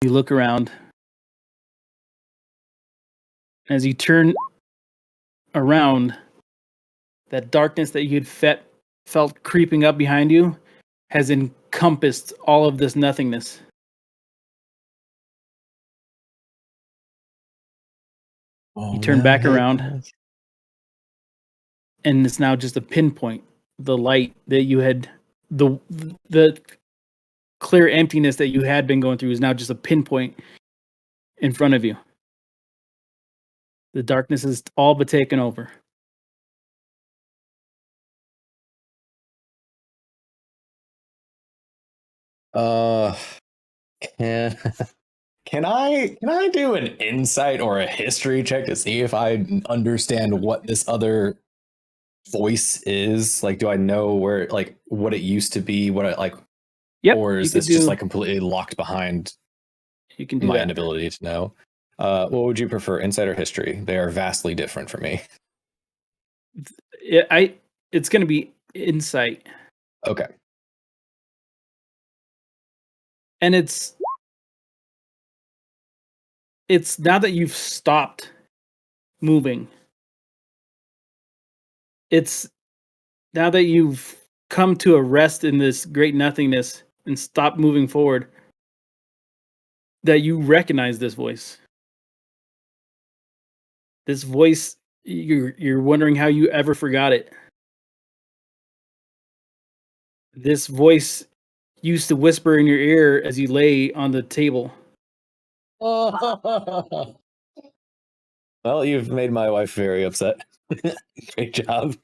You look around. As you turn around, that darkness that you'd felt creeping up behind you has encompassed all of this nothingness. You turn back around, and it's now just a pinpoint. The light that you had, the clear emptiness that you had been going through is now just a pinpoint in front of you. The darkness is all but taken over. Can can I do an insight or a history check to see if I understand what this other voice is? Like, do I know where, like, what it used to be, what I like, or is this just like completely locked behind you can do my that. inability to know? What would you prefer, insight or history? They are vastly different for me. It's going to be insight. Okay. And it's now that you've stopped moving. It's now that you've come to a rest in this great nothingness and stop moving forward, that you recognize this voice. This voice, you're wondering how you ever forgot it. This voice used to whisper in your ear as you lay on the table. Well, you've made my wife very upset. Great job.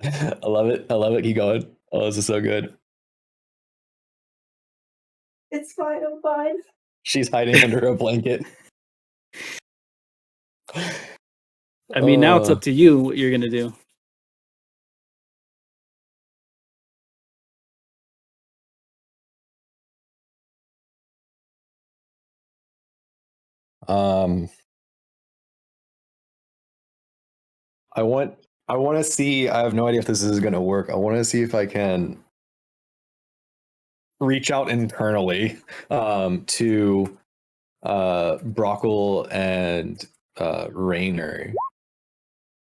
I love it. I love it. Keep going. Oh, this is so good. It's fine. I'm fine. She's hiding under a blanket. I mean, now it's up to you what you're going to do. I want to see, I have no idea if this is going to work. I want to see if I can reach out internally to Brockle and Rainer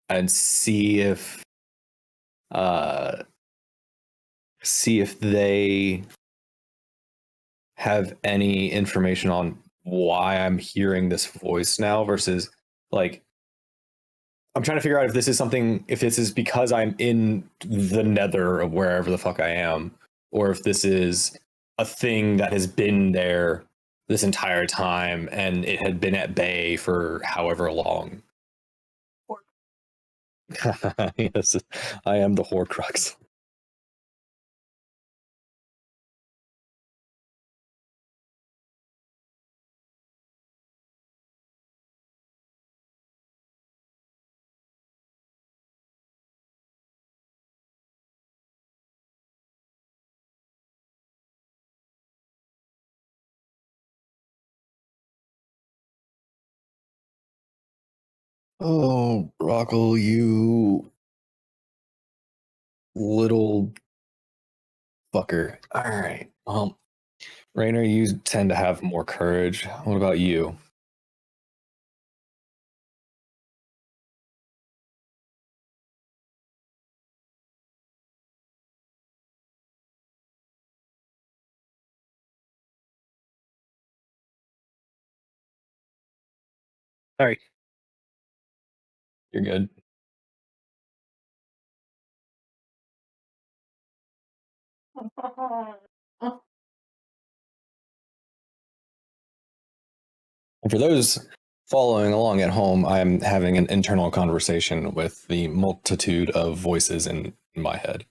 and see if they have any information on why I'm hearing this voice now versus, like, I'm trying to figure out if this is because I'm in the nether of wherever the fuck I am, or if this is a thing that has been there this entire time and it had been at bay for however long. Yes, I am the Horcrux. Oh, Brockle, you little fucker. All right. Rainer, you tend to have more courage. What about you? Sorry. You're good. And for those following along at home, I'm having an internal conversation with the multitude of voices in my head.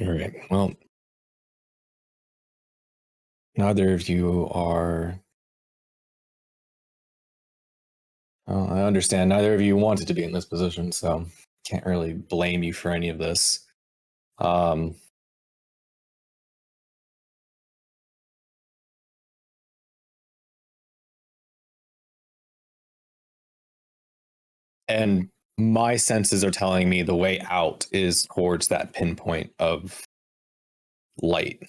All right. Well, neither of you are. Well, I understand. Neither of you wanted to be in this position, so can't really blame you for any of this. And my senses are telling me the way out is towards that pinpoint of light.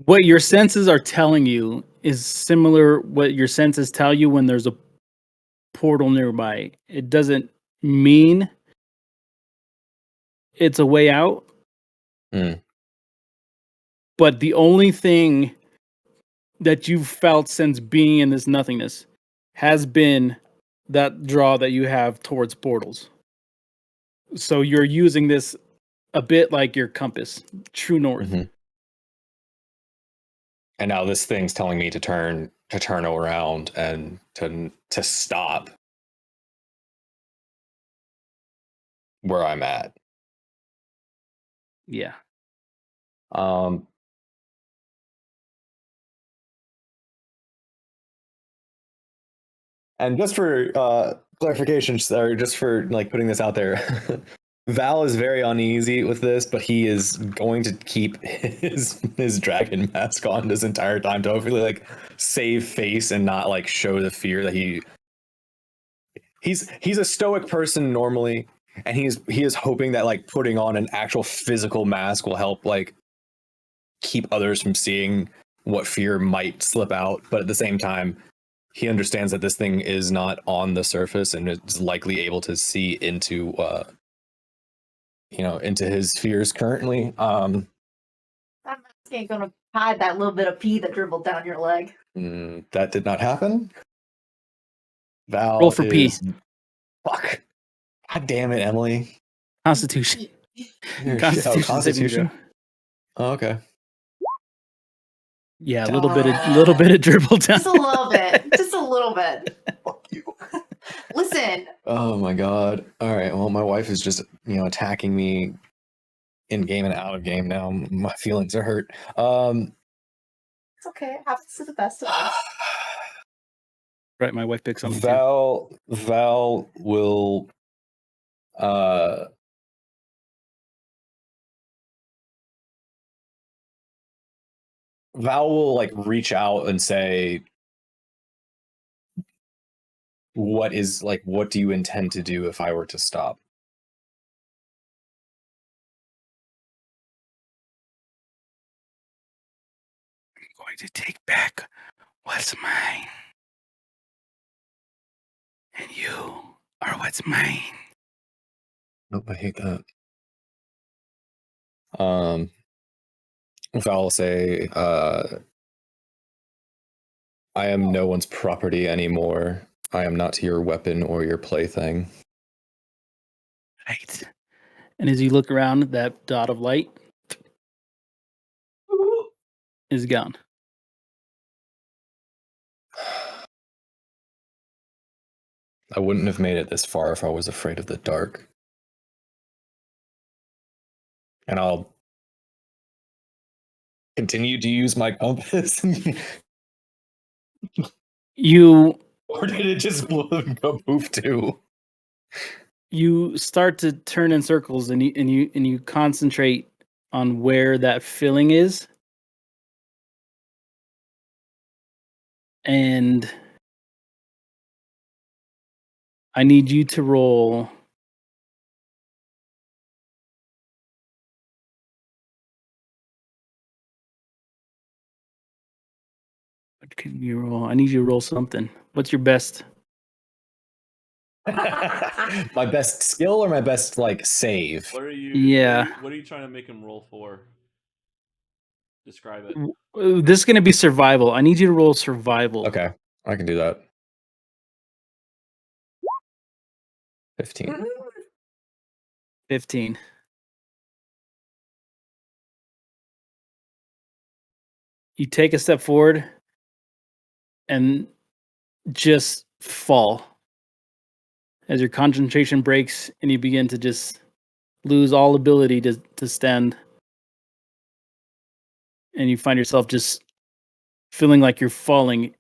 What your senses are telling you is similar what your senses tell you when there's a portal nearby. It doesn't mean it's a way out. Mm. But the only thing that you've felt since being in this nothingness has been that draw that you have towards portals. So you're using this a bit like your compass, true north. Mm-hmm. And now this thing's telling me to turn around and to stop where I'm at. Yeah. And just for clarification, or just for like putting this out there, Val is very uneasy with this, but he is going to keep his dragon mask on this entire time to hopefully like save face and not like show the fear that he's a stoic person normally, and he is hoping that like putting on an actual physical mask will help like keep others from seeing what fear might slip out, but at the same time he understands that this thing is not on the surface and is likely able to see into into his fears currently. That mask ain't gonna hide that little bit of pee that dribbled down your leg. That did not happen. Val Roll for is P. Fuck. God damn it, Emily. Constitution. Constitution. Constitution. Oh, okay. Yeah, a little bit of dribble down. Just a little bit. Just a little bit. Fuck you. Listen. Oh my god. All right. Well, my wife is just attacking me in game and out of game now. My feelings are hurt. It's okay. It happens to the best of us. Right, my wife picks on me too. Val will Val will like reach out and say, what do you intend to do if I were to stop? I'm going to take back what's mine. And you are what's mine. Nope, I hate that. Val will say, I am no one's property anymore. I am not your weapon or your plaything. Right. And as you look around, that dot of light is gone. I wouldn't have made it this far if I was afraid of the dark. And I'll continue to use my compass. Or did it just go poof too? You start to turn in circles, and you concentrate on where that filling is, and I need you to roll. What can you roll? I need you to roll something. What's your best? My best skill or my best like save? What are you? Yeah. What are you trying to make him roll for? Describe it. This is going to be survival. I need you to roll survival. Okay, I can do that. 15. 15. You take a step forward and just fall as your concentration breaks and you begin to just lose all ability to stand, and you find yourself just feeling like you're falling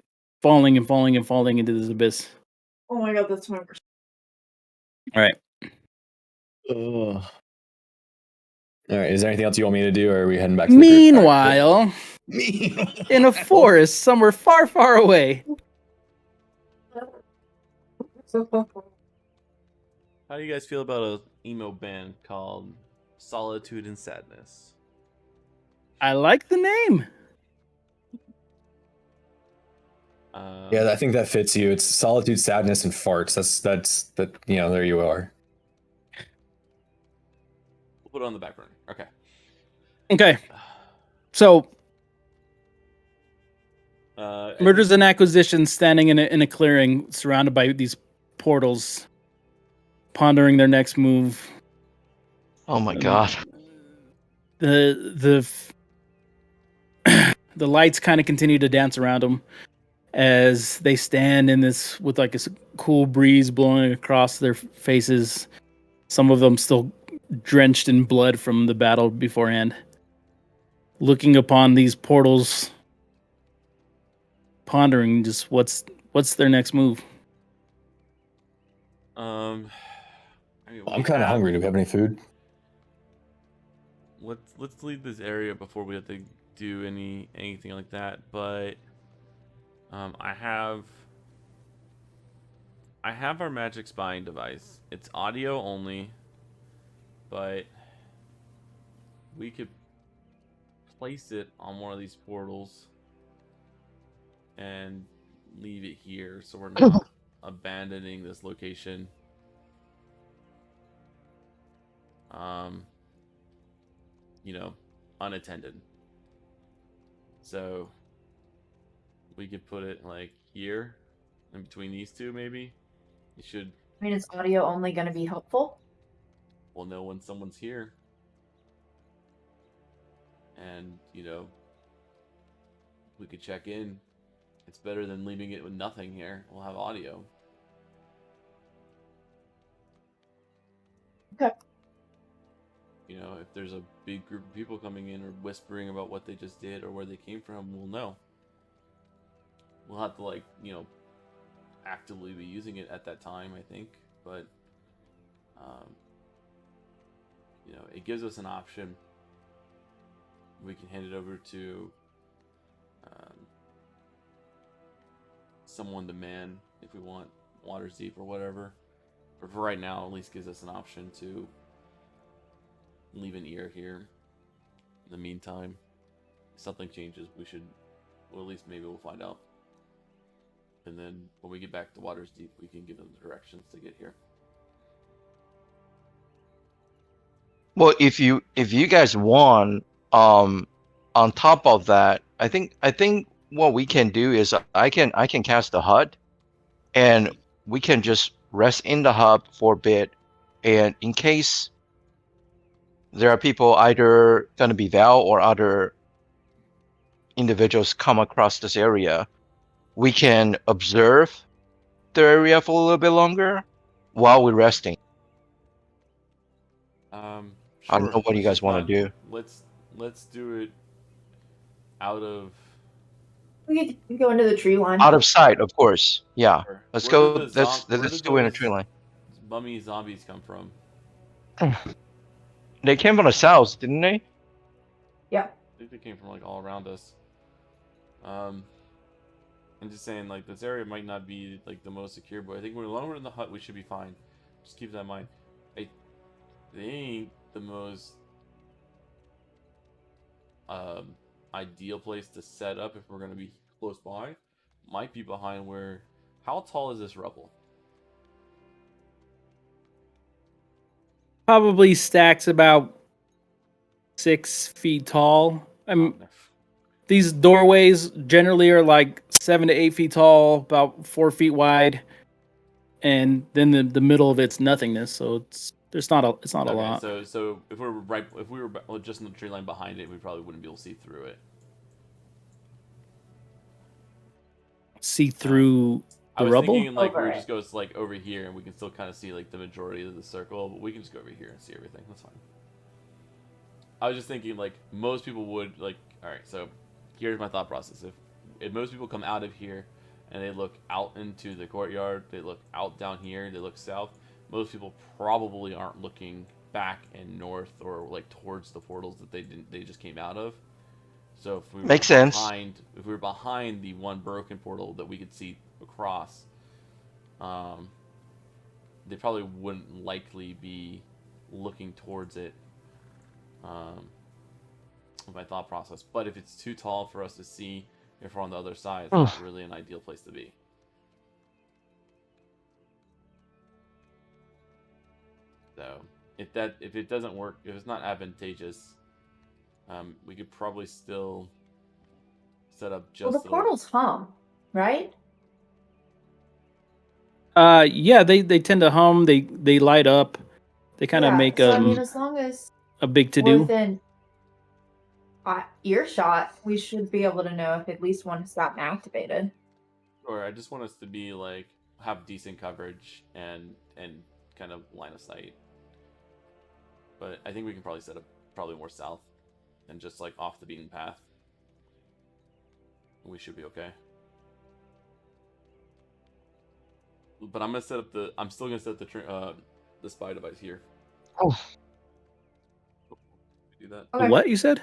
into this abyss. Oh my god, that's my worst. All right. Ugh. All right. Is there anything else you want me to do, or are we heading back to the Meanwhile, in a forest somewhere far, far away, How do you guys feel about a emo band called Solitude and Sadness? I like the name. Yeah, I think that fits you. It's solitude, sadness, and farts. That's there you are. We'll put it on the back burner. Okay. Okay. So And Mergers and acquisitions standing in a clearing surrounded by these portals, pondering their next move. Oh my god. The the lights kind of continue to dance around them as they stand in this with like a cool breeze blowing across their faces. Some of them still drenched in blood from the battle beforehand. Looking upon these portals, pondering just what's their next move. I mean, I'm kind of hungry. Do we have any food? Let's leave this area before we have to do anything like that. But I have our magic spying device. It's audio only, but we could place it on one of these portals and leave it here, so we're not abandoning this location. Unattended. So we could put it like here, in between these two, maybe. You should. I mean, is audio only going to be helpful? We'll know when someone's here, and we could check in. It's better than leaving it with nothing here. We'll have audio. Okay. If there's a big group of people coming in or whispering about what they just did or where they came from, we'll know. We'll have to actively be using it at that time, I think, but it gives us an option. We can hand it over to someone to man if we want Water's Deep or whatever. But for right now, at least gives us an option to leave an ear here. In the meantime, if something changes, at least maybe we'll find out. And then when we get back to Water's Deep, we can give them the directions to get here. Well, if you guys want, on top of that, I think what we can do is I can cast the HUD, and we can just rest in the hub for a bit, and in case there are people either gonna be Val or other individuals come across this area, we can observe the area for a little bit longer while we're resting. Sure. I don't know what you guys want to do. Let's do it out of. We could go into the tree line. Out of sight, of course. Yeah. Sure. Let's Where go. did the Let's do it in a tree line. Mummy zombies come from? They came from the south, didn't they? Yeah. I think they came from all around us. I'm just saying, this area might not be the most secure, but I think when we're longer in the hut, we should be fine. Just keep that in mind. I think the most ideal place to set up if we're going to be close by might be behind where. How tall is this rubble? Probably stacks about 6 feet tall. These doorways generally are 7 to 8 feet tall, about 4 feet wide, and then the middle of it's nothingness. So it's not a lot. So if we were just in the tree line behind it, we probably wouldn't be able to see through it. See through I was rubble. thinking we Over would it. just go over here, and we can still kind of see the majority of the circle, but we can just go over here and see everything. That's fine. I was just thinking most people would all right. So here's my thought process: if most people come out of here and they look out into the courtyard, they look out down here, they look south. Most people probably aren't looking back and north or towards the portals that they just came out of. So if we Makes sense. if we were behind the one broken portal that we could see across, they probably wouldn't likely be looking towards it. My thought process, but if it's too tall for us to see if we're on the other side, it's not really an ideal place to be. So if it doesn't work, if it's not advantageous, we could probably still set up just. Well, the portals hum, right? Yeah, they tend to hum. They light up. They kind of make So I mean, as long as a big to we're do. within earshot, we should be able to know if at least one has gotten activated. Or I just want us to be like have decent coverage and kind of line of sight. But I think we can probably set up probably more south and just like off the beaten path. We should be okay. But I'm still gonna set the spy device here. Oh. Do that. Okay. What you said?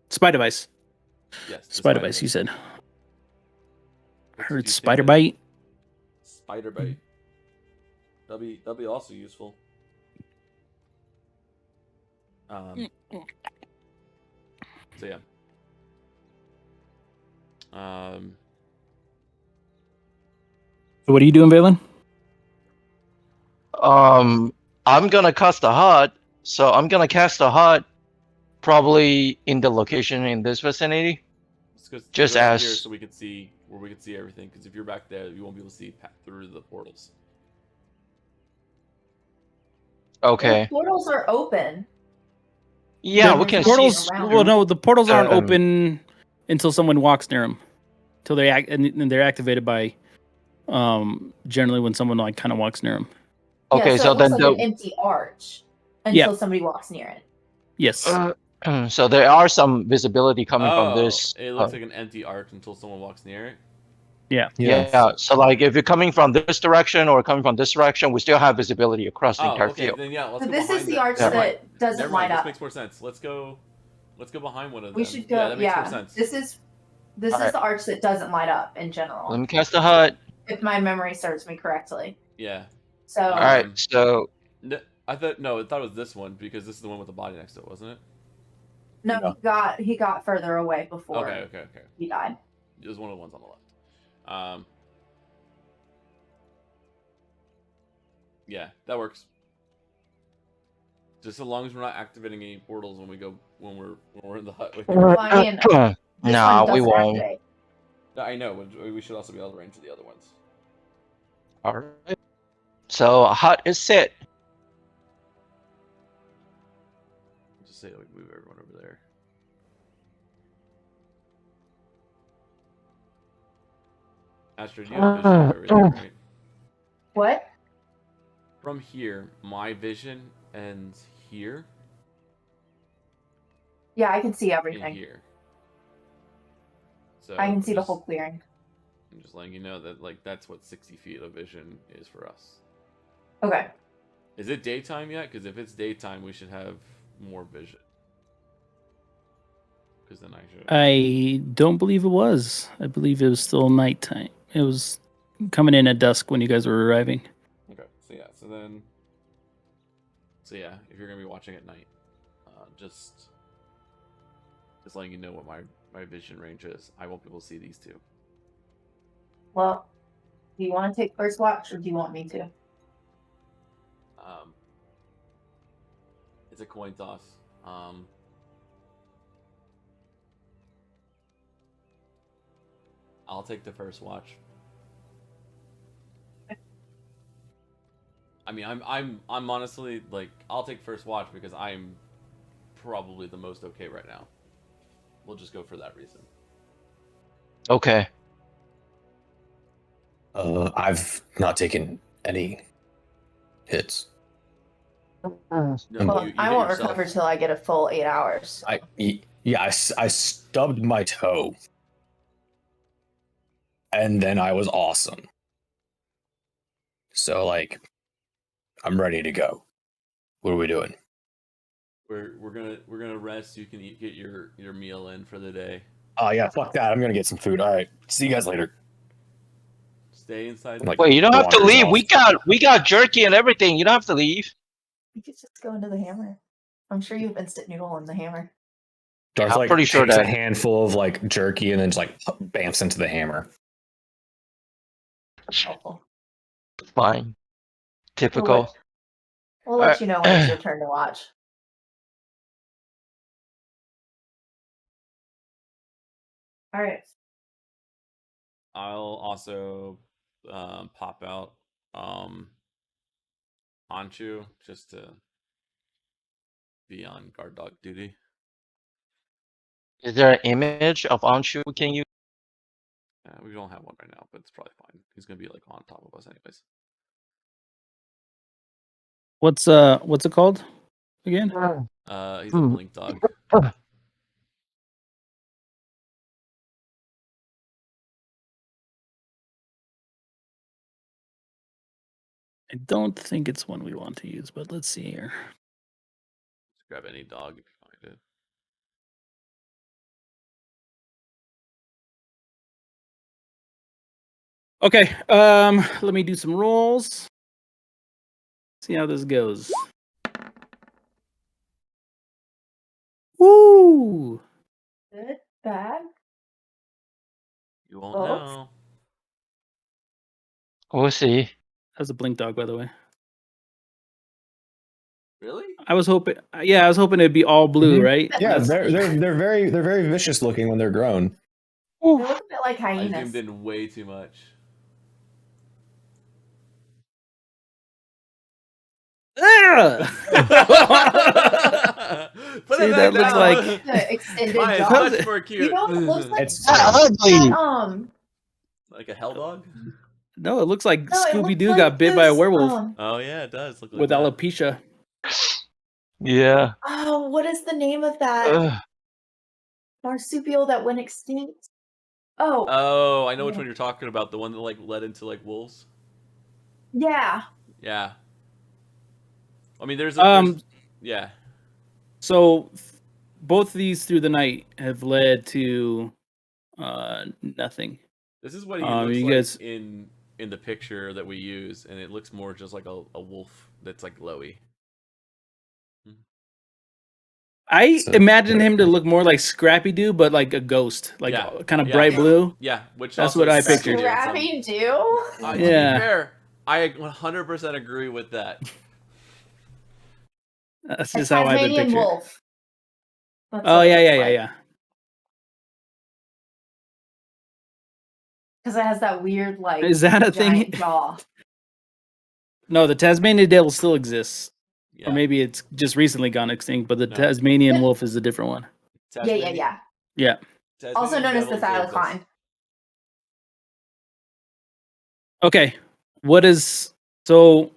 Spy device. Yes. the Spy device. You said. I What's heard two spider things? bite. Spider bite. That'll be also useful. So yeah. What are you doing, Valen? I'm gonna cast a HUD, so I'm gonna cast a HUD probably in the location in this vicinity. Just go over as- here so we can see where we can see everything. Because if you're back there, you won't be able to see through the portals. Okay. The portals are open. Yeah, The we can portals. see. around Well, them. no, the portals aren't Um, open until someone walks near them. Till they act, and they're activated by, generally when someone like kind of walks near them. Okay, Yeah, so so it looks then like an empty arch until somebody walks near it. Yes. so there are some visibility coming from this. It looks like an empty arch until someone walks near it. Yeah. Yeah. So like if you're coming from this direction or coming from this direction, we still have visibility across the entire Okay. field. Then yeah, let's So go this behind is the that. arch Never mind. that doesn't Never light mind. This up. makes more sense. Let's go behind one of them. We should go. Yeah, that makes more sense. This is Alright. the arch that doesn't light up in general, Let me cast a HUD. if my memory serves me correctly. Yeah. So All right. So I thought it was this one because this is the one with the body next to it, wasn't it? no, he got further away before Okay. he died. It was one of the ones on the left. Yeah, that works. Just as long as we're not activating any portals when we're in the hut with you. Well, I mean, this nah, one we doesn't won't. activate. I know, but we should also be able to range to the other ones. All right. So HUD is set. Just say like move everyone over there. Astrid, you have vision of everything, right? What? From here, my vision ends here Yeah, I can see and everything. here. So I can see the just- whole clearing. I'm just letting you know that like that's what 60 feet of vision is for us. Okay. Is it daytime yet? Because if it's daytime, we should have more vision. Because then I should. I don't believe it was. I believe it was still nighttime. It was coming in at dusk when you guys were arriving. Okay, so yeah, if you're gonna be watching at night, just letting you know what my vision range is. I won't be able to see these two. Well, do you want to take first watch, or do you want me to? It's a coin toss. I'll take the first watch. I mean, I'm honestly like I'll take first watch because I'm probably the most okay right now. We'll just go for that reason. Okay. I've not taken any hits. No, Well, you I hit won't yourself. recover till I get a full 8 hours. I stubbed my toe, and then I was awesome. So like, I'm ready to go. What are we doing? We're gonna rest. So you can get your meal in for the day. Oh yeah, fuck that. I'm gonna get some food. All right, see you guys later. Stay inside. Like, Wait, you don't have to wanders leave. off. We got jerky and everything. You don't have to leave. You could just go into the hammer. I'm sure you have instant noodle in the hammer. Darth I'm like pretty sure takes a that- handful of like jerky and then just like bamfs into the hammer. Helpful. Fine. Typical. We'll let you know when it's your turn to watch. All right. I'll also pop out Anchu just to be on guard dog duty. Is there an image of Anshu we can use? We don't have one right now, but it's probably fine. He's gonna be like on top of us anyways. What's it called again? He's a blink dog. I don't think it's one we want to use, but let's see here. Just grab any dog if you find it. Okay, let me do some rolls. See how this goes. Woo! Good, bad. You won't Oh. know. We'll see. That's a blink dog, by the way. Really? I was hoping, it'd be all blue, Mhm. right? Yeah, That's- they're very vicious looking when they're grown. They look a bit like I hyenas. zoomed in way too much. Ah! Put See, it that back looks down. like- The extended Mine is jaw. much more cute. You know what it looks like? It's Ugly. Like a hell dog? No, it looks like No, it Scooby looks Doo like got bit by a this, werewolf Oh yeah, it does look like with that. alopecia. Yeah. Oh, what is the name of that Ugh. marsupial that went extinct? Oh, Oh, I know which one you're talking about. The one that like led into like wolves. yeah. Yeah. I mean, there's yeah. So both of these through the night have led to nothing. This is what he looks you like guys- in the picture that we use, and it looks more just like a wolf that's like glowy. I So- imagine him to look more like Scrappy Doo, but like a ghost, like Yeah, kind of yeah. bright blue. Yeah, which That's also what I is pictured. Scooby-Doo in some- Scrappy Doo? To Yeah. be fair, I 100% agree with that. That's A just how I Tasmanian picture. wolf. That's Oh what it yeah, looks yeah, like. yeah. Because it has that weird, like, Is that a thing? giant jaw. No, the Tasmanian devil still exists, Yeah. or maybe it's just recently gone extinct. But the No. Tasmanian wolf is a different one. Tasmanian- Yeah. Yeah. Also Tasmanian known as the devil still exists. thylacine. Okay. What is so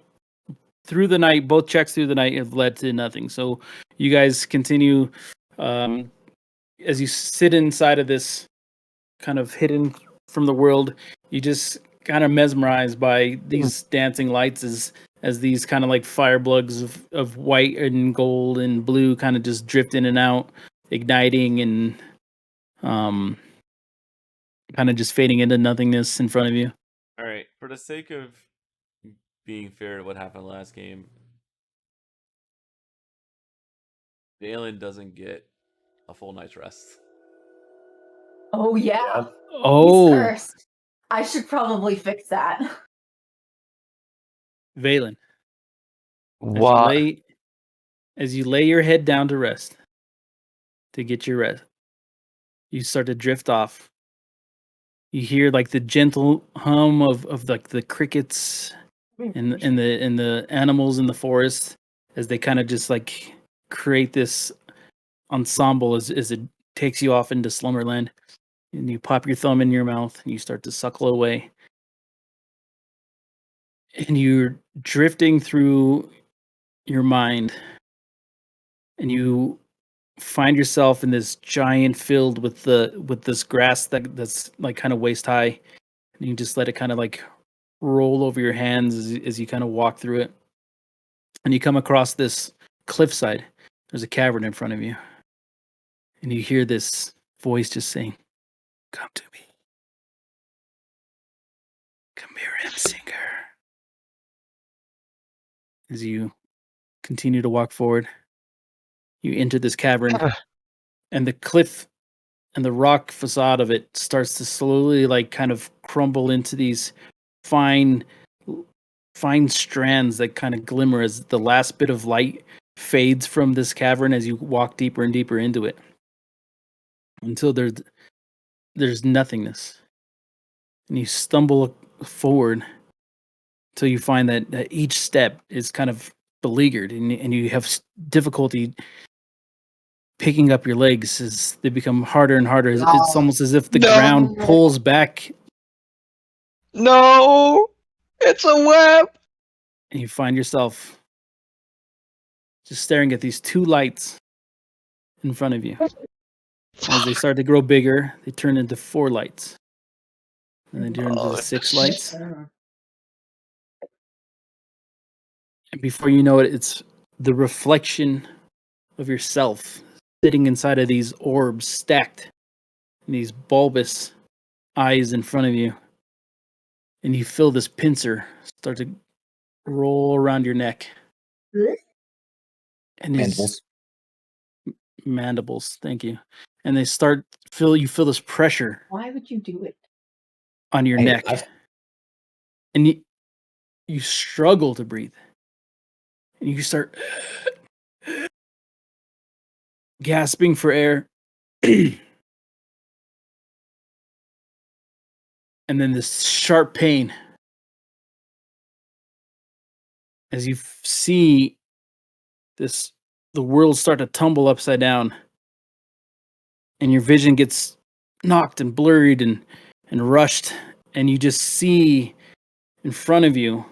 through the night? Both checks through the night have led to nothing. So you guys continue as you sit inside of this kind of hidden from the world. You just kind of mesmerized by these dancing lights as these kind of like fire plugs of white and gold and blue kind of just drift in and out, igniting and kind of just fading into nothingness in front of you. All right, for the sake of being fair to what happened last game, Dalen doesn't get a full night's rest. Oh, yeah. He's Oh, cursed. I should probably fix that. Valen, What? as you lay your head down to rest, to get your rest, you start to drift off. You hear like the gentle hum of like the crickets and the animals in the forest as they kind of just like create this ensemble as it takes you off into slumberland. And you pop your thumb in your mouth and you start to suckle away. And you're drifting through your mind and you find yourself in this giant field with this grass that's like kind of waist high, and you just let it kind of like roll over your hands as you kind of walk through it, and you come across this cliffside. There's a cavern in front of you, and you hear this voice just saying, "Come to me, come Miriam Singer. As you continue to walk forward, you enter this cavern, and the cliff and the rock facade of it starts to slowly, like, kind of crumble into these fine, fine strands that kind of glimmer as the last bit of light fades from this cavern as you walk deeper and deeper into it, until there's nothingness, and you stumble forward till you find that each step is kind of beleaguered, and you have difficulty picking up your legs as they become harder and harder. It's almost as if the ground pulls back, No, it's a web. and you find yourself just staring at these two lights in front of you. As they start to grow bigger, they turn into 4 lights, and they turn into 6 lights. And before you know it, it's the reflection of yourself sitting inside of these orbs stacked in these bulbous eyes in front of you. And you feel this pincer start to roll around your neck. And Mandibles. Mandibles, thank you. And they you feel this pressure Why would you do it? on your Hey, neck. And you struggle to breathe. And you start gasping for air. And then this sharp pain as you see the world start to tumble upside down, and your vision gets knocked and blurred and rushed, and you just see in front of you,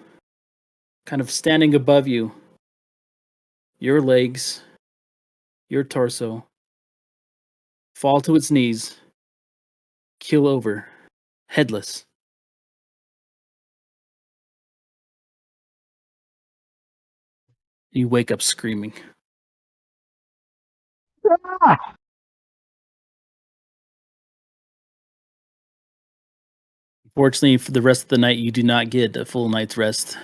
kind of standing above you, your legs, your torso fall to its knees, keel over, headless. You wake up screaming. Fortunately, for the rest of the night, you do not get a full night's rest.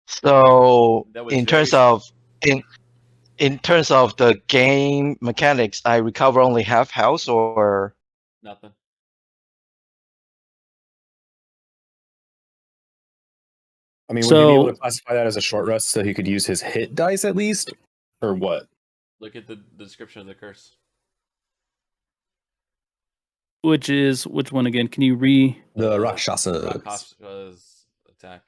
So That was in very terms of in terms of the game mechanics, I recover only half health or nothing. I mean, would he be able So, to classify that as a short rest so he could use his hit dice at least? Or what? Look at the description of the curse. which one again? Can you The Rakshasa. Rakasha's attack.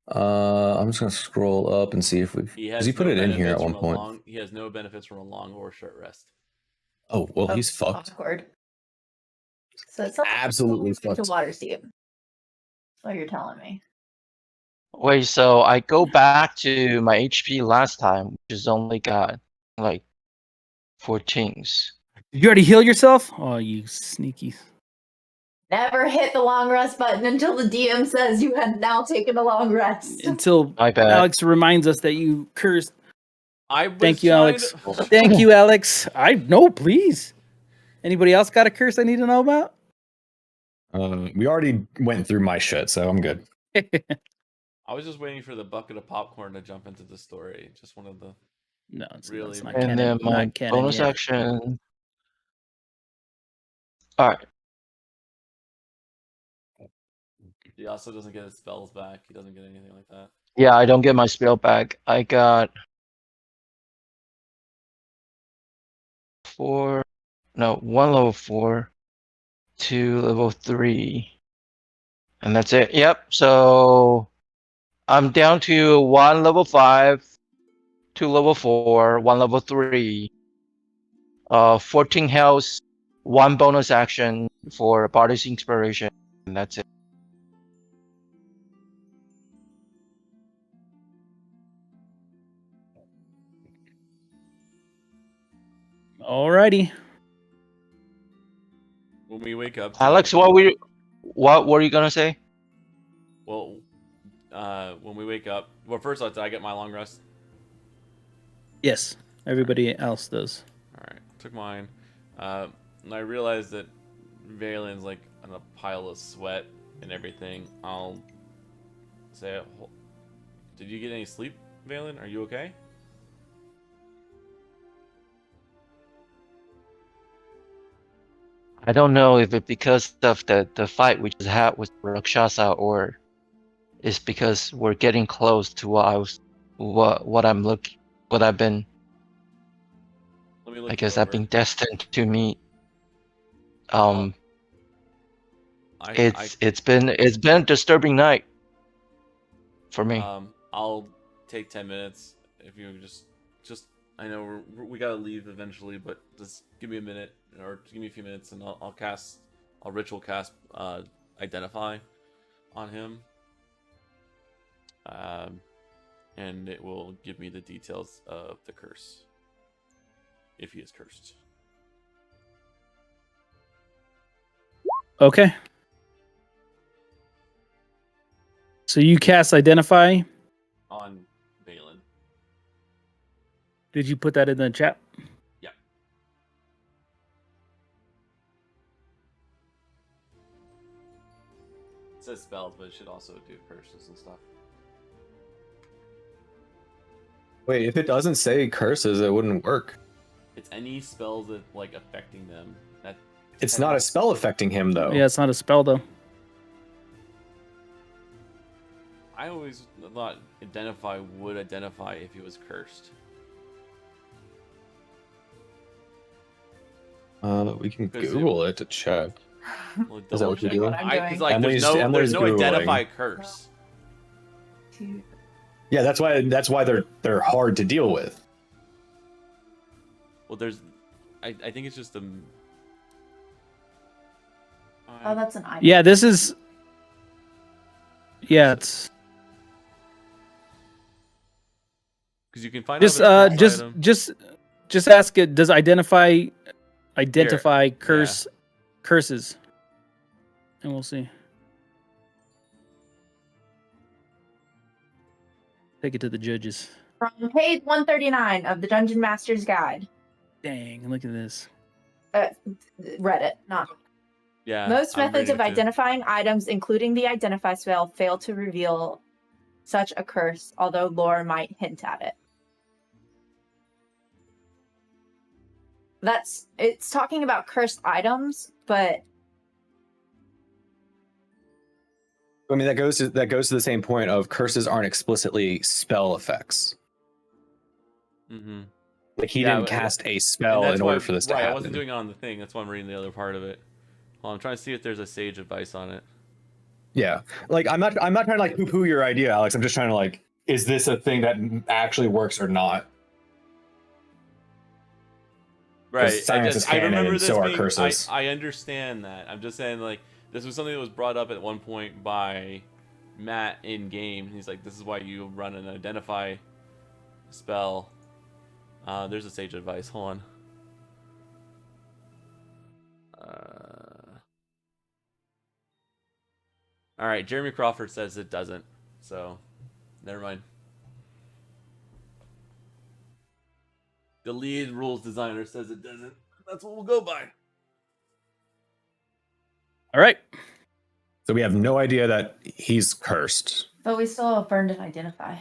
I'm just gonna scroll up and see if we've. He Because has he put no it in here at benefits one from a point. long. He has no benefits from a long or short rest. Oh well, he's fucked. Awkward. So it's something Absolutely to fucked. water steam. That's what you're telling me. wait, so I go back to my HP last time, which is only got like 14s. Did you already heal yourself? Oh, you sneaky. Never hit the long rest button until the DM says you had now taken a long rest. Until My bad. Alex reminds us that you cursed. I was Thank you, trying Alex. to- Thank you, Alex. No, please. Anybody else got a curse I need to know about? We already went through my shit, so I'm good. I was just waiting for the bucket of popcorn to jump into the story. Just one of the. No, it's Really? not And canon. then my Not canon bonus yet. action. All right. He also doesn't get his spells back. He doesn't get anything like that. Yeah, I don't get my spell back. I got 1 level 4, 2 level 3, and that's it. Yep. So I'm down to 1 level 5, 2 level 4, 1 level 3, 14 health, 1 bonus action for body's inspiration, and that's it. Alrighty. When we wake up. Alex, what were you gonna say? Well, when we wake up. Well, first, did I get my long rest? Yes, everybody else does. All right, took mine. And I realized that Valen's like in a pile of sweat and everything, I'll say, "Did you get any sleep, Valen? Are you okay?" I don't know if it's because of the fight we just had with Rakshasa, or it's because we're getting close to what I've been. Let me look I guess it I've over. been destined to meet. I It's been a disturbing night for me. I'll take 10 minutes if you just I know we gotta leave eventually, but just give me a minute or give me a few minutes and I'll ritual cast identify on him, and it will give me the details of the curse if he is cursed. Okay. So you cast identify. On Valen. Did you put that in the chat? Yeah. It says spells, but it should also do curses and stuff. Wait, if it doesn't say curses, it wouldn't work. It's any spells that like affecting them. That It's not a spell affecting him, though. Yeah, it's not a spell though. I always thought identify would identify if he was cursed. We can 'Cause Google it to check. Well, Is that what you're doing? Because like Emily's there's Googling. no identify curse. Yeah, that's why they're hard to deal with. Well, I think it's just a. Oh, that's an item. Yeah, this is. Yeah, it's Because you can find just out if it's a curse item. just ask it. Does identify Here, curses, and we'll see. Take it to the judges. From page 139 of the Dungeon Master's Guide. Dang, look at this. Read it, not. Yeah. Most I'm methods reading of it too. identifying items, including the identify spell, fail to reveal such a curse, although lore might hint at it. It's talking about cursed items, but I mean, that goes to the same point of curses aren't explicitly spell effects. Mm-hmm. Like he didn't cast a spell in order for this to happen. I wasn't doing it on the thing. That's why I'm reading the other part of it. Well, I'm trying to see if there's a sage advice on it. Yeah, like I'm not trying to like poo-poo your idea, Alex. I'm just trying to like, is this a thing that actually works or not? Right. Science is I canon, remember and this so are being. curses. I understand that. I'm just saying like this was something that was brought up at one point by Matt in game. He's like, this is why you run an identify spell. There's a sage advice. Hold on. All right, Jeremy Crawford says it doesn't, so never mind. The lead rules designer says it doesn't. That's what we'll go by. All right. So we have no idea that he's cursed. but we still burned an identify.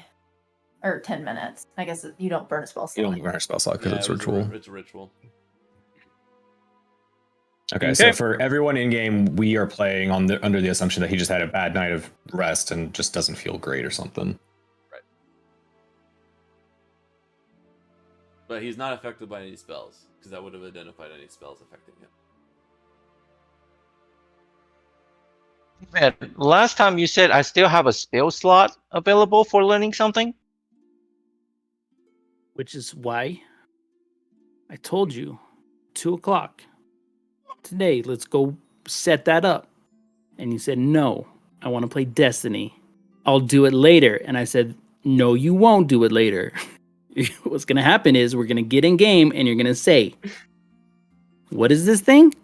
Or 10 minutes. I guess you don't burn a spell You slot. don't burn a spell slot because it's ritual. It's a ritual. Okay, so for everyone in game, we are playing under the assumption that he just had a bad night of rest and just doesn't feel great or something. Right. But he's not affected by any spells, because that would have identified any spells affecting him. Man, last time you said I still have a spell slot available for learning something. Which is why I told you 2:00 today. Let's go set that up. And you said, no, I want to play Destiny. I'll do it later. And I said, no, you won't do it later. What's going to happen is we're going to get in game and you're going to say, what is this thing?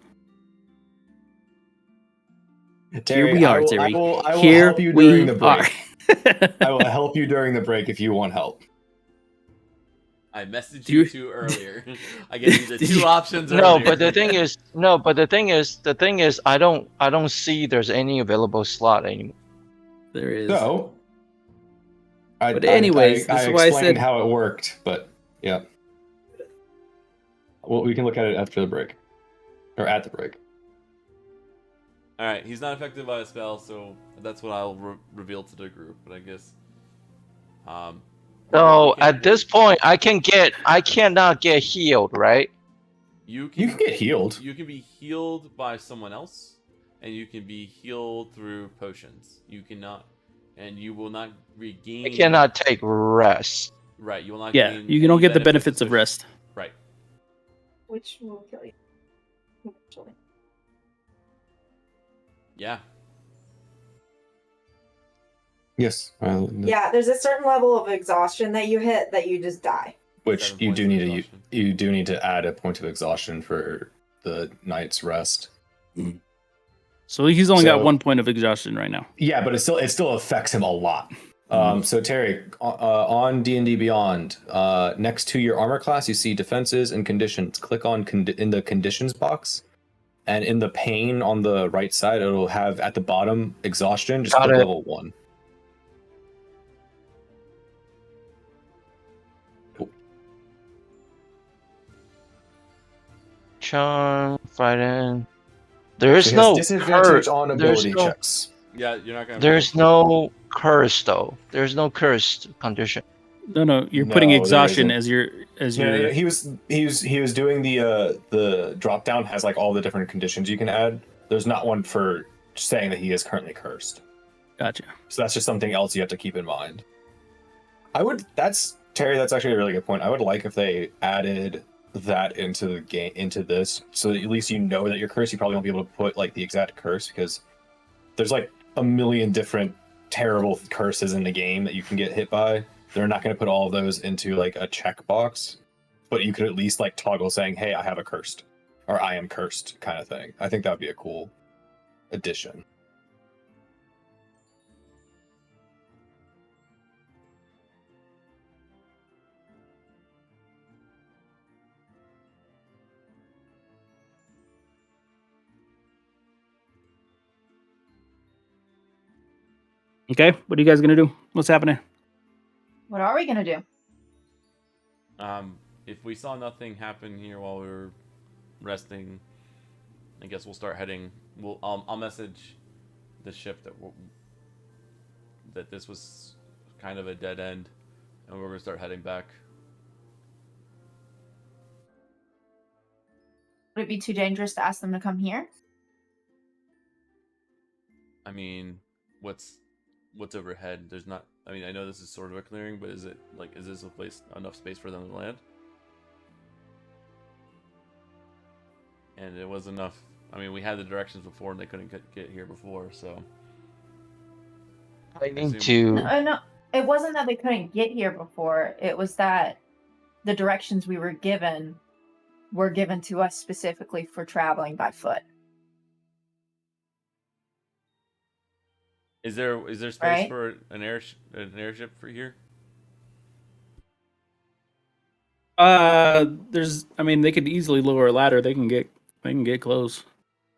Terry, Here we are, I Terry. will Here help you during the we are. break. I will help you during the break if you want help. I messaged Do you- you two earlier. I gave you the Did two you- options No, earlier. but the thing is, I don't see there's any available slot anymore. There is. So, But anyways, I this is why I explained said- how it worked, but yeah. Well, we can look at it after the break, or at the break. All right, he's not affected by a spell, so that's what I'll reveal to the group. But I guess, So we can- at this point, I cannot get healed, right? you You can get healed. You can be healed by someone else, and you can be healed through potions. You cannot, and you will not regain. I cannot take rest. Right, you will not. Yeah, gain you don't any get the benefits of associated- rest. Right. Which will kill you. Eventually. Yeah. Yes. Yeah, there's a certain level of exhaustion that you hit that you just die. Which 7 you points do of need to exhaustion. you do need to add a point of exhaustion for the night's rest. So he's only got So- 1 point of exhaustion right now. Yeah, but it still affects him a lot. So Terry, on D&D Beyond, next to your armor class, you see defenses and conditions. Click on in the conditions box, and in the pane on the right side, it'll have at the bottom exhaustion. Just Got click it. level 1. Charm, fighting. There is So he has no disadvantage curse. on There's ability no, checks. Yeah, you're not gonna. there's no curse though. There's no cursed condition. No, you're putting No, there exhaustion isn't. as Yeah, your. he was doing the drop down has like all the different conditions you can add. There's not one for saying that he is currently cursed. Gotcha. So that's just something else you have to keep in mind. That's Terry, that's actually a really good point. I would like if they added that into the game, into this, so that at least you know that you're cursed. You probably won't be able to put like the exact curse because there's like a million different terrible curses in the game that you can get hit by. They're not going to put all of those into like a checkbox, but you could at least like toggle saying, "Hey, I have a cursed," or "I am cursed," kind of thing. I think that would be a cool addition. Okay, what are you guys gonna do? What's happening? What are we gonna do? If we saw nothing happen here while we were resting, I guess we'll start heading. I'll message the ship that this was kind of a dead end, and we're gonna start heading back. Would it be too dangerous to ask them to come here? I mean, what's overhead? There's not. I mean, I know this is sort of a clearing, but is this a place enough space for them to land? And it was enough. I mean, we had the directions before, and they couldn't get here before, so. I need Assume- to. No, it wasn't that they couldn't get here before. It was that the directions we were given to us specifically for traveling by foot. Is there space Right. for an airship for here? There's. I mean, they could easily lower a ladder. They can get close.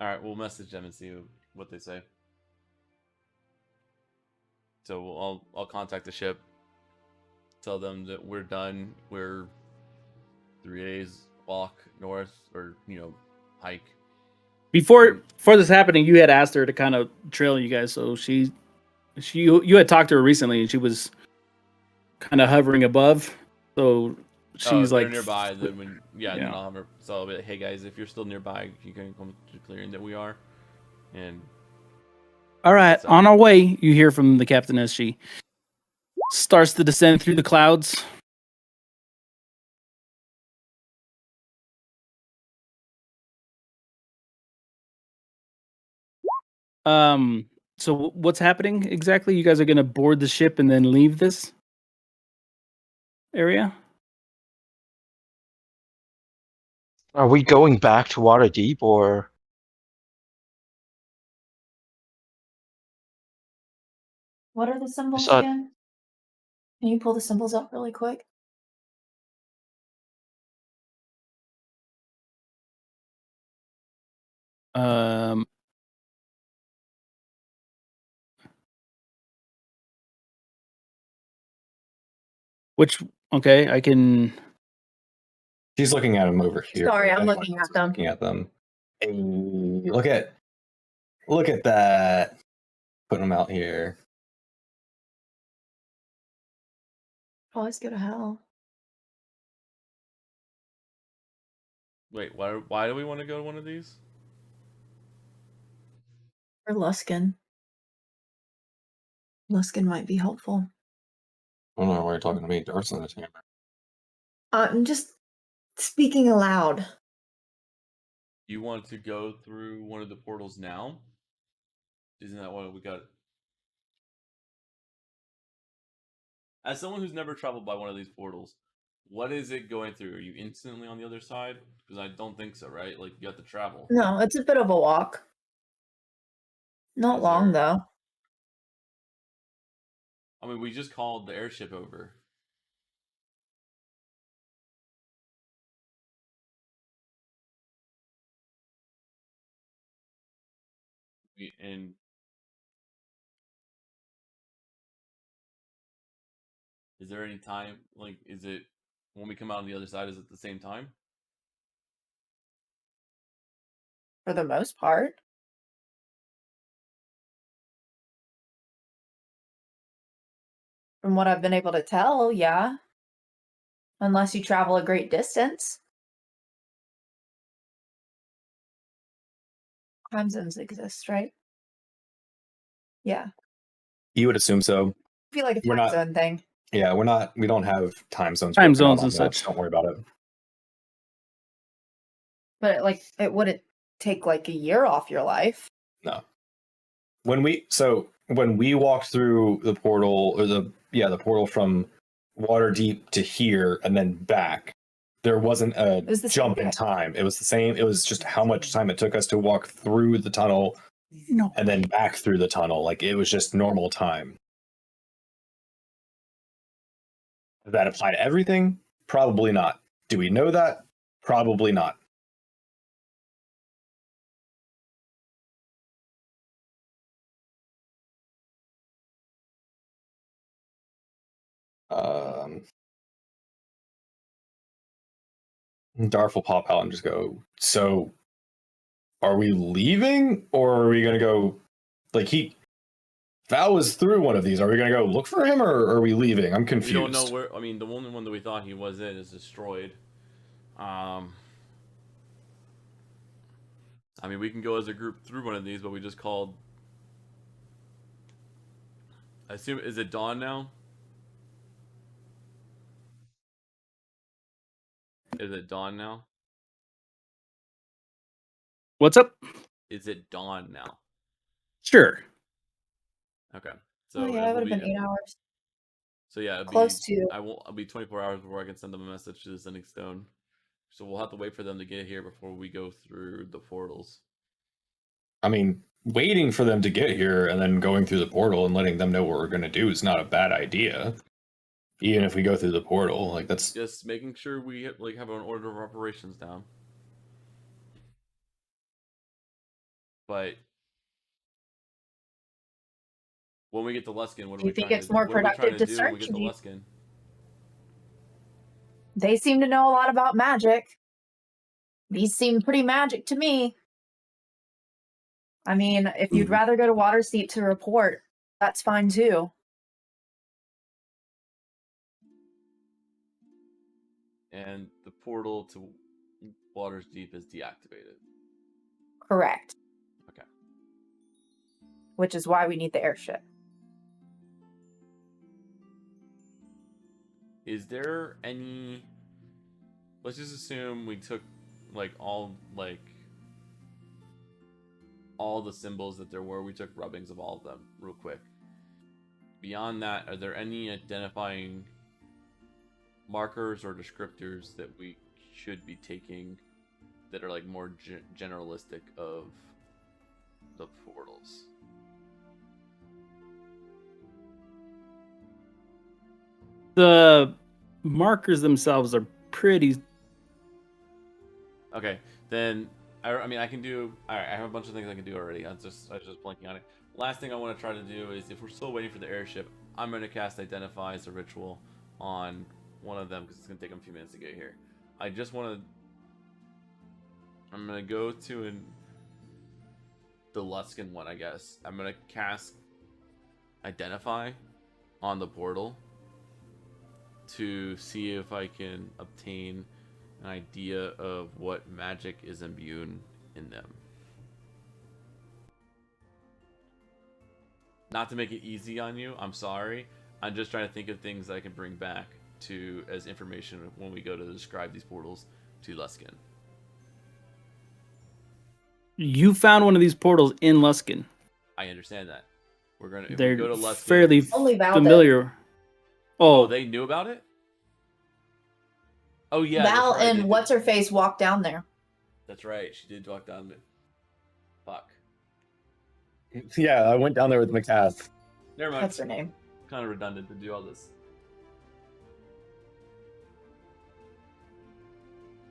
All right, we'll message them and see what they say. So I'll contact the ship, tell them that we're done. We're 3 days walk north, or hike. Before this happening, you had asked her to kind of trail you guys. So you had talked to her recently, and she was kind of hovering above. So she's they're like nearby. Then then Yeah. I'll have her. So I'll be like, hey guys, if you're still nearby, you can come to the clearing that we are. And All right, So- on our way. You hear from the captain as she starts to descend through the clouds. So what's happening exactly? You guys are gonna board the ship and then leave this area? Are we going back to Waterdeep or? What are the symbols thought- again? Can you pull the symbols up really quick? Um, which okay, I can. She's looking at them over here. Sorry, I'm Anyone looking else at is them. Looking at them. Hey, look at that. Putting them out here. Always go to hell. Wait, why do we want to go to one of these? Or Luskin. Luskin might be helpful. I don't know why you're talking to me. Dart's on his hammer. I'm just speaking aloud. You want to go through one of the portals now? Isn't that what we got? As someone who's never traveled by one of these portals, what is it going through? Are you instantly on the other side? Because I don't think so, right? Like you have to travel. No, it's a bit of a walk. Not Is long, there- though. I mean, we just called the airship over. And is there any time? Like, is it when we come out on the other side? Is it the same time? For the most part. From what I've been able to tell, yeah. Unless you travel a great distance. Time zones exist, right? Yeah. You would assume so. I feel like a We're time not- zone thing. Yeah, we don't have time zones. Time broken out zones on and maps. such. Don't worry about it. But like it wouldn't take like a year off your life. No. When we walked through the portal or the portal from Waterdeep to here and then back, there wasn't a was the jump same in day. time. It was the same. It was just how much time it took us to walk through the tunnel No. and then back through the tunnel. Like it was just normal time. Does that apply to everything? Probably not. Do we know that? Probably not. Darf will pop out and just go, so are we leaving or are we going to go like Val was through one of these. Are we going to go look for him or are we leaving? I'm confused. We don't know where. I mean, the only one that we thought he was in is destroyed. I mean, we can go as a group through one of these, but we just called. I assume, is it dawn now? Is it dawn now? What's up? Is it dawn now? Sure. Okay. So Oh yeah, it will would have be. been 8 hours. So yeah, it'll Close be. to. I'll be 24 hours before I can send them a message to the Sending Stone. So we'll have to wait for them to get here before we go through the portals. I mean, waiting for them to get here and then going through the portal and letting them know what we're going to do is not a bad idea. Even if we go through the portal, like that's Just making sure we have an order of operations down. But when we get to Luskin, what are Do you we think trying it's to more what are we trying productive to to do when we get search? to Luskin? They seem to know a lot about magic. These seem pretty magic to me. I mean, if you'd rather go to Waterdeep to report, that's fine too. And the portal to Waters Deep is deactivated. Correct. Okay. Which is why we need the airship. Is there any? Let's just assume we took all the symbols that there were. We took rubbings of all of them real quick. Beyond that, are there any identifying markers or descriptors that we should be taking that are like more generalistic of the portals? The markers themselves are pretty. Okay, then I mean, I can do. All right, I have a bunch of things I can do already. I was just blanking on it. Last thing I want to try to do is, if we're still waiting for the airship, I'm going to cast Identify as a ritual on one of them because it's going to take them a few minutes to get here. I just want to. I'm going to go to the Luskin one, I guess. I'm going to cast Identify on the portal to see if I can obtain an idea of what magic is imbued in them. Not to make it easy on you, I'm sorry. I'm just trying to think of things that I can bring back to as information when we go to describe these portals to Luskin. You found one of these portals in Luskin. I understand that. We're gonna if They're we go to Luskin. fairly Only Val did. familiar. Oh, Oh, they knew about it? Oh yeah, Val that's right. and what's her face walked down there. That's right. She did walk down. Fuck. Yeah, I went down there with McCath. Never mind. That's her name. Kind of redundant to do all this.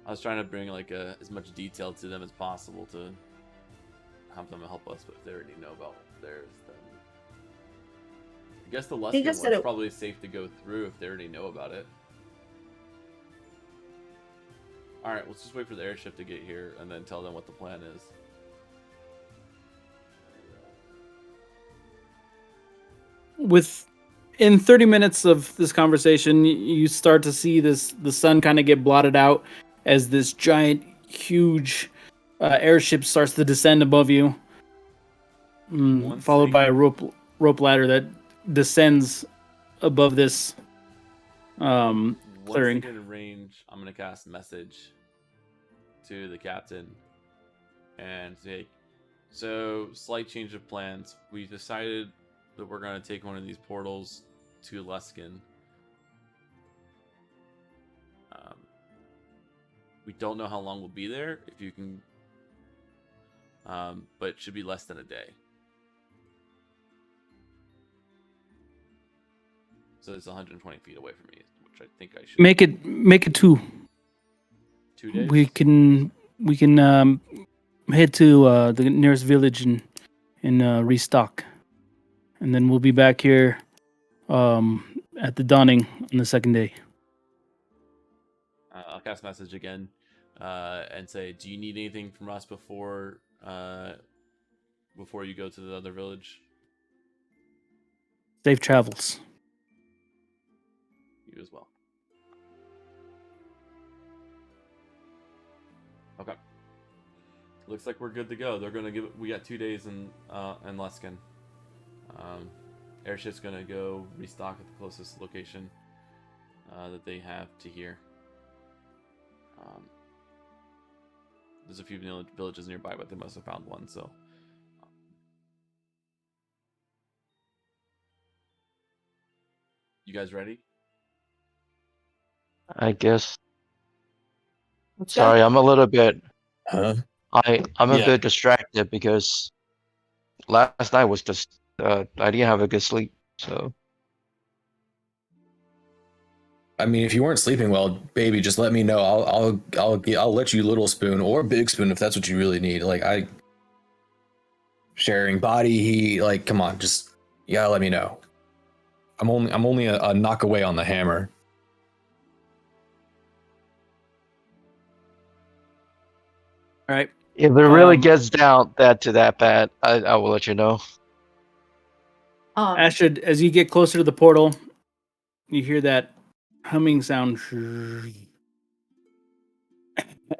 I was trying to bring like as much detail to them as possible to have them help us, but if they already know about theirs, then I guess the Luskin just one's said it- probably safe to go through if they already know about it. All right, let's just wait for the airship to get here and then tell them what the plan is. in 30 minutes of this conversation, you start to see the sun kind of get blotted out as this giant, huge airship starts to descend above you, followed by a rope ladder that descends above this Once clearing. they get in range, I'm gonna cast message to the captain and say, so slight change of plans. We decided that we're gonna take one of these portals to Luskin. We don't know how long we'll be there. If you can, but it should be less than a day. So it's 120 feet away from me, which I think I should Make it 2. 2 days. We can head to the nearest village and restock, and then we'll be back here at the dawning on the second day. I'll cast message again and say, do you need anything from us before you go to the other village? Safe travels. You as well. Okay. Looks like we're good to go. They're gonna we got 2 days in Luskin. Airship's gonna go restock at the closest location that they have to here. There's a few villages nearby, but they must have found one. So, you guys ready? I guess. Let's go. Sorry, I'm a little bit. Huh? I'm a Yeah. bit distracted because last night was just I didn't have a good sleep. So I mean, if you weren't sleeping well, baby, just let me know. I'll let you little spoon or big spoon if that's what you really need. Like sharing body heat. Like, come on, just you gotta let me know. I'm only a knock away on the hammer. All right. if it really Um, gets down to that bad, I will let you know. Ashid, as you get closer to the portal, you hear that humming sound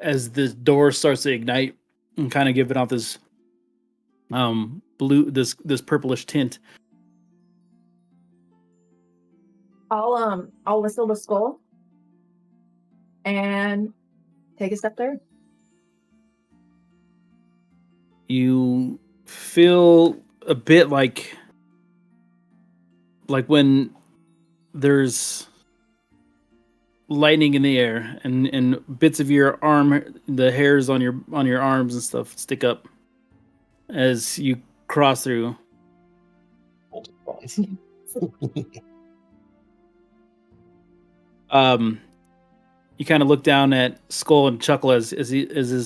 as the door starts to ignite and kind of giving off this this purplish tint. I'll whistle the skull and take a step there. You feel a bit like when there's lightning in the air and bits of your arm, the hairs on your arms and stuff stick up as you cross through. you kind of look down at Skull and chuckle as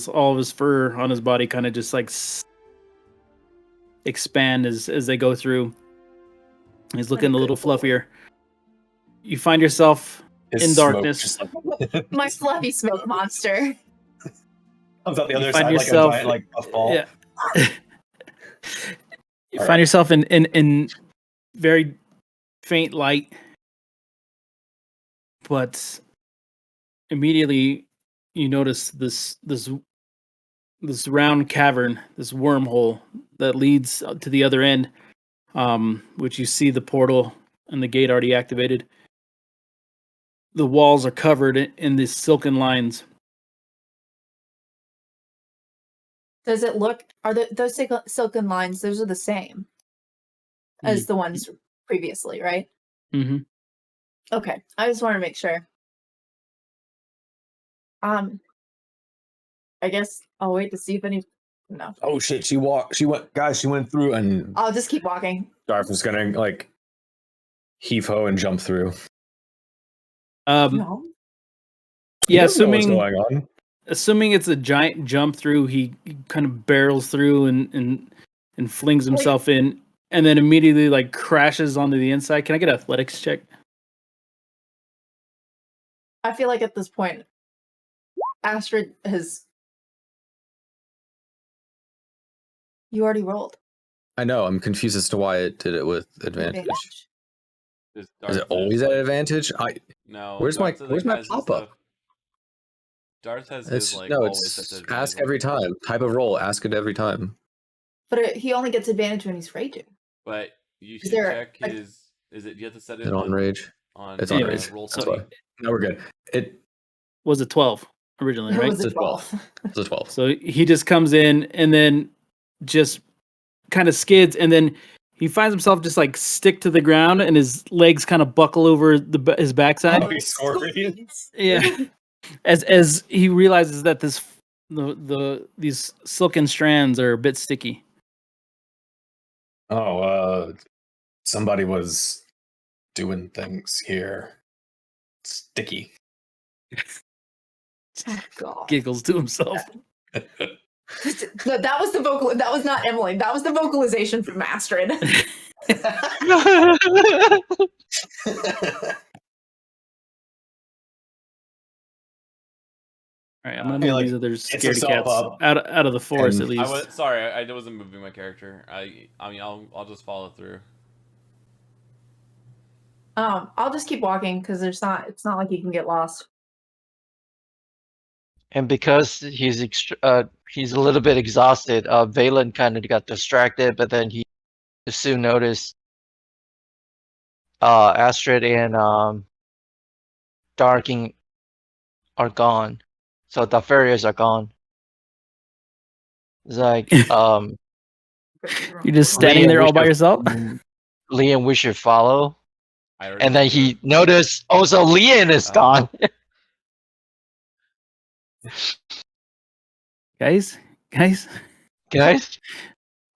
all of his fur on his body kind of just like expand as they go through. He's looking a little fluffier. You find yourself in darkness. Just like My fluffy smoke monster. comes out the You other find side yourself- like a giant like a ball. Yeah. You All find right. yourself in very faint light, but immediately you notice this round cavern, this wormhole that leads to the other end, which you see the portal and the gate already activated. The walls are covered in these silken lines. Does it look? Are those silken lines? Those are the same as the ones previously, right? Mm-hmm. Okay, I just want to make sure. I guess I'll wait to see if any. No, Oh shit! She went through, and I'll just keep walking. Darth was gonna like heave ho and jump through. No. He Yeah, doesn't know what's going on. assuming it's a giant jump through, he kind of barrels through and flings himself in, and then immediately like crashes onto the inside. Can I get an athletics check? I feel like at this point, Astrid has. You already rolled. I know. I'm confused as to why it did it with advantage. Just Is it Darth always has, at like- advantage? No. Where's my Darth pop his up? stuff- Darth has his like always set to It's advantage ask on every rolls. time. Type of roll. Ask it every time. But he only gets advantage when he's raging. But you Is should there check a- his. Is it you have to set Is it it on rage? on It's on Anyways, rage. roll That's 20? why. No, we're good. It Was it 12 originally, It right? was a It's a 12. 12. It's a 12. So he just comes in and then just kind of skids, and then he finds himself just like stick to the ground, and his legs kind of buckle over his backside. Oh, he's scorpions. Yeah, as he realizes that these silken strands are a bit sticky. Oh, somebody was doing things here. Sticky. Oh, God. Giggles to himself. That was the vocal. That was not Emily. That was the vocalization from Astrid. All right, I'm gonna Okay, move like, these other gets scaredy herself cats up, out of the forest and- at I least. was sorry. I wasn't moving my character. I mean, I'll just follow through. I'll just keep walking because it's not like you can get lost. And because he's a little bit exhausted, Valen kind of got distracted, but then he soon noticed Astrid and Darking are gone. So the farriers are gone. It's like You're just standing Liam, there we all by should- yourself. Liam, we should follow. I already And then went through he it. noticed also Liam is Oh. gone. guys. Guys,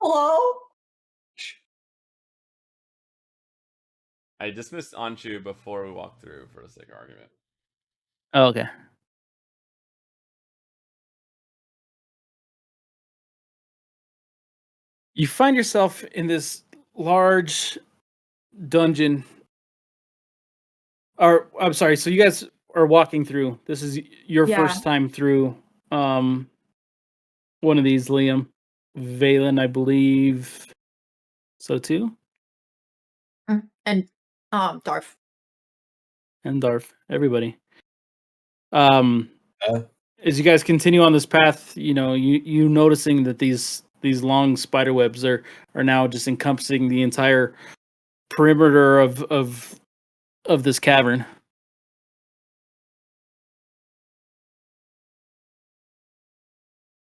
Hello. I dismissed Anshu before we walked through for the sake of argument. Oh, okay. You find yourself in this large dungeon. Or I'm sorry, so you guys are walking through. This is your Yeah. first time through one of these, Liam. Valen, I believe so too. And Darth. And Darth, everybody. As you guys continue on this path, you noticing that these long spider webs are now just encompassing the entire perimeter of this cavern.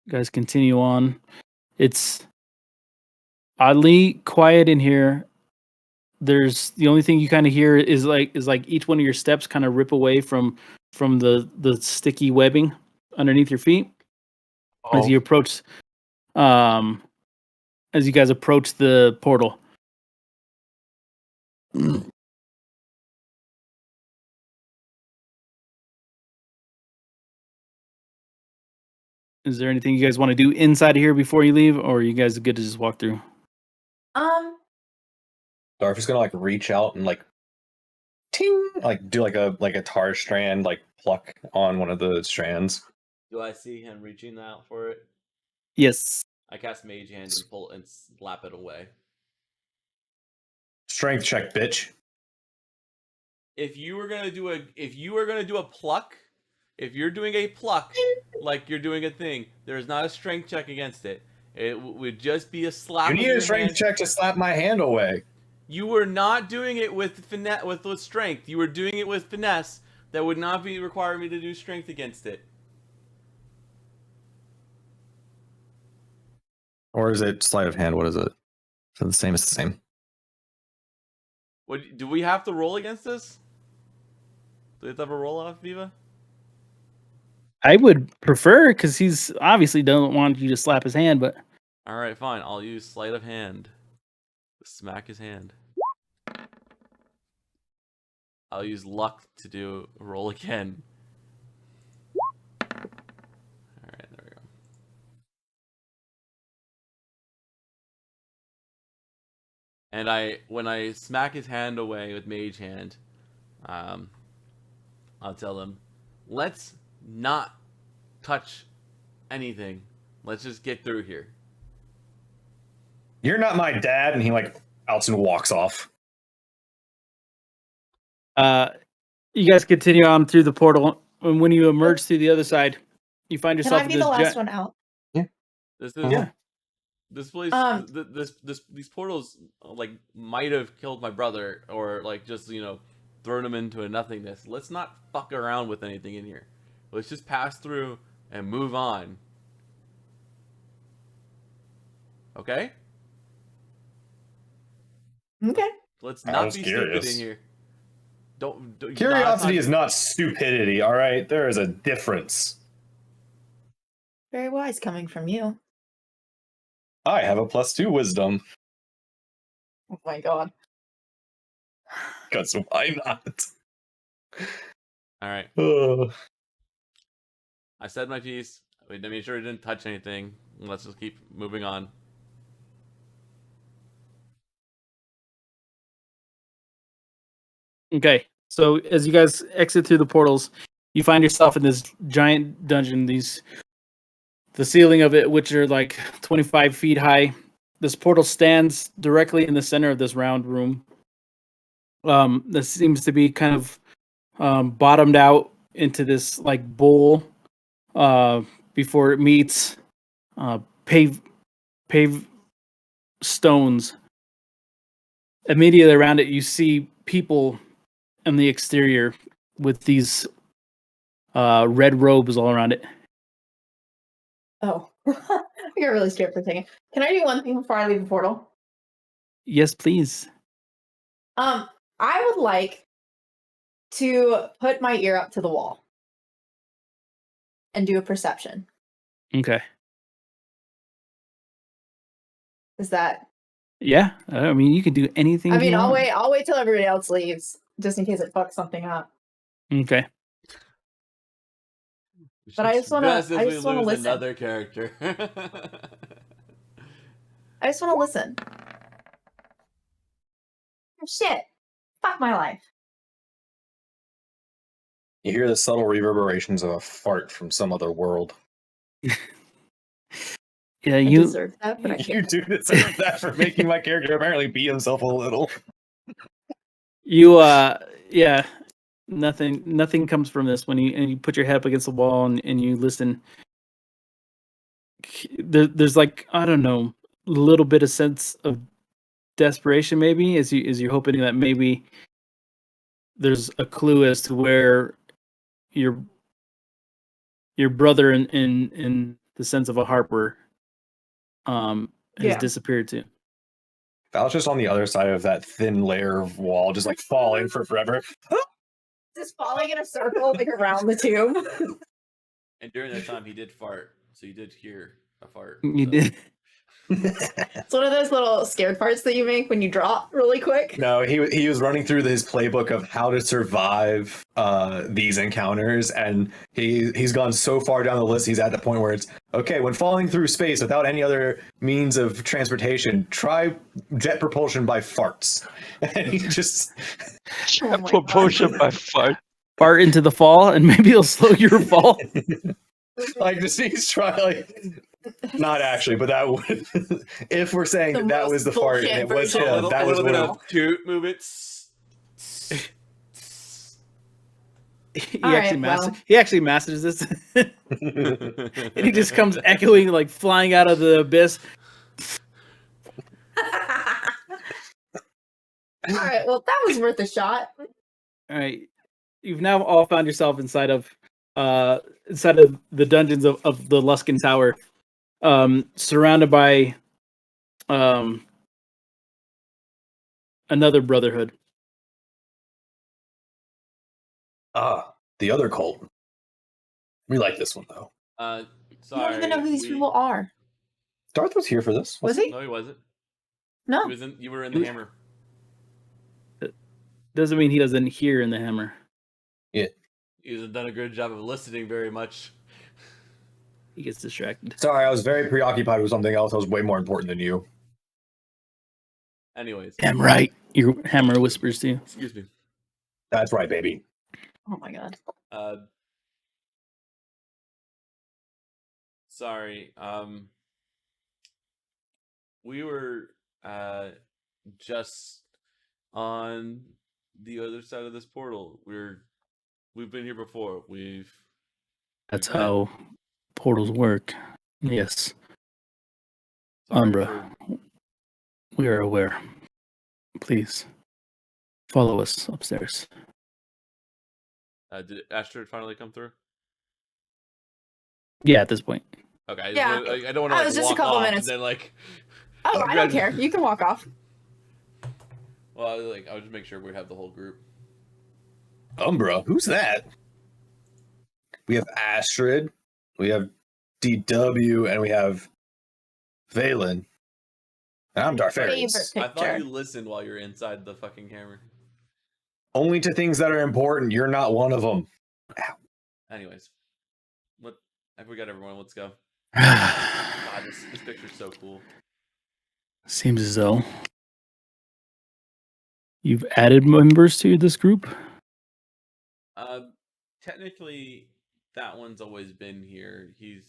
You guys continue on. It's oddly quiet in here. There's the only thing you kind of hear is like each one of your steps kind of rip away from the sticky webbing underneath your feet as you approach as you guys approach the portal. Is there anything you guys want to do inside of here before you leave, or are you guys good to just walk through? Darth is gonna like reach out and like ting, like do like a tar strand, like pluck on one of the strands. Do I see him reaching out for it? Yes. I cast Mage Hand and pull and slap it away. Strength check, bitch. If you were gonna do a pluck, if you're doing a pluck like you're doing a thing, there is not a strength check against it. It would just be a slap. You need a strength check to slap my hand away. You were not doing it with finesse, with strength. You were doing it with finesse. That would not be require me to do strength against it. Or is it sleight of hand? What is it? So the same is the same. What do we have to roll against this? Do we have to have a roll off, Viva? I would prefer, because he's obviously doesn't want you to slap his hand, but All right, fine. I'll use sleight of hand. Smack his hand. I'll use luck to do a roll again. All right, there we go. And when I smack his hand away with Mage Hand, I'll tell him, let's not touch anything. Let's just get through here. You're not my dad, and he like outs and walks off. you guys continue on through the portal, and when you emerge through the other side, you find Can yourself I in be this the last one out? This is Yeah. this place. Um, These portals like might have killed my brother, or like just thrown him into a nothingness. Let's not fuck around with anything in here. Let's just pass through and move on. Okay? Okay. Let's I not was be curious. stupid in here. Don't Curiosity is not stupidity, all right? There is a difference. Very wise coming from you. I have a +2 wisdom. Oh my god. Because why not? All right. Ugh. I said my piece. I made sure it didn't touch anything. Let's just keep moving on. Okay, so as you guys exit through the portals, you find yourself in this giant dungeon. The ceiling of it, which are like 25 feet high. This portal stands directly in the center of this round room. This seems to be kind of bottomed out into this like bowl before it meets paved stones. Immediately around it, you see people in the exterior with these red robes all around it. Oh. I got really scared for a second. Can I do one thing before I leave the portal? Yes, please. I would like to put my ear up to the wall and do a perception. Okay. Is that? Yeah, I mean, you can do anything. I mean, you I'll want. wait. I'll wait till everybody else leaves, just in case it fucks something up. Okay. But I just wanna- Just as I we just wanna lose listen. another character. I just want to listen. Oh, shit. Fuck my life. You hear the subtle reverberations of a fart from some other world. Yeah, I you. deserve that, but I You can't. do deserve that for making my character apparently be himself a little. You. Yeah. Nothing comes from this when you put your head up against the wall and you listen. There's like, I don't know, a little bit of sense of desperation maybe as you're hoping that maybe there's a clue as to where your brother in the sense of a Harper has Yeah. If disappeared to. I was just on the other side of that thin layer of wall, just like falling for forever. Just falling in a circle like around the tomb. And during that time, he did fart, so you did hear a fart. You so. did. It's one of those little scared parts that you make when you drop really quick. No, he was running through his playbook of how to survive these encounters, and he's gone so far down the list. He's at the point where it's okay when falling through space without any other means of transportation. Try jet propulsion by farts, and he just Oh my God. Propulsion by fart. Fart into the fall, and maybe it'll slow your fall. like just he's trying like. Not actually, but that would. If we're saying The that most was the fart, and it was bullshit him, version. that a was little one bit of. of toot movements. He All actually right, well. he actually masters this, and he just comes echoing, like flying out of the abyss. All right, well, that was worth a shot. All right, you've now all found yourself inside of the dungeons of the Luskin Tower, surrounded by another brotherhood. The other cult. We like this one though. You Sorry. don't even know who these people are. Darth was here for this. Was he? No, he wasn't. No. He was in. You were in the hammer. Doesn't mean he doesn't hear in the hammer. Yeah. He hasn't done a good job of listening very much. He gets distracted. Sorry, I was very preoccupied with something else. I was way more important than you. Anyways, Damn right. Your hammer whispers to you. excuse me. That's right, baby. Oh my God. Sorry. We were just on the other side of this portal. We've been here before. That's met. how portals work. Yes. Sorry Umbra. We are aware. Please follow us upstairs. Did Astrid finally come through? Yeah, at this point. Okay. Yeah. I don't want to It was just a walk couple off minutes. and then like. Oh, I don't care. You can walk off. Well, I would just make sure we have the whole group. Umbra, who's that? We have Astrid, we have DW, and we have Valen. And I'm Darfarius. Favorite I thought picture. you listened while you're inside the fucking hammer. Only to things that are important. You're not one of them. Anyways, have we got everyone? Let's go. God, this picture's so cool. Seems as though you've added members to this group. Technically, that one's always been here. He's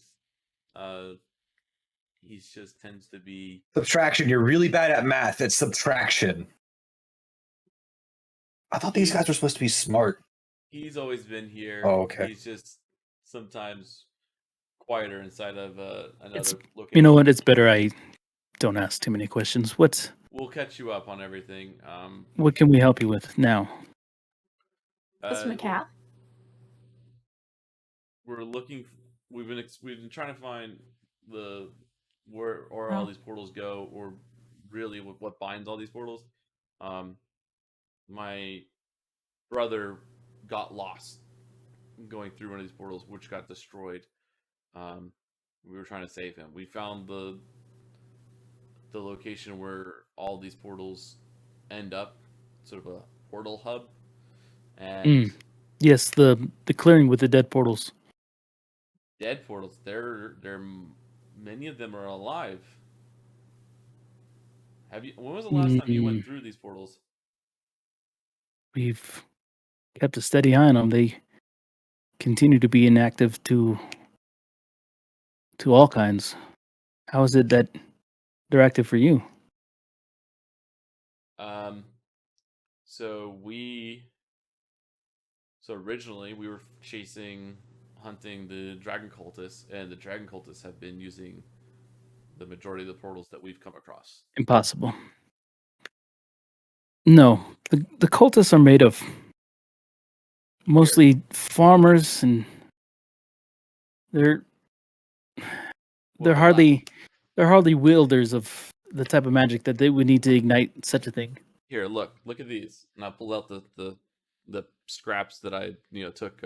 just tends to be. Subtraction. You're really bad at math. It's subtraction. I thought these guys were supposed to be smart. He's always been here. Oh, okay. He's just sometimes quieter inside of another location. You know what? It's better I don't ask too many questions. We'll catch you up on everything. What can we help you with now? Mr. McCall? We're looking. We've been trying to find where all these portals go, or really what binds all these portals. My brother got lost going through one of these portals, which got destroyed. We were trying to save him. We found the location where all these portals end up, sort of a portal hub. And Yes, the clearing with the dead portals. Dead portals. They're many of them are alive. When was the last time you went through these portals? We've kept a steady eye on them. They continue to be inactive to all kinds. How is it that they're active for you? So originally we were hunting the dragon cultists, and the dragon cultists have been using the majority of the portals that we've come across. Impossible. No, the cultists are made of mostly farmers, and they're hardly wielders of the type of magic that they would need to ignite such a thing. Here, look at these, and I pulled out the scraps that I took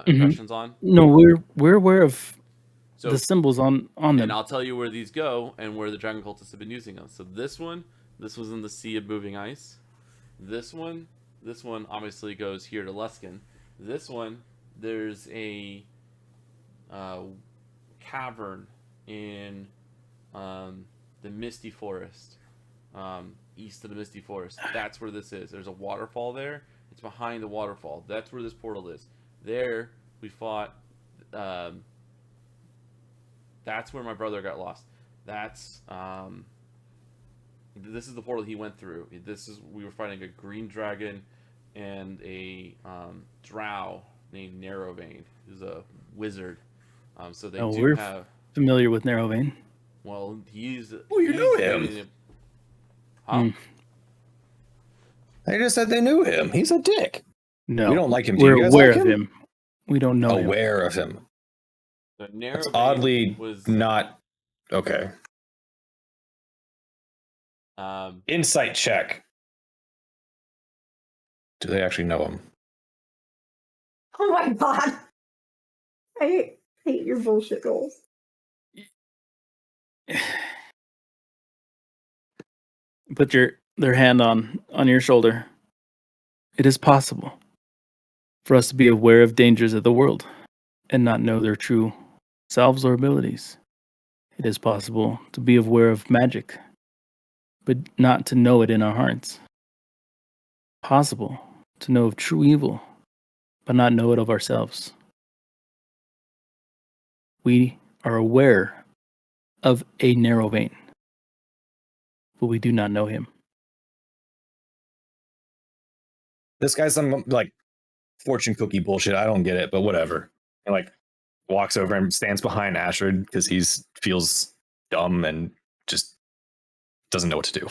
impressions on. No, we're aware of So the symbols on them. and I'll tell you where these go and where the dragon cultists have been using them. So this was in the Sea of Moving Ice. This one obviously goes here to Luskin. This one, there's a cavern in the Misty Forest, east of the Misty Forest. That's where this is. There's a waterfall there. It's behind the waterfall. That's where this portal is. There, we fought. That's where my brother got lost. That's this is the portal he went through. We were fighting a green dragon and a drow named Narrowvein, who's a wizard. So they do we're have familiar with Narrowvein. well, he's Oh, you know he's him. Huh? Hmm. They just said they knew him. He's a dick. No, We don't like him. Do We're you guys aware like of him. We don't know him. Aware of him. So That's Narrowvein oddly was not okay. Insight check. Do they actually know him? Oh my god. I hate your bullshit goals. Put their hand on your shoulder. It is possible for us to be aware of dangers of the world and not know their true selves or abilities. It is possible to be aware of magic, but not to know it in our hearts. Possible to know of true evil, but not know it of ourselves. We are aware of a narrow vein, but we do not know him. This guy's some like fortune cookie bullshit. I don't get it, but whatever. And like walks over and stands behind Ashford because he's feels dumb and just doesn't know what to do.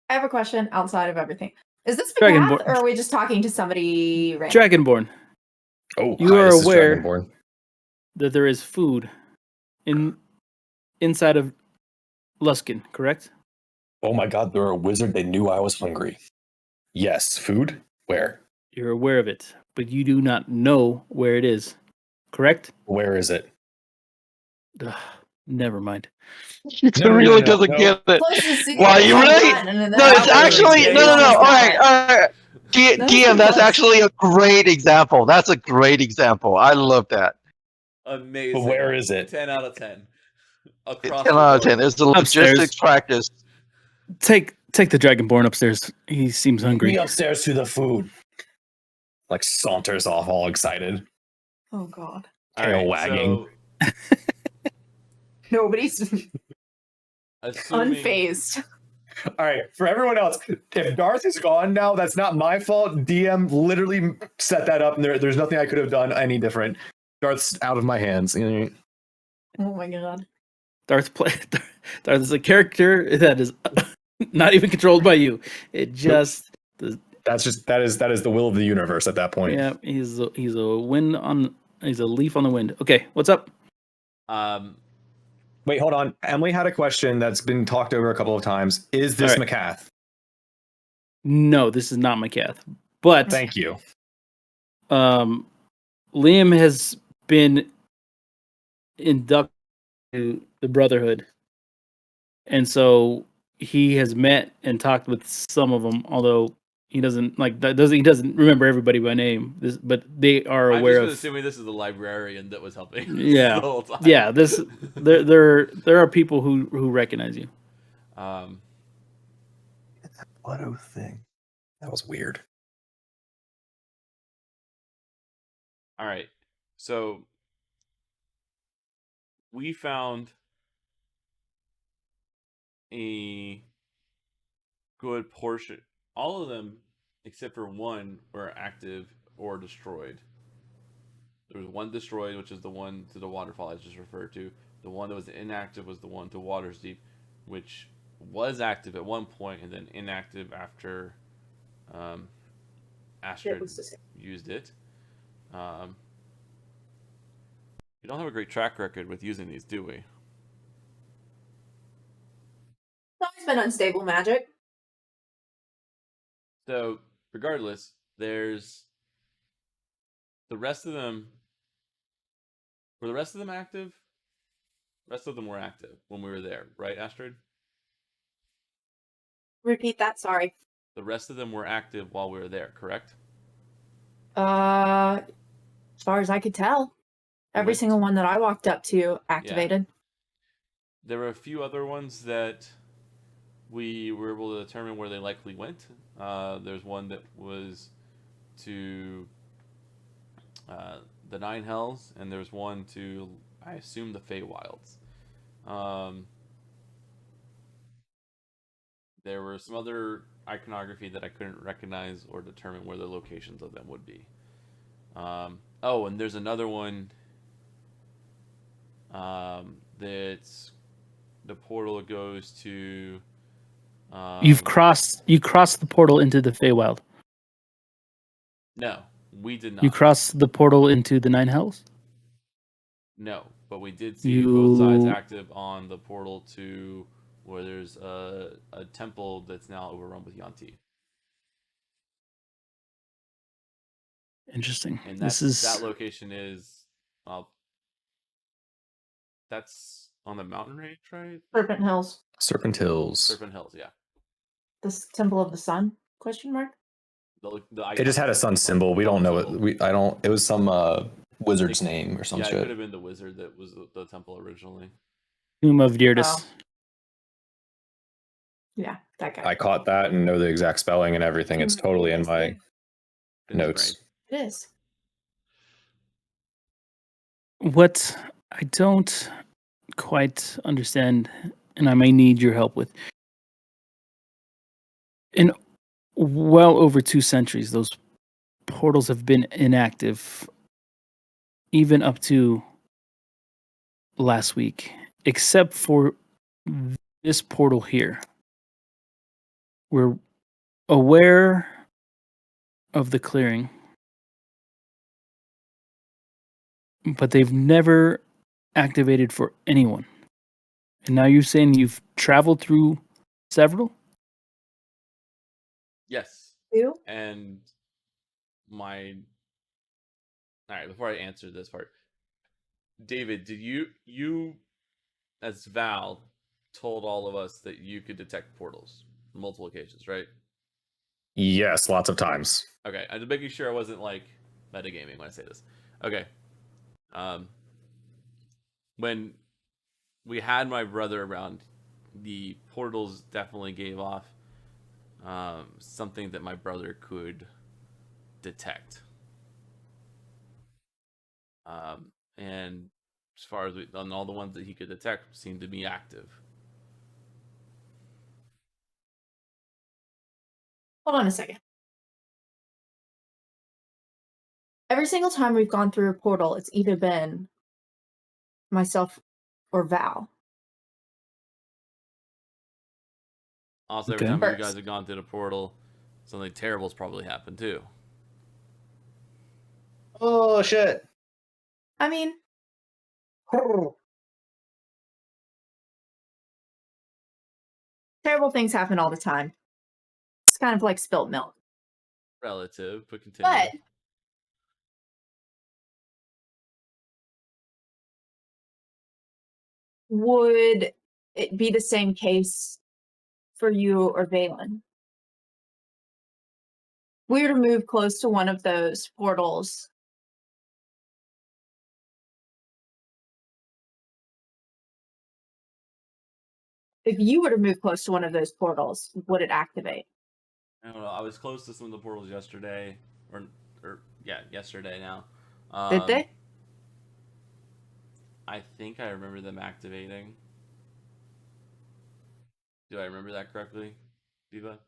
I have a question outside of everything. Is this the path, Dragonborn. or are we just talking to somebody random? Dragonborn, Oh, You hi, are this is aware- Dragonborn. that there is food inside of Luskin, correct? Oh my god, they're a wizard. They knew I was hungry. Yes, food? Where? You're aware of it, but you do not know where it is, correct? Where is it? Ugh, never mind. He No, no, really no, doesn't no. get it. Closest city Why, is you on really- one, and then No, the it's other actually is no. just All right, that. all right. That's DM, too that's close. actually a great example. That's a great example. I love that. amazing. But where is it? 10 out of 10. Across 10 the out of board. 10. It's the Upstairs. logistics practice. Take the Dragonborn upstairs. He seems hungry. Me upstairs to the food. Like saunters off all excited. Oh god. Tail wagging. So, Nobody's assuming, unfazed. All right, for everyone else, if Darth is gone now, that's not my fault. DM literally set that up, and there's nothing I could have done any different. Darth's out of my hands. Oh my god. Darth is a character that is not even controlled by you. It just That is the will of the universe at that point. yeah. He's a leaf on the wind. Okay, what's up? Wait, hold on. Emily had a question that's been talked over a couple of times. Is this All right. McCath? No, this is not my Cath. But Thank you. Liam has been inducted to the Brotherhood, and so he has met and talked with some of them. Although he doesn't he doesn't remember everybody by name. But they are I'm aware just of. assuming this is the librarian that was helping. Yeah. the whole time. Yeah, there are people who recognize you. Blotto thing. That was weird. All right. So we found a good portion. All of them, except for one, were active or destroyed. There was one destroyed, which is the one to the waterfall I just referred to. The one that was inactive was the one to Water's Deep, which was active at one point and then inactive after Astrid used it. We don't have a great track record with using these, do we? It's always been unstable magic. So regardless, there's the rest of them. Were the rest of them active? The rest of them were active when we were there, right, Astrid? Repeat that. Sorry. The rest of them were active while we were there, correct? As far as I could tell, every Went- single one that I walked up to activated. There were a few other ones that we were able to determine where they likely went. There's one that was to the Nine Hells, and there's one to, I assume, the Feywilds. There were some other iconography that I couldn't recognize or determine where the locations of them would be. Oh, and there's another one that's the portal goes to. You crossed the portal into the Feywild. No, we did not. You crossed the portal into the Nine Hells? No, but we did see both sides You- active on the portal to where there's a temple that's now overrun with Yanti. Interesting. And This that is location is that's on the mountain range, right? Serpent Hills. Serpent Hills. Serpent Hills, yeah. This Temple of the Sun? Question mark. It just had a sun symbol. We don't know it. I don't. It was some wizard's name or some Yeah, it could shit. have been the wizard that was the temple originally. Tomb of Deirdis. Oh. Yeah, that guy. I caught that and know the exact spelling and everything. It's totally in my In his notes. brain. It is. What I don't quite understand, and I may need your help with, in well over 2 centuries, those portals have been inactive, even up to last week, except for this portal here. We're aware of the clearing, but they've never activated for anyone. And now you're saying you've traveled through several? Yes. Who? And my all right, before I answer this part, David, did you as Val told all of us that you could detect portals on multiple occasions, right? Yes, lots of times. Okay, I'm just making sure I wasn't like metagaming when I say this. Okay. When we had my brother around, the portals definitely gave off something that my brother could detect. And as far as on all the ones that he could detect seemed to be active. Hold on a second. Every single time we've gone through a portal, it's either been myself or Val. Also, every Okay. time you First. guys have gone through the portal, something terrible's probably happened too. Oh shit! I mean, terrible things happen all the time. It's kind of like spilt milk. Relative, but continue. But would it be the same case for you or Valen? We were to move close to one of those portals. If you were to move close to one of those portals, would it activate? I don't know. I was close to some of the portals yesterday, or yeah, yesterday now. Did they? I think I remember them activating. Do I remember that correctly, Viva?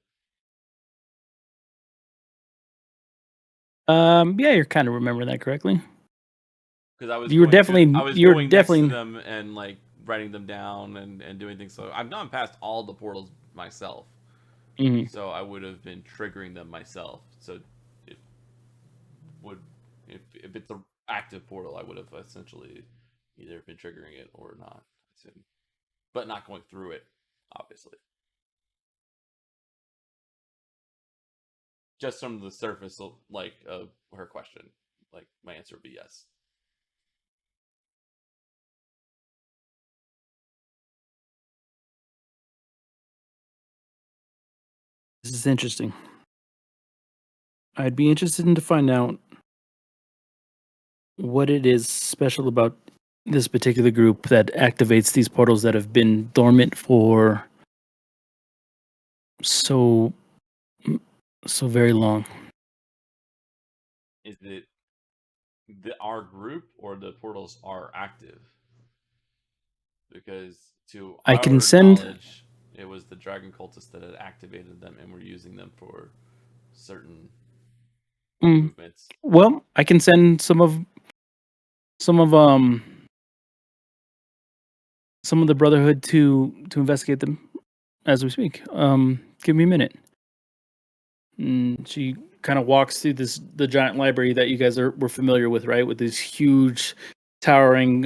Yeah, you're kind of remembering that correctly. Because I was You were going to- definitely- I was you're going definitely- next to them and like writing them down and doing things. So I've gone past all the portals myself. Mhm. So I would have been triggering them myself. So if it's an active portal, I would have essentially either been triggering it or not. But not going through it, obviously. just from the surface, like of her question, like my answer would be yes. This is interesting. I'd be interested in to find out what it is special about this particular group that activates these portals that have been dormant for so very long. Is it our group or the portals are active? Because to I our can send- knowledge, it was the dragon cultists that had activated them and were using them for certain movements. Well, I can send some of the Brotherhood to investigate them as we speak. Give me a minute. She kind of walks through the giant library that you guys were familiar with, right? With these huge, towering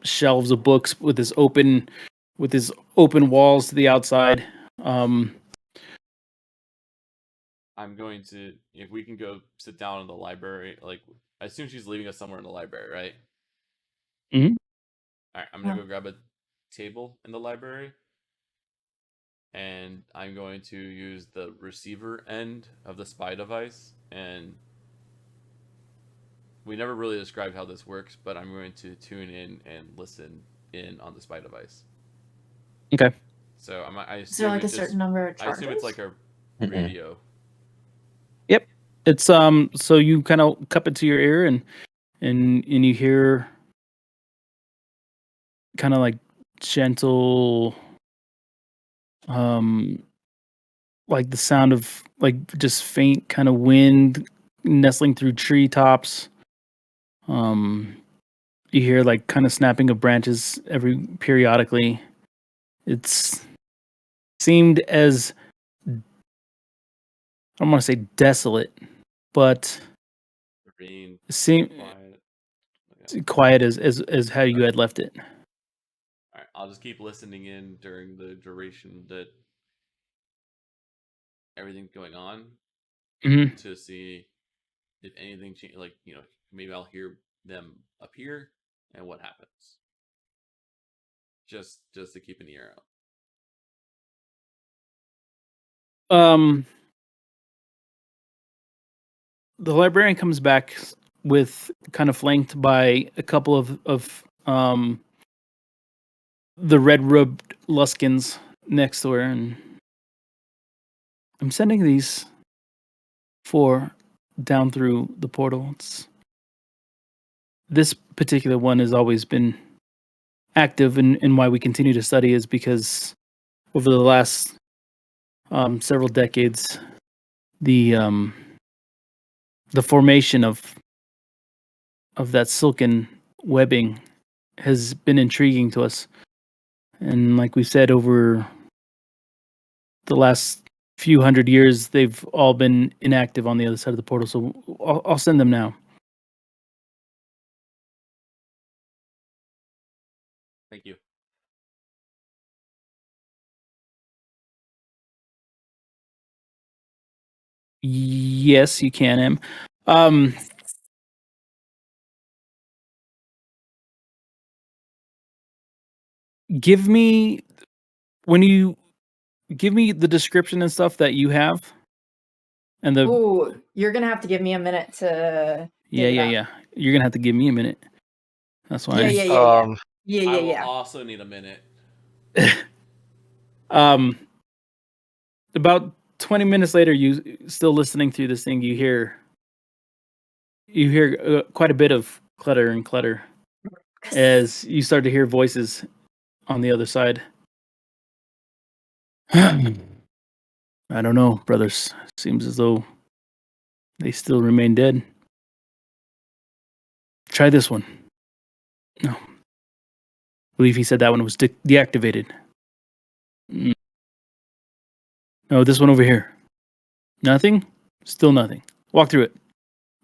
shelves of books with this open walls to the outside. I'm going to, if we can go sit down in the library, like I assume she's leaving us somewhere in the library, right? Mhm. All right, I'm gonna go grab a table in the library, and I'm going to use the receiver end of the spy device. And we never really described how this works, but I'm going to tune in and listen in on the spy device. Okay. So I Is there assume like a certain number of I charges? assume it's like a radio. Yep. It's so you kind of cup it to your ear and you hear kind of like gentle like the sound of like just faint kind of wind nestling through treetops. You hear like kind of snapping of branches every periodically. It's seemed as, I don't want to say desolate, but Serene, seemed quiet. Yeah. quiet as how you had left it. All right, I'll just keep listening in during the duration that everything's going on Mm-hmm. to see if anything change. Like maybe I'll hear them appear and what happens. Just to keep an ear out. The librarian comes back with kind of flanked by a couple of the red-robed Luskins next to her, and I'm sending these 4 down through the portal. This particular one has always been active, and why we continue to study is because over the last several decades, the formation of that silken webbing has been intriguing to us. And like we said, over the last few hundred years, they've all been inactive on the other side of the portal. So I'll send them now. Thank you. Yes, you can, Em. Give me the description and stuff that you have, and the Ooh, you're gonna have to give me a minute to. yeah. You're gonna have to give me a minute. That's why. Yeah. I will also need a minute. About 20 minutes later, you still listening through this thing. You hear quite a bit of clutter as you start to hear voices on the other side. I don't know, brothers. Seems as though they still remain dead. Try this one. No. I believe he said that one was deactivated. No, this one over here. Nothing? Still nothing. Walk through it.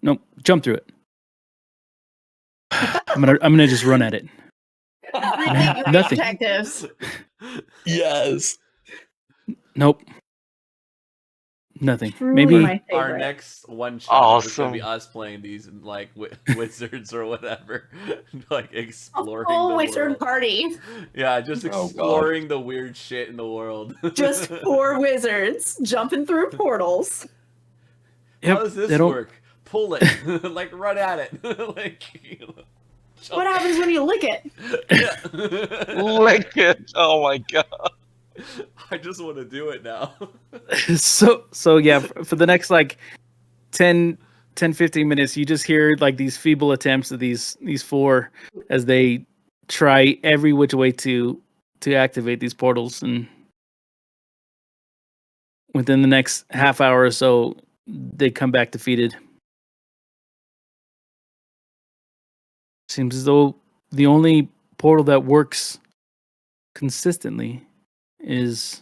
Nope. Jump through it. I'm gonna just run at it. Nothing. Detectives. Yes. Nope. Nothing. Truly Maybe my Our favorite. next one shot is gonna be Awesome. us playing these like wizards or whatever, like A exploring full the wizard world. party. Yeah, just Oh, God. exploring the weird shit in the world. Just 4 wizards jumping through portals. How yep, does they this don't. work? Pull it, like run at it, like. What happens when you lick it? Yeah. Lick it. Oh my god. I just want to do it now. So yeah, for the next like 10 15 minutes, you just hear like these feeble attempts of these 4 as they try every which way to activate these portals, and within the next half hour or so they come back defeated. Seems as though the only portal that works consistently is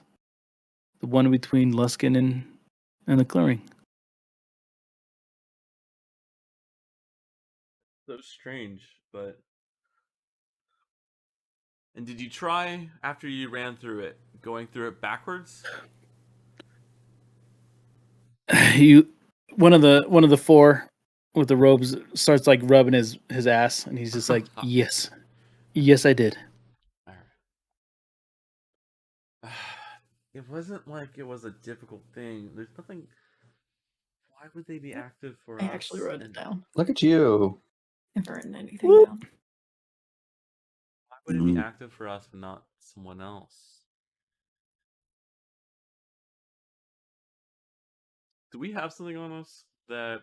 the one between Luskin and the clearing. So strange, but. And did you try after you ran through it, going through it backwards? You one of the 4 with the robes starts like rubbing his ass, and he's just like, yes, I did. All right. It wasn't like it was a difficult thing. There's nothing. Why would they be active for I us? actually wrote it down. Look at you. I haven't written anything Whoop. down. Why would it be active for us but not someone else? Do we have something on us that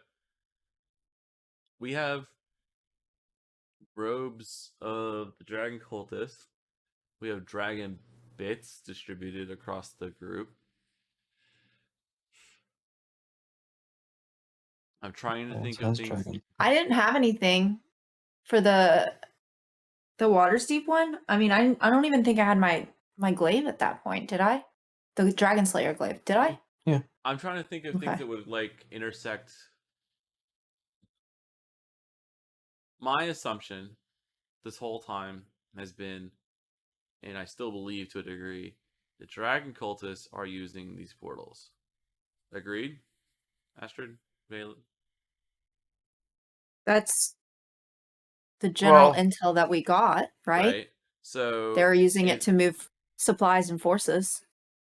we have robes of the dragon cultist? We have dragon bits distributed across the group. I'm trying to think of things. I didn't have anything for the water steep one. I mean, I don't even think I had my glaive at that point, did I? The Dragon Slayer glaive, did I? I'm trying to think of things Okay. that would like intersect. My assumption this whole time has been, and I still believe to a degree, the dragon cultists are using these portals. Agreed? Astrid? Valen? That's the general Well, intel that we got, right? So They're using it to move supplies and forces.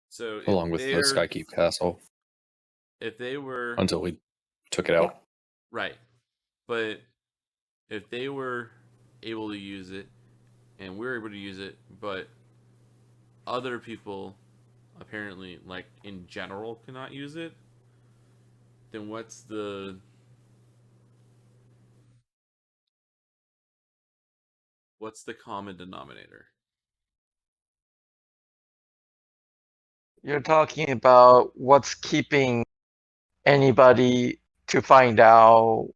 So if Along with the they're- Skykeep Castle if they were until we took it out. right, but if they were able to use it and we're able to use it, but other people apparently, like in general, cannot use it, then what's the common denominator? you're talking about what's keeping anybody to find out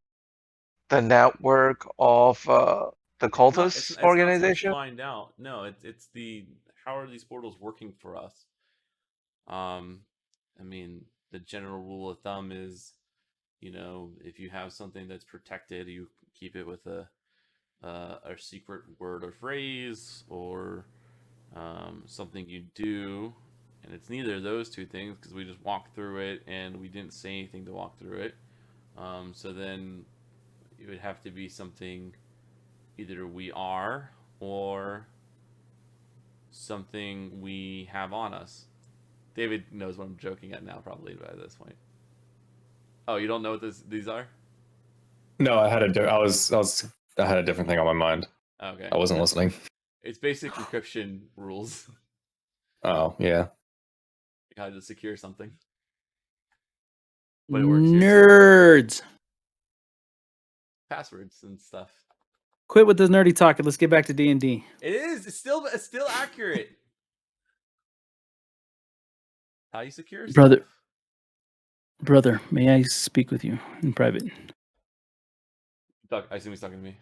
the network of the cultist It's organization? not so much find out. No, it's the how are these portals working for us? I mean, the general rule of thumb is, if you have something that's protected, you keep it with a secret word or phrase, or something you do, and it's neither of those two things because we just walked through it and we didn't say anything to walk through it. So then it would have to be something either we are or something we have on us. David knows what I'm joking at now, probably by this point. Oh, you don't know what these are? No, I had a different thing on my mind. Okay. I wasn't listening. It's basic encryption rules. Oh, yeah. How to secure something. But it works here, too. Nerds. Passwords and stuff. Quit with this nerdy talk and let's get back to D&D. It is. It's still accurate. How you secure Brother. stuff. Brother, may I speak with you in private? I assume he's talking to me.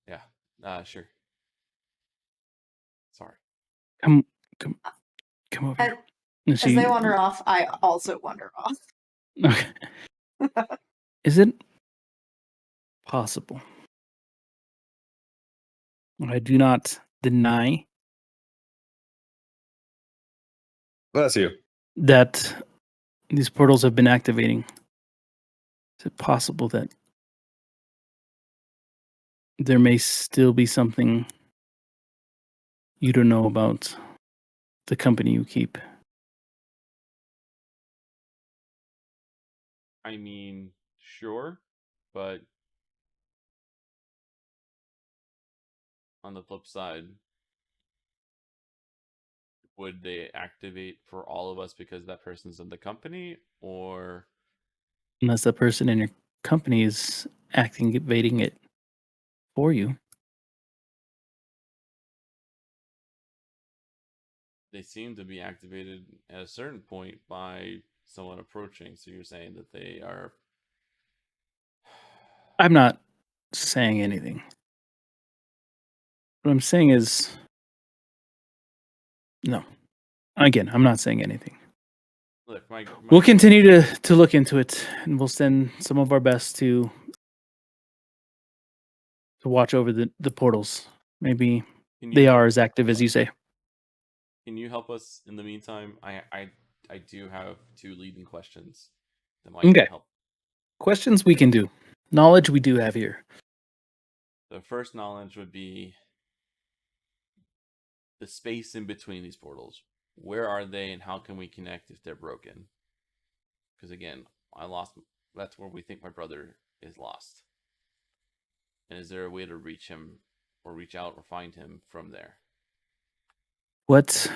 Yeah. Sure. Sorry. Come over here. And As they wander off, I also wander off. Okay. Is it possible? I do not deny Bless you. that these portals have been activating. Is it possible that there may still be something you don't know about the company you keep? I mean, sure, but on the flip side, would they activate for all of us because that person's in the company, or Unless the person in your company is activating it for you. they seem to be activated at a certain point by someone approaching? So you're saying that they are. I'm not saying anything. What I'm saying is, no. Again, I'm not saying anything. Look, We'll continue to look into it, and we'll send some of our best to watch over the portals. Maybe they are as active as you say. Can you help us in the meantime? I do have 2 leading questions that might Okay. help. Questions we can do. Knowledge we do have here. The first knowledge would be the space in between these portals. Where are they, and how can we connect if they're broken? Because again, that's where we think my brother is lost. And is there a way to reach him, or reach out, or find him from there? What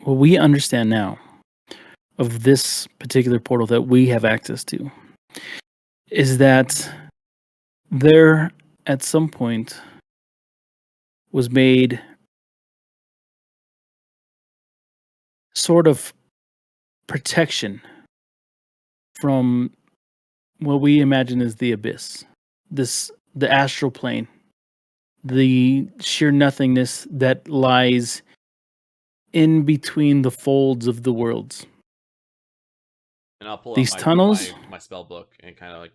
we understand now of this particular portal that we have access to is that there at some point was made sort of protection from what we imagine as the abyss, the astral plane, the sheer nothingness that lies in between the folds of the worlds. And I'll pull These out tunnels? my spell book and kind of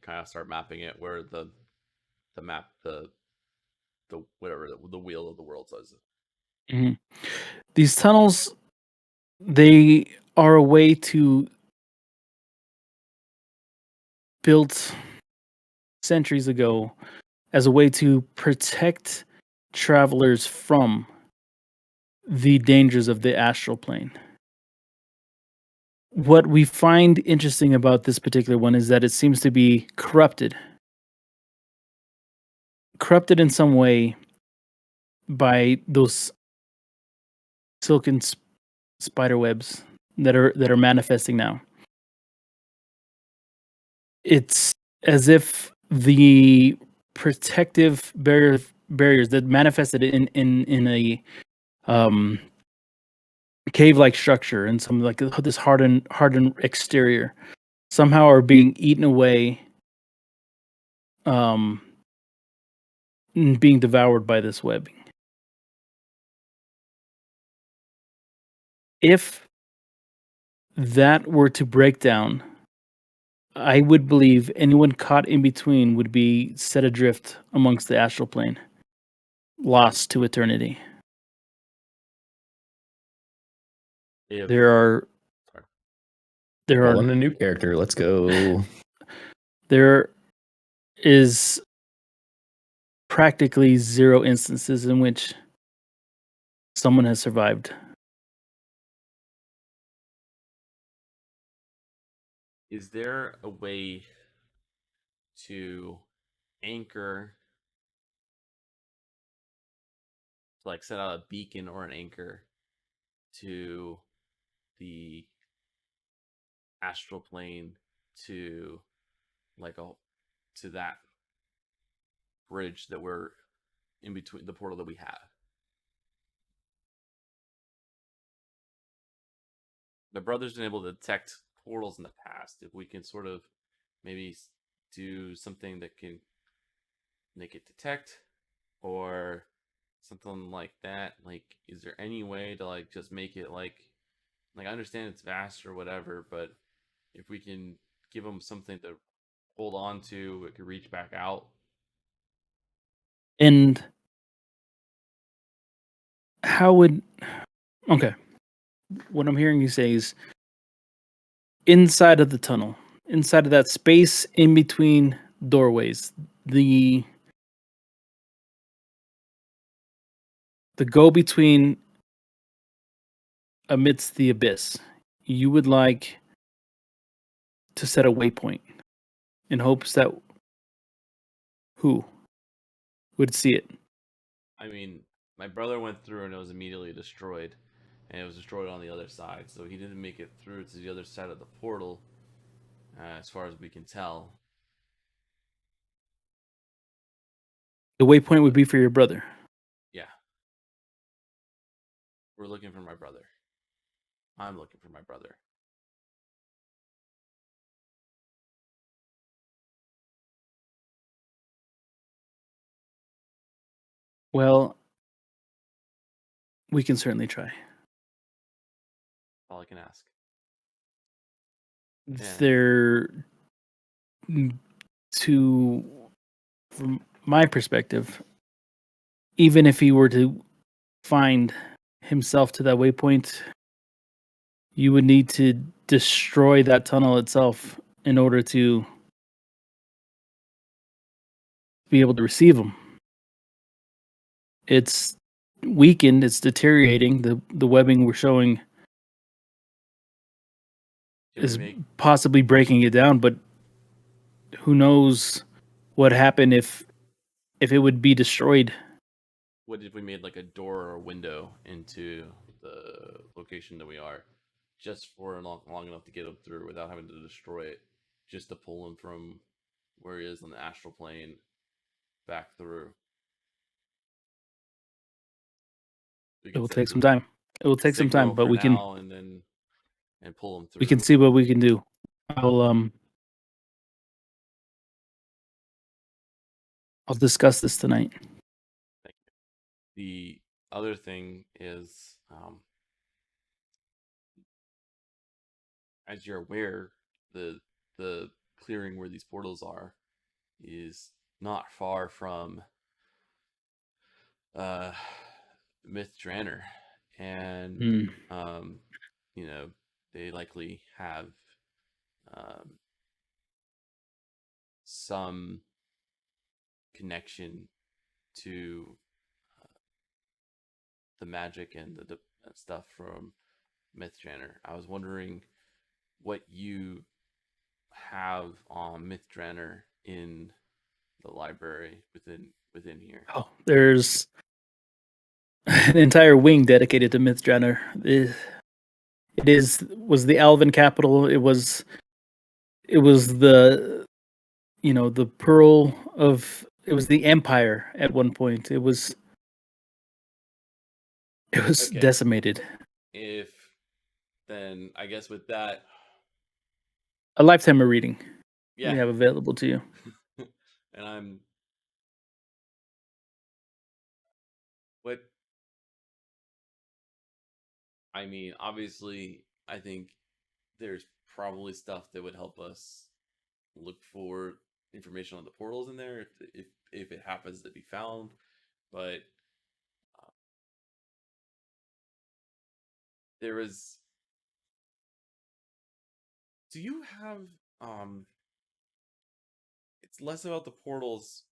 kind of start mapping it where the map the whatever the wheel of the world says. Mhm. These tunnels, they are a way to built centuries ago as a way to protect travelers from the dangers of the astral plane. What we find interesting about this particular one is that it seems to be corrupted. Corrupted in some way by those silken spider webs that are manifesting now. It's as if the protective barriers that manifested in a cave-like structure and some like this hardened exterior somehow are being eaten away, and being devoured by this webbing. If that were to break down, I would believe anyone caught in between would be set adrift amongst the astral plane, lost to eternity. If There are Rolling a new character. Let's go. there is practically 0 instances in which someone has survived. Is there a way to anchor, like set out a beacon or an anchor to the astral plane, to to that bridge that we're in between, the portal that we have? The brother's been able to detect portals in the past. If we can sort of maybe do something that can make it detect, or something like that, like, is there any way to like just make it like I understand it's vast or whatever, but if we can give them something to hold on to, it could reach back out. And how would okay. what I'm hearing you say is inside of the tunnel, inside of that space in between doorways, the go between amidst the abyss, you would like to set a waypoint in hopes that who would see it? I mean, my brother went through and it was immediately destroyed, and it was destroyed on the other side. So he didn't make it through to the other side of the portal, as far as we can tell. The waypoint would be for your brother. Yeah, we're looking for my brother. I'm looking for my brother. Well, we can certainly try. All I can ask. Yeah. There, to from my perspective, even if he were to find himself to that waypoint, you would need to destroy that tunnel itself in order to be able to receive him. It's weakened, it's deteriorating. The webbing we're showing Can we is make possibly breaking it down, but who knows what happened if it would be destroyed. what if we made like a door or a window into the location that we are, just for long enough to get him through without having to destroy it, just to pull him from where he is on the astral plane back through. We It can will set take the some time. It will take some time, signal but for we can now and then pull him through. we can see what we can do. I'll discuss this tonight. The other thing is, as you're aware, the clearing where these portals are is not far from uh Myth Draenor, and Hmm. you know, they likely have um some connection to the magic and the stuff from Myth Draenor. I was wondering what you have on Myth Draenor in the library within here. Oh, there's an entire wing dedicated to Mythdraenor. It was the Elven capital. It was the the pearl of it was the empire at one point. It was Okay. decimated. If then I guess with that, A lifetime of reading yeah. we have available to you. And what I mean, obviously, I think there's probably stuff that would help us look for information on the portals in there if it happens to be found. But there is. Do you have It's less about the portals,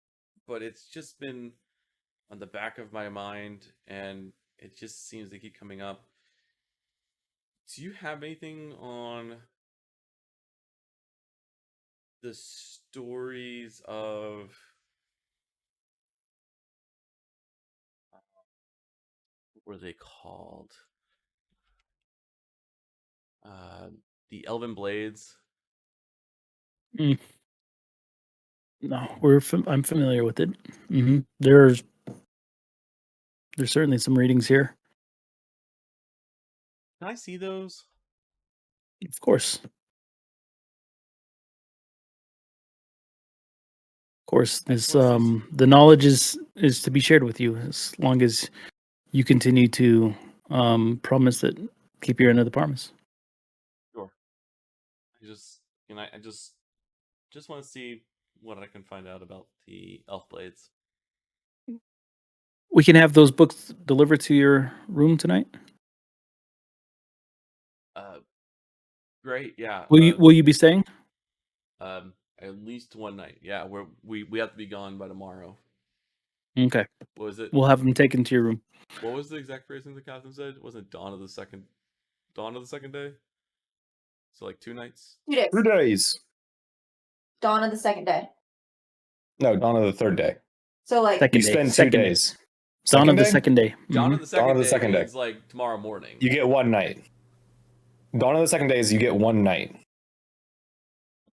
but it's just been on the back of my mind, and it just seems to keep coming up. Do you have anything on the stories of what were they called? Uh, the Elven Blades. Mm. No, I'm familiar with it. There's certainly some readings here. Can I see those? Of course. Of course. I just This wanna see the knowledge is to be shared with you as long as you continue to promise that keep your end of the promise. Sure. I just want to see what I can find out about the Elf Blades. We can have those books delivered to your room tonight. Great. Yeah. Will you be staying? At least one night. Yeah. We have to be gone by tomorrow. Okay. What was it? We'll have them taken to your room. What was the exact phrasing the captain said? Wasn't it dawn of the second day? So like 2 nights? 2 days. 2 days. Dawn of the second day. No, dawn of the third day. So like Second You day. spend 2 Second day. days. Dawn of the day? second day. Dawn Mhm. of the second Dawn of the day second day. means like tomorrow morning. You get 1 night. Dawn of the second day is you get 1 night.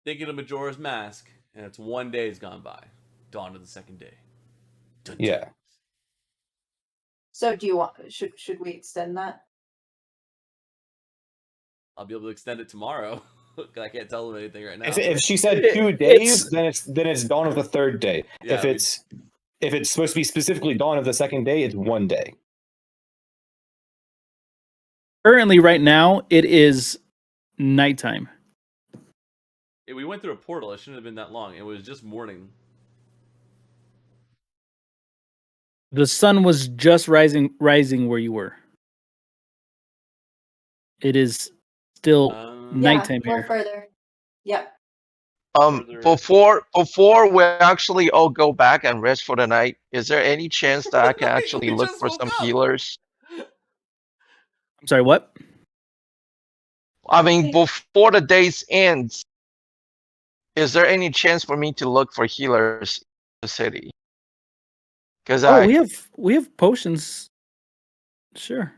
Thinking of Majora's Mask, and it's 1 day's gone by. Dawn of the second day. Dun, dun. Yeah. So do you want should we extend that? I'll be able to extend it tomorrow. I can't tell them anything right now. If she said It- 2 days, then it's dawn of the third day. Yeah, if it's supposed to be specifically dawn of the second day, it's 1 day. Currently, right now, it is nighttime. We went through a portal. It shouldn't have been that long. It was just morning. The sun was just rising where you were. It is still nighttime yeah, a little here. further. Yep. Further- Before we actually all go back and rest for the night, is there any chance that I can actually We look just for woke some up. healers? I'm sorry, what? I mean, before the days ends, is there any chance for me to look for healers in the city? Because Oh, we have potions. Sure.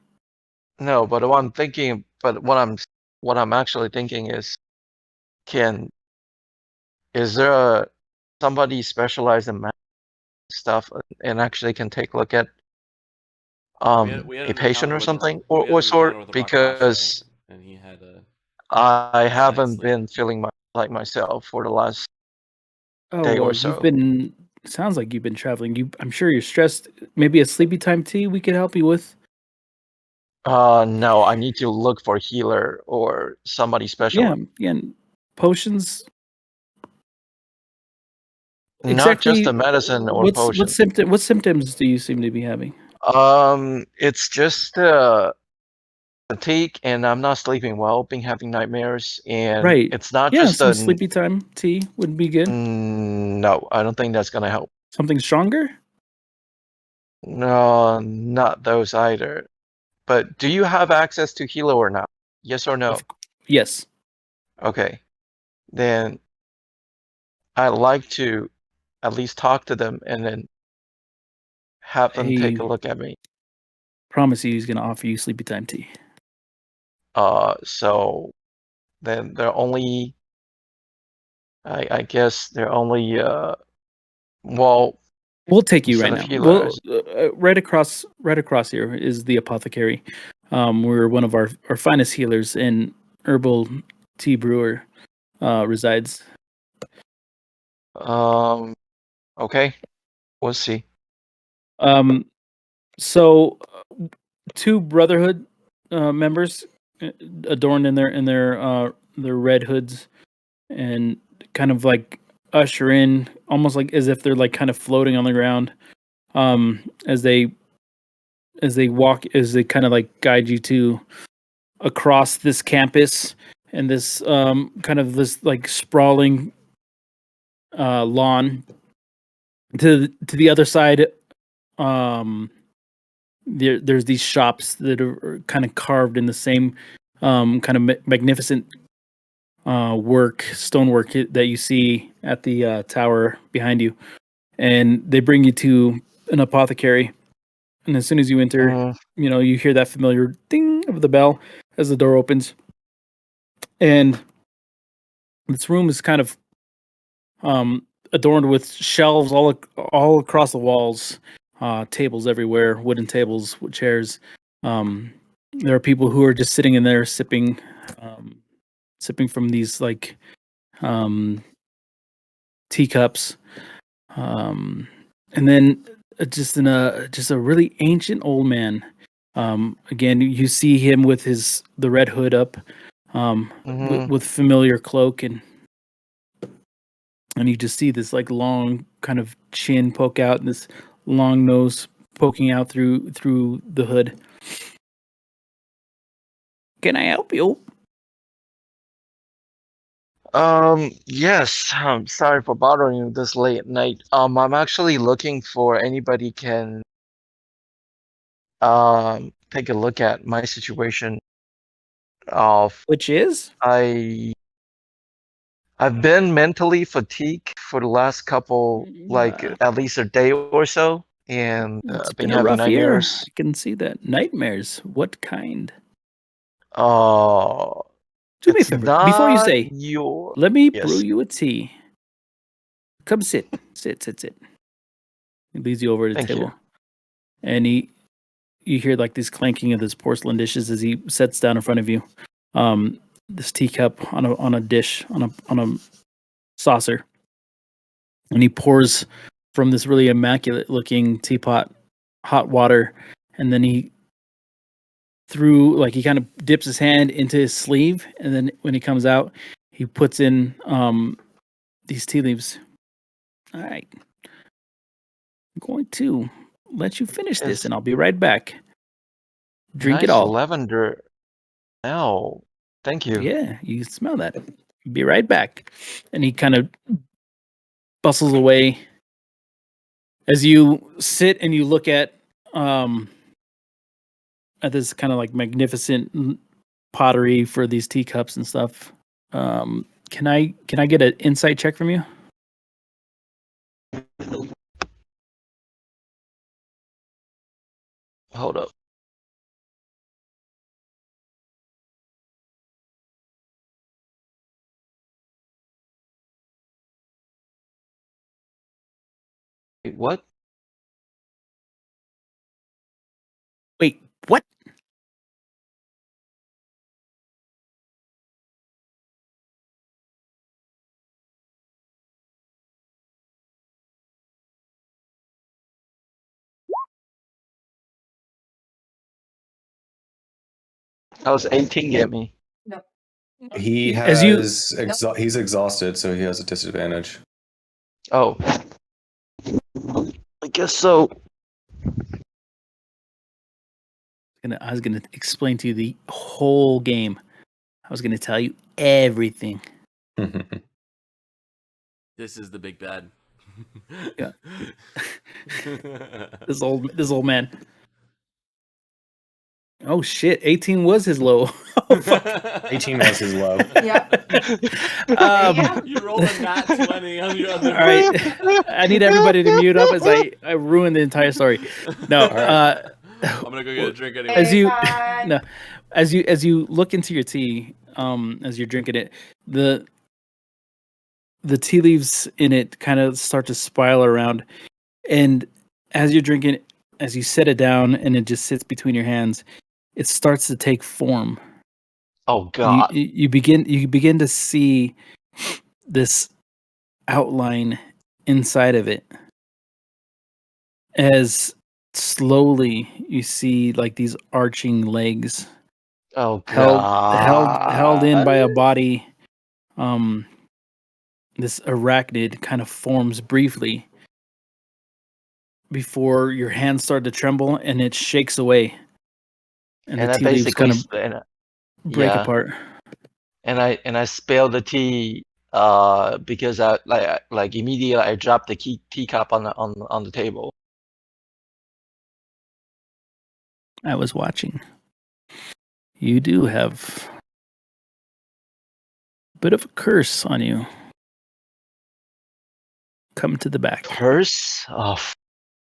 no, but what I'm thinking, what I'm actually thinking is, is there somebody specialized in magic stuff and actually can take a look at we had a an patient encounter or with something we had an or sort? encounter with a Because Rakasha, and he had a I haven't sleep. been feeling like myself for the last Oh, day or well, so. you've been. Sounds like you've been traveling. I'm sure you're stressed. Maybe a sleepy time tea we could help you with. No, I need to look for a healer or somebody special. Yeah, and potions. Not just Exactly. the medicine or potion. What symptoms do you seem to be having? It's just fatigue, and I'm not sleeping well. Been having nightmares, and Right. it's not Yeah, just some sleepy time tea would be good. No, I don't think that's gonna help. Something stronger? No, not those either. But do you have access to healer or not? Yes or no? Yes. Okay. Then I'd like to at least talk to them and then have them take a Hey. look at me. Promise you he's gonna offer you sleepy time tea. So then they're only, I guess they're only, well, We'll take you right instead now. of Well, healers. right across here is the apothecary. Where one of our finest healers and herbal tea brewer resides. Okay, we'll see. So 2 Brotherhood members adorned in their red hoods and kind of like usher in, almost like as if they're like kind of floating on the ground, as they walk, as they kind of like guide you to across this campus and this kind of this like sprawling lawn to the other side. There's these shops that are kind of carved in the same kind of magnificent stonework that you see at the tower behind you, and they bring you to an apothecary. And as soon as you enter, you hear that familiar ding of the bell as the door opens, and this room is kind of adorned with shelves all across the walls, tables everywhere, wooden tables with chairs. There are people who are just sitting in there sipping from these like teacups, and then just a really ancient old man. Again, you see him with the red hood up, with familiar cloak, and you just see this like long kind of chin poke out and this long nose poking out through the hood. Can I help you? Yes. I'm sorry for bothering you this late at night. I'm actually looking for anybody can take a look at my situation. Of Which is I've been mentally fatigued for the last couple, like at least a day or so, and it's I've been been a having rough year. nightmares. I can see that. Nightmares. What kind? Uh, Do me a it's favor. Before you not say, your. let me brew Yes. you a tea. Come sit. Sit. He leads you over to the Thank you. table. And you hear like this clanking of this porcelain dishes as he sets down in front of you. This teacup on a dish, on a saucer. And he pours from this really immaculate looking teapot hot water, and then he kind of dips his hand into his sleeve, and then when he comes out, he puts in these tea leaves. All right, I'm going to let you finish this, It's and I'll be right back. Drink it nice all. lavender. Oh, thank you. Yeah, you can smell that. Be right back. And he kind of bustles away. As you sit and you look at this kind of like magnificent pottery for these teacups and stuff. Can I get an insight check from you? Hold up. Wait, what? Wait, what? That was 18 get me. No. He As you has he's exhausted, so he has a disadvantage. Oh, I guess so. I was gonna explain to you the whole game. I was gonna tell you everything. This is the big bad. Yeah. This old man. Oh shit! 18 was his low. Oh fuck! 18 was his low. Yep. Um, You rolled a nat 20 on your other. all right, I need everybody to mute up as I ruined the entire story. No, right. I'm gonna go get a drink anyway. as you Bye. no, as you look into your tea, as you're drinking it, the tea leaves in it kind of start to spiral around, and as you're drinking it, as you set it down and it just sits between your hands, it starts to take form. Oh And you God. you begin to see this outline inside of it as slowly you see like these arching legs Oh held in God. by a body. This arachnid kind of forms briefly before your hands start to tremble and it shakes away and the And I tea leaves basically, kind of break yeah, apart. and I spilled the tea because I like immediately I dropped the teacup on the table. I was watching. You do have a bit of a curse on you. Come to the back. Curse? Oh,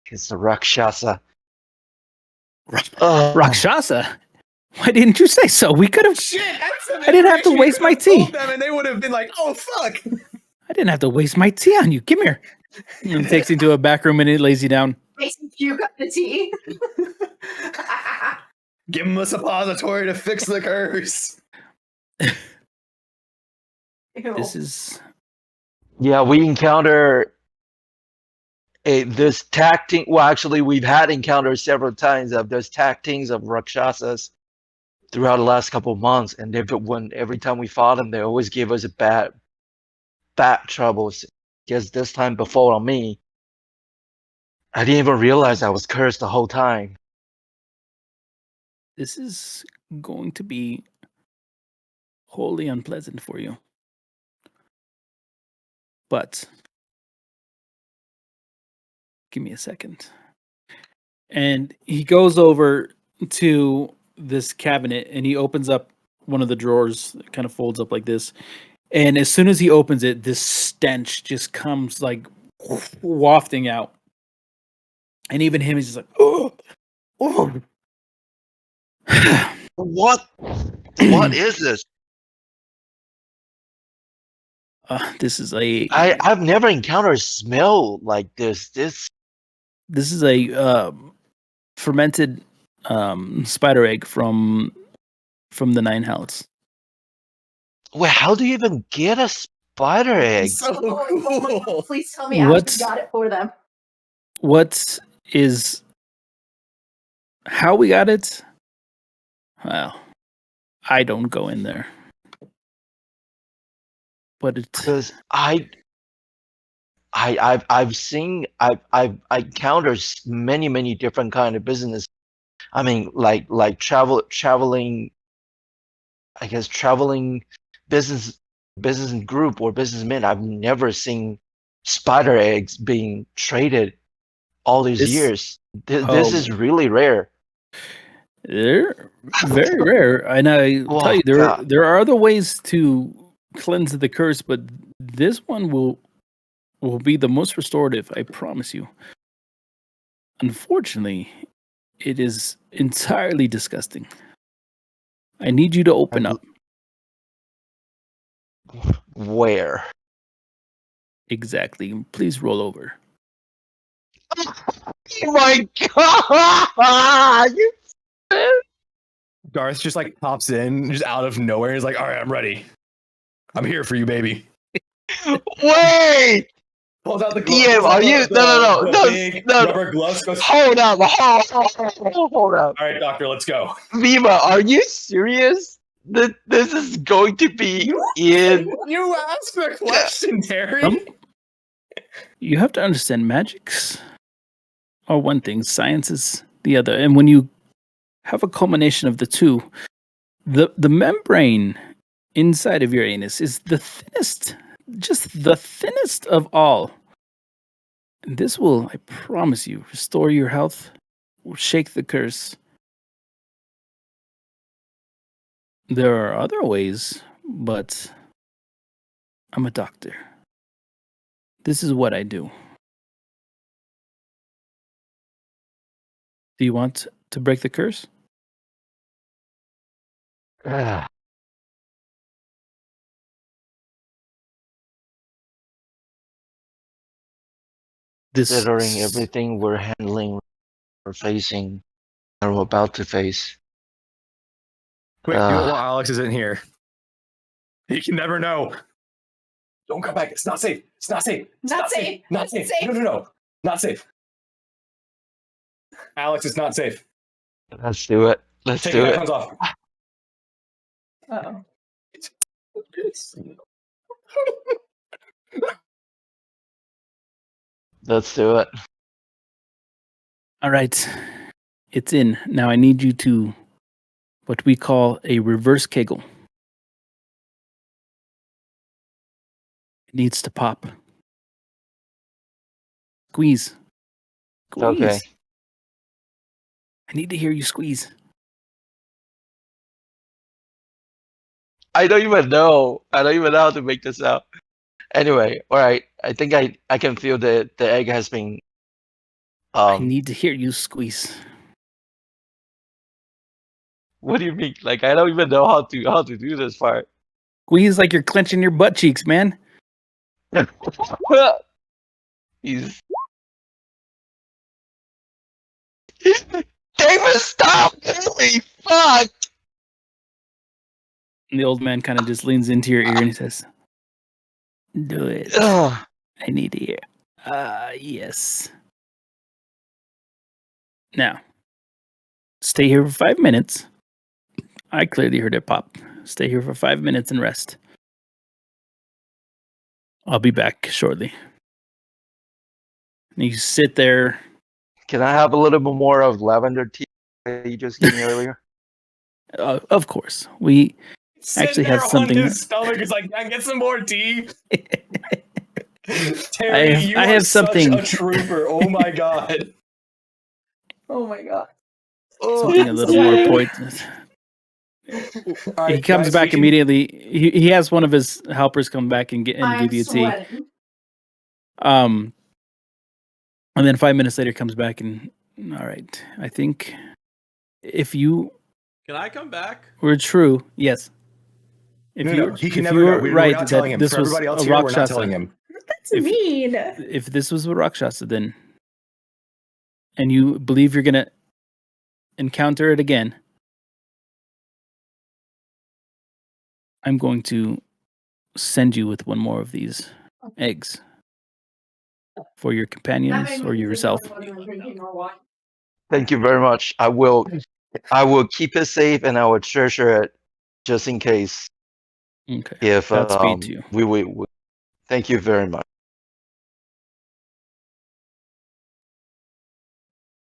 it's a Rakshasa. Oh, Rakshasa? Why didn't you say so? We could have. Shit, I didn't have to waste my tea. Them and they would have been like, "Oh fuck!" I didn't have to waste my tea on you. Come here. And he takes you to a back room and he lays you down. Makes me puke up the tea. Give him a suppository to fix the curse. Ew. This is yeah, we encounter this tacting. Well, actually, we've had encounters several times of those tactings of Rakshasas throughout the last couple of months, and every time we fought them, they always gave us a bad troubles. Because this time before on me, I didn't even realize I was cursed the whole time. this is going to be wholly unpleasant for you. But give me a second. And he goes over to this cabinet and he opens up one of the drawers, it kind of folds up like this. And as soon as he opens it, this stench just comes like wafting out. And even him is just like, oh, oh. What? What is this? This is a I've never encountered a smell like this. This this is a fermented spider egg from the Nine Hells. Wait, how do you even get a spider egg? So Oh my God, cool. please tell me What? Ashley got it for them. What is how we got it? Well, I don't go in there. But it's Because I've seen I've encountered many different kind of business. I mean, like traveling. I guess traveling business group or businessmen. I've never seen spider eggs being traded all these This- years. This oh. is really rare. they're very rare. And I Oh, tell you, God. there are other ways to cleanse the curse, but this one will be the most restorative, I promise you. Unfortunately, it is entirely disgusting. I need you to open up. Where? Exactly. Please roll over. Oh my God! Garth just like pops in just out of nowhere. He's like, all right, I'm ready. I'm here for you, baby. Wait! Pulls out the Yeah, pulls are out you? the No, big no. rubber gloves. Goes, Hold up! Hold up! all right, doctor, let's go. Viva, are you serious? This is going to be in. You asked the question, Terry. You have to understand magics are one thing, science is the other. And when you have a culmination of the two, the membrane inside of your anus is the thinnest, just the thinnest of all. And this will, I promise you, restore your health, will shake the curse. There are other ways, but I'm a doctor. This is what I do. Do you want to break the curse? Considering everything we're handling, we're facing, and we're about to face. Quick, do it while Alex isn't here. You can never know. Don't come back. It's not safe. It's not safe. It's Not safe. Not safe. Safe. No. Not safe. Alex, it's not safe. Let's do it. Let's Take do your it. headphones off. Uh-oh. Let's do it. All right. It's in. Now I need you to what we call a reverse kegel. It needs to pop. Squeeze. Squeeze. Okay. I need to hear you squeeze. I don't even know. I don't even know how to make this out. Anyway, all right. I think I can feel the egg has been. I need to hear you squeeze. What do you mean? Like I don't even know how to do this part. Squeeze like you're clenching your butt cheeks, man. He's. David, stop! Holy fuck! And the old man kind of just leans into your ear and he says, "Do it. Ugh. I need to hear." Yes. Now, stay here for 5 minutes. I clearly heard it pop. Stay here for 5 minutes and rest. I'll be back shortly. And you sit there. Can I have a little bit more of lavender tea that you just gave me earlier? Of course, we actually have something. On his stomach. He's like, "I get some more tea." Terry, I you have are such something- a trooper. Oh my god. Oh my god. Oh, Something a little more Sweating. pointless. All right, He comes guys, back we can- immediately. He has one of his helpers come back and I'm give you a tea. sweating. And then 5 minutes later comes back and all right. I think if you Can I come back? were true, yes. If No, he can if never you go. were We're right not telling that him. this For was everybody else a here, we're not Rakshasa, telling him. That's If- mean. if this was a Rakshasa, then and you believe you're gonna encounter it again, I'm going to send you with one more of these eggs for your companions or yourself. Thank you very much. I will keep it safe and I will treasure it just in case Okay. if Godspeed to you. we thank you very much.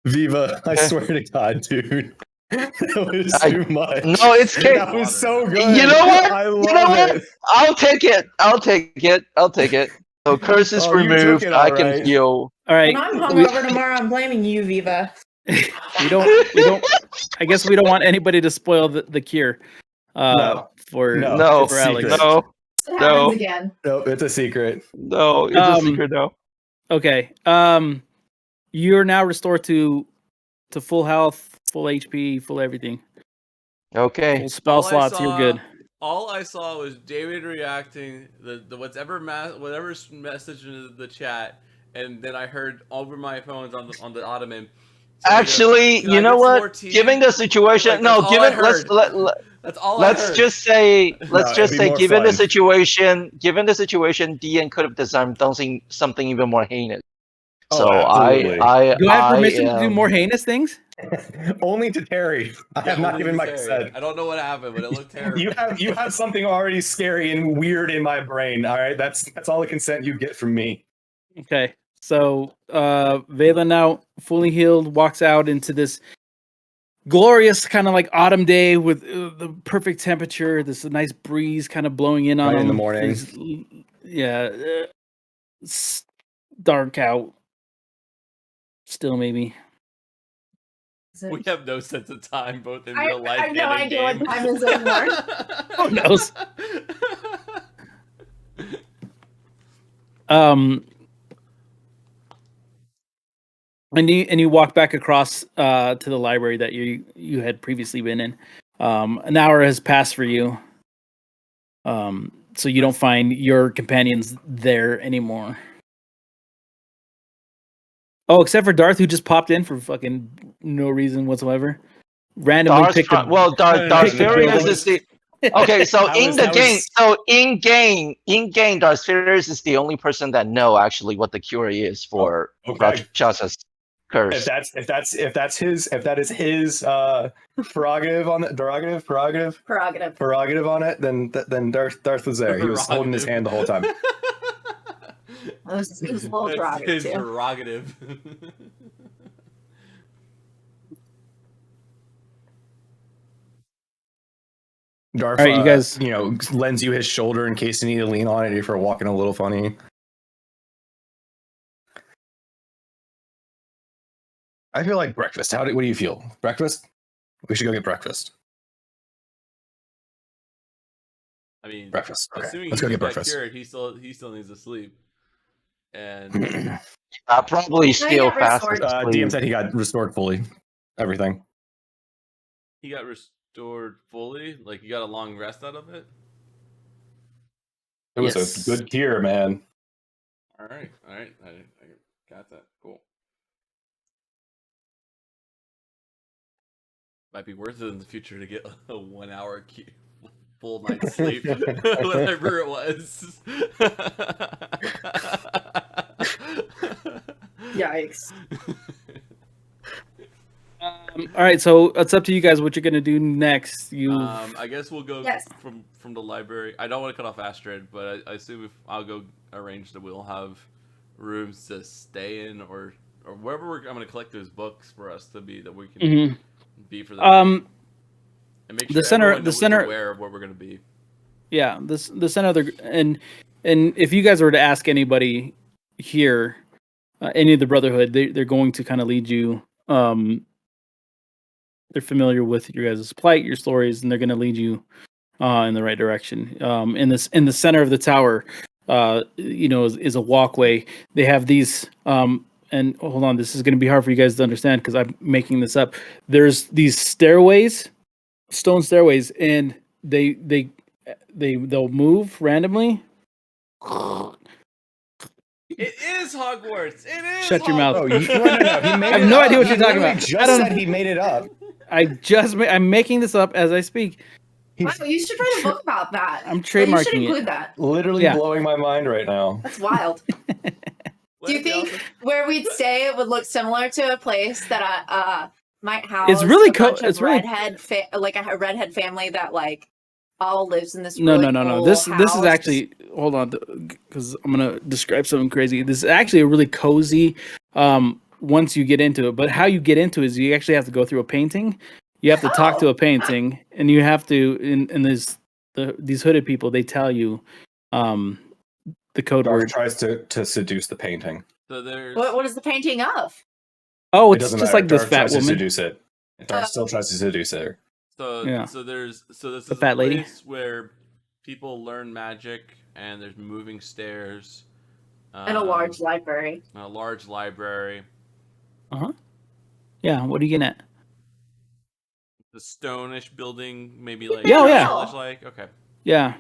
Viva, I Okay. swear to God, dude. That was I- too much. No, it's okay. That was so good. You know what? I love You know what? it. I'll take it. I'll take it. I'll take it. So curse is Oh, you took removed. it I all can right. heal. All right. When I'm we- hungover tomorrow, I'm blaming you, Viva. we don't I guess we don't want anybody to spoil the cure No. for No, it's for Alex. secret. No, It happens No. again. Nope, it's a secret. no, it's a secret now. Okay. You're now restored to full health, full HP, full everything. Okay. Full spell All I slots, you're saw- good. All I saw was David reacting, the whatever message in the chat, and then I heard over my phones on the ottoman. Terry goes, Actually, "Can you I know get some more what? tea?" Given the situation, Like, no, that's all I given let's heard. That's all I let's heard. just say No, it'd be more given the fun. situation, DN could have designed something even more heinous. Oh, So absolutely. Do I have permission to do am- more heinous things? Only to Terry. I have Yeah, not only given my Terry. consent. I don't know what happened, but it looked terrible. You have something already scary and weird in my brain. All right, that's all the consent you get from me. Okay. So Vela now fully healed walks out into this glorious kind of like autumn day with the perfect temperature, this nice breeze kind of blowing in on Right in the him. morning. It's dark out still maybe. We have no sense of time, both in I- real life I have no and in idea what game. time is anymore. Who knows? And you walk back across to the library that you had previously been in. An hour has passed for you. So you don't find your companions there anymore. Oh, except for Darth, who just popped in for fucking no reason whatsoever. Randomly Darth, picked up. well, Darth no, Furious that is the okay. So That in was- the that game, was- so in game, Darth Furious is the only person that know actually what the cure is for okay. Rakshasa's curse. If that is his prerogative on it, prerogative on it, then Darth was there. He was holding his hand the whole time. It was a little That's prerogative, his too. prerogative. Darth, All right, you guys- lends you his shoulder in case you need to lean on it if you're walking a little funny. I feel like breakfast. What do you feel? Breakfast? We should go get breakfast. I mean, Breakfast. Okay, assuming let's he go get got breakfast. cured, he still needs to sleep. And Probably still get fast restored. asleep. DM said he got restored fully. Everything. he got restored fully. Like, you got a long rest out of it. It was Yes. a good cure, man. All right. I got that. Cool. Might be worth it in the future to get a 1 hour full night's sleep, whatever it was. Yikes. All right, so it's up to you guys what you're gonna do next. I guess we'll go Yes. from the library. I don't want to cut off Astrid, but I assume if I'll go arrange that we'll have rooms to stay in or wherever I'm going to collect those books for us to be that we can Mhm. be for the night. And make sure the center- everyone the is center- aware of where we're going to be. Yeah, the center of the and and if you guys were to ask anybody here, any of the Brotherhood, they're going to kind of lead you. They're familiar with your guys' plight, your stories, and they're going to lead you in the right direction. In the center of the tower, is a walkway. They have these. And hold on, this is going to be hard for you guys to understand because I'm making this up. There's these stairways, stone stairways, and they'll move randomly. It is Hogwarts. It is. Shut your mouth. Oh, Hogwarts. no, he made I have it no up. idea what He you're talking literally about. Just I don't- said he made it up. I'm making this up as I speak. Wow, you should write a book about that. I'm Well, you should trademarking it. include that. Literally Yeah. blowing my mind right now. That's wild. Do you think where we'd stay it would look similar to a place that might house It's really a bunch of it's really like a redhead family that like all lives in this no. really cool This is house? actually, hold on, because I'm gonna describe something crazy. This is actually a really cozy. Once you get into it, but how you get into it is you actually have to go through a painting. You have to talk to a painting, and you have to. And these hooded people, they tell you, the code Dark word. tries to seduce the painting. So there's What is the painting of? Oh, It it's doesn't just matter. like this Dark fat tries to woman. seduce it. Dark still tries to seduce her. so Yeah. so there's this The is fat a lady. place where people learn magic, and there's moving stairs. And a large library. a large library. Yeah. What are you getting at? The stone-ish building, maybe like Yeah, oh, yeah. castle-ish like. Okay. Yeah.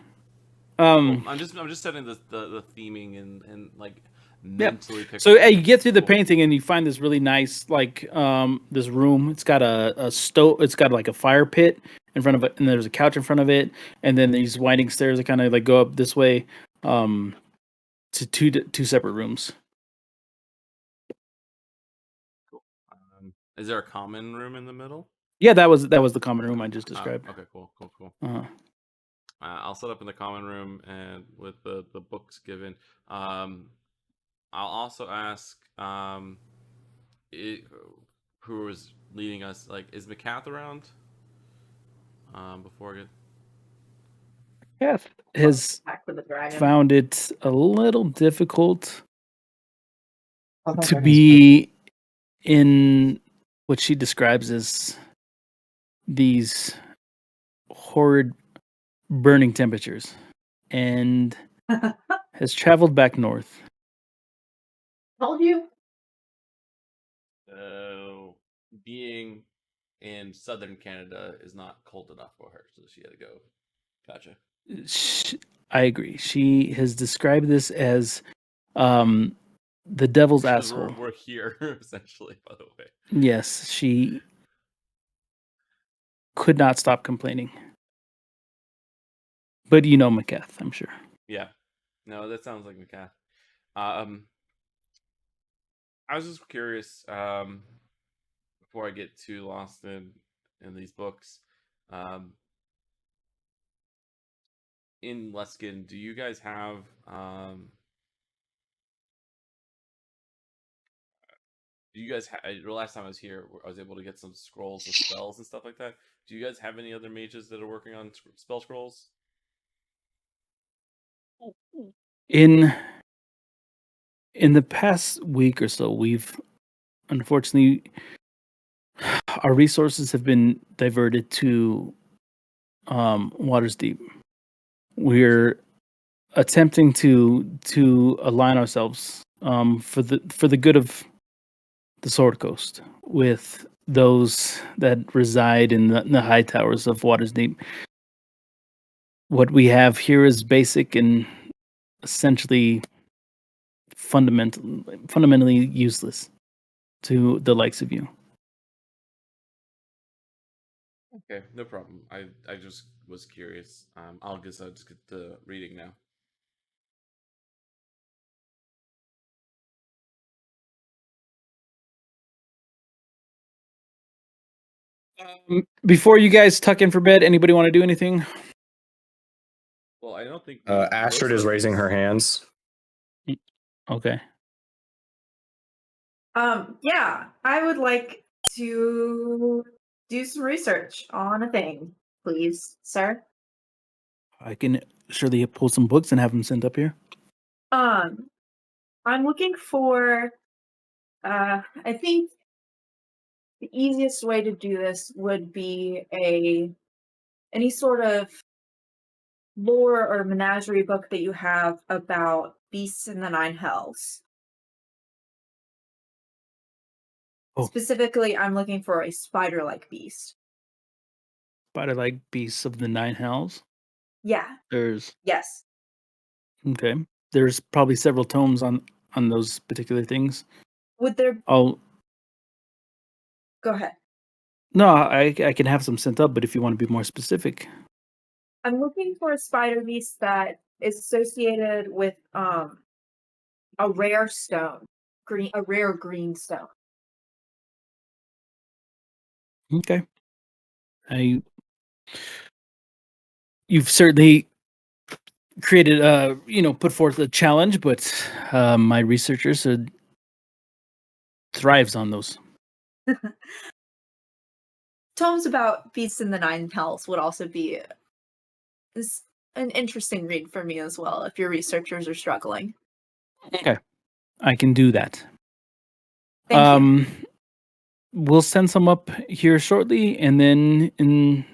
Cool. I'm just setting the theming and like mentally picture. So you get through the Cool. painting and you find this really nice this room. It's got a stove. It's got like a fire pit in front of it, and there's a couch in front of it, and then these winding stairs that kind of like go up this way to two separate rooms. Cool. Is there a common room in the middle? Yeah, that was the common room I just described. Okay, cool. Uh-huh. I'll set up in the common room and with the books given. I'll also ask who was leading us. Like, is McCath around? Before I get. Kath has Back with the dragon. found it a little difficult to be in what she describes as these horrid burning temperatures, and has traveled back north. Told you. So being in southern Canada is not cold enough for her, so she had to go. Gotcha. I agree. She has described this as the devil's Because asshole. we're here essentially, by the way. Yes, she could not stop complaining. But you know McCath, I'm sure. Yeah. No, that sounds like McCath. I was just curious, before I get too lost in these books. In Luskin, do you guys have the last time I was here, I was able to get some scrolls of spells and stuff like that. Do you guys have any other mages that are working on spell scrolls? In the past week or so, we've unfortunately our resources have been diverted to Waters Deep. We're attempting to align ourselves for the good of the Sword Coast with those that reside in the high towers of Waters Deep. What we have here is basic and essentially fundamentally useless to the likes of you. Okay, no problem. I just was curious. I'll just get to reading now. Before you guys tuck in for bed, anybody want to do anything? Well, I don't think Astrid is raising her hands. Okay. Yeah, I would like to do some research on a thing, please, sir. I can surely pull some books and have them sent up here. I'm looking for. I think the easiest way to do this would be any sort of lore or menagerie book that you have about beasts in the nine hells. Oh. Specifically, I'm looking for a spider-like beast. Spider-like beasts of the nine hells. Yeah. There's Yes. okay. There's probably several tomes on those particular things. Would there? I'll Go ahead. no, I can have some sent up, but if you want to be more specific, I'm looking for a spider beast that is associated with a rare stone, a rare green stone. okay. You've certainly created put forth a challenge, but my researcher said thrives on those. Tomes about beasts in the nine hells would also be an interesting read for me as well if your researchers are struggling. Okay, I can do that. Thank you. We'll send some up here shortly, and then in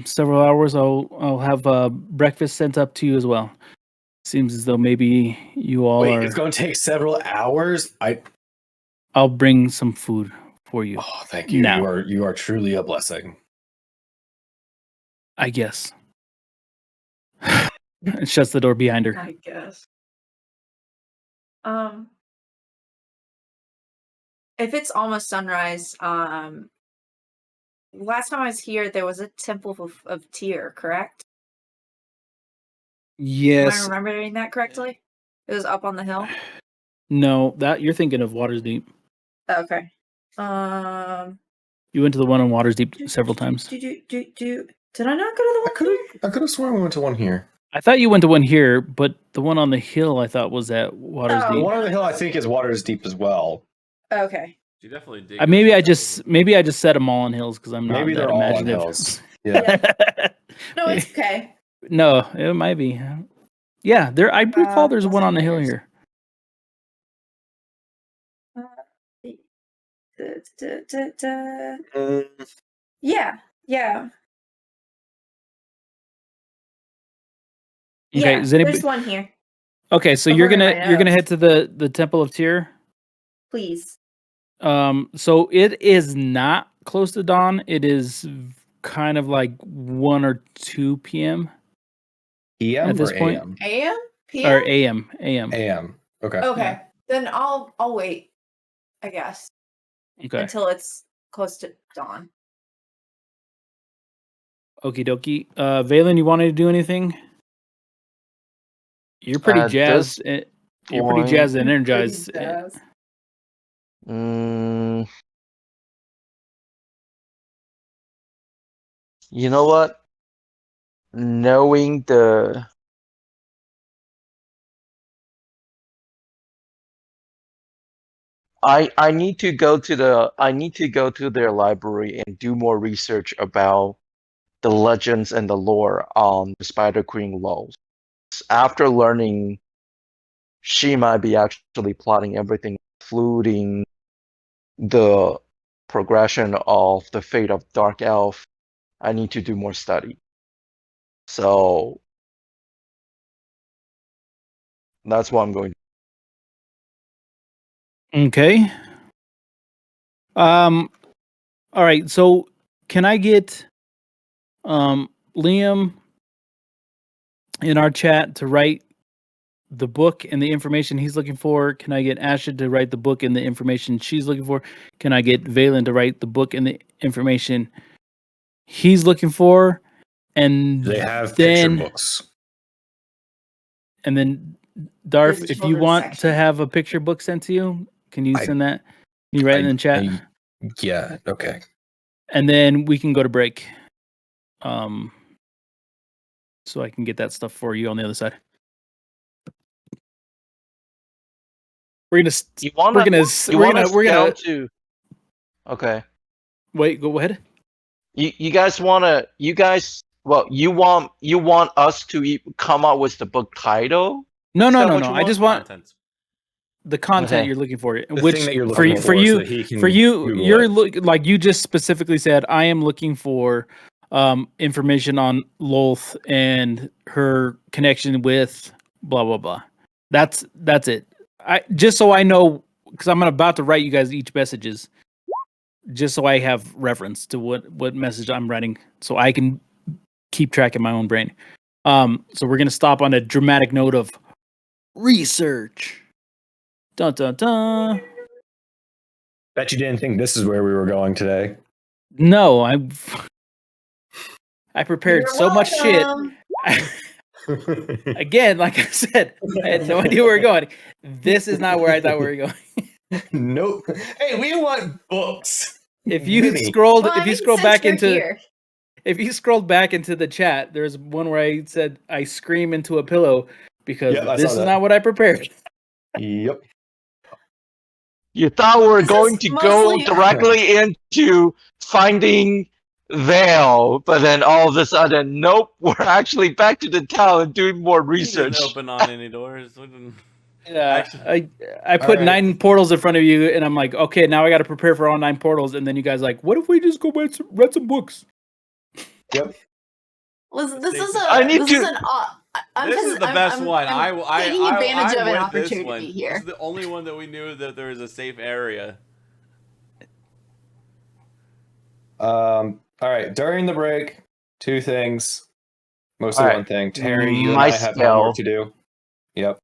several hours, I'll have breakfast sent up to you as well. Seems as though maybe you all Wait, are. it's going to take several hours. I'll bring some food for you. Oh, thank you. Now. You are truly a blessing. I guess. It shuts the door behind her. I guess. If it's almost sunrise, last time I was here, there was a temple of Tyr, correct? Am I Yes. remembering that correctly? It was up on the hill. No, that you're thinking of Waters Deep. Okay. You went to the one on Waters Deep several times. Did I not go to the one here? I could have sworn we went to one here. I thought you went to one here, but the one on the hill I thought was at Waters Oh. The Deep. one on the hill, I think, is Waters Deep as well. Okay. You definitely dig. Maybe I just set them all on hills because I'm not Maybe that they're all on imaginative. hills. Yeah. No, it's okay. No, it might be. Yeah, there. I recall there's one on the hill layers. here. Yeah. Okay, Yeah, is anybody? there's one here. Okay, so Over you're my gonna nose. head to the Temple of Tyr. Please. So it is not close to dawn. It is kind of like 1 or 2 p.m. PM At this or point? AM? AM? or PM? AM. AM. Okay. Okay. Yeah. Then I'll wait, I guess, Okay. until it's close to dawn. Okie dokie. Valen, you wanted to do anything? You're pretty At jazzed. this You're pretty point- jazzed and energized. You know what? Knowing I need to go to their library and do more research about the legends and the lore on the Spider Queen laws. After learning she might be actually plotting everything, including the progression of the fate of Dark Elf, I need to do more study. So that's what I'm going to do. Okay. All right. So can I get Liam in our chat to write the book and the information he's looking for? Can I get Asha to write the book and the information she's looking for? Can I get Valen to write the book and the information he's looking for? And They have then, picture books. And then Darf, There's if you children's want section. to have a picture book sent to you, can you send that? Can you write it in the chat? Yeah. Okay. And then we can go to break. So I can get that stuff for you on the other side. We're gonna. You want We're gonna. We're gonna. Okay. Wait. Go ahead. You guys want us to come up with the book title? No, no, Is that no, what no. you I just want Content. the content Okay. you're looking for. The Which thing that you're for looking you, for for, you, so that he can for you, Google you're it. like you just specifically said, I am looking for information on Lolth and her connection with blah blah blah. That's it. I just so I know because I'm about to write you guys each messages, just so I have reference to what message I'm writing, so I can keep track in my own brain. So we're gonna stop on a dramatic note of research. Dun dun dun. Bet you didn't think this is where we were going today. No, I prepared You're so much shit. welcome. Again, like I said, I had no idea where we're going. This is not where I thought we were going. Nope. Hey, we want books. If you Gimme. scrolled, Well, I if you mean, scroll since back we're into, here, if you scrolled back into the chat, there's one where I said I scream into a pillow because Yep, I this saw is that. not what I prepared. Yep. You thought we were This going is to go mostly- directly into finding Vale, but then all of a sudden, nope, we're actually back to the town and doing more We didn't research. open on any doors. We didn't- Yeah, Actually- I put All right. 9 portals in front of you, and I'm like, okay, now I got to prepare for all 9 portals, and then you guys like, what if we just go read some books? Yep. listen, this is I a need this to- is an This is the best one. I'm taking advantage I'm of an with this opportunity one. here. This is the only one that we knew that there was a safe area. All right. During the break, 2 things. Mostly All right. one thing. Terry, you and I have Myself. homework to do. Yep.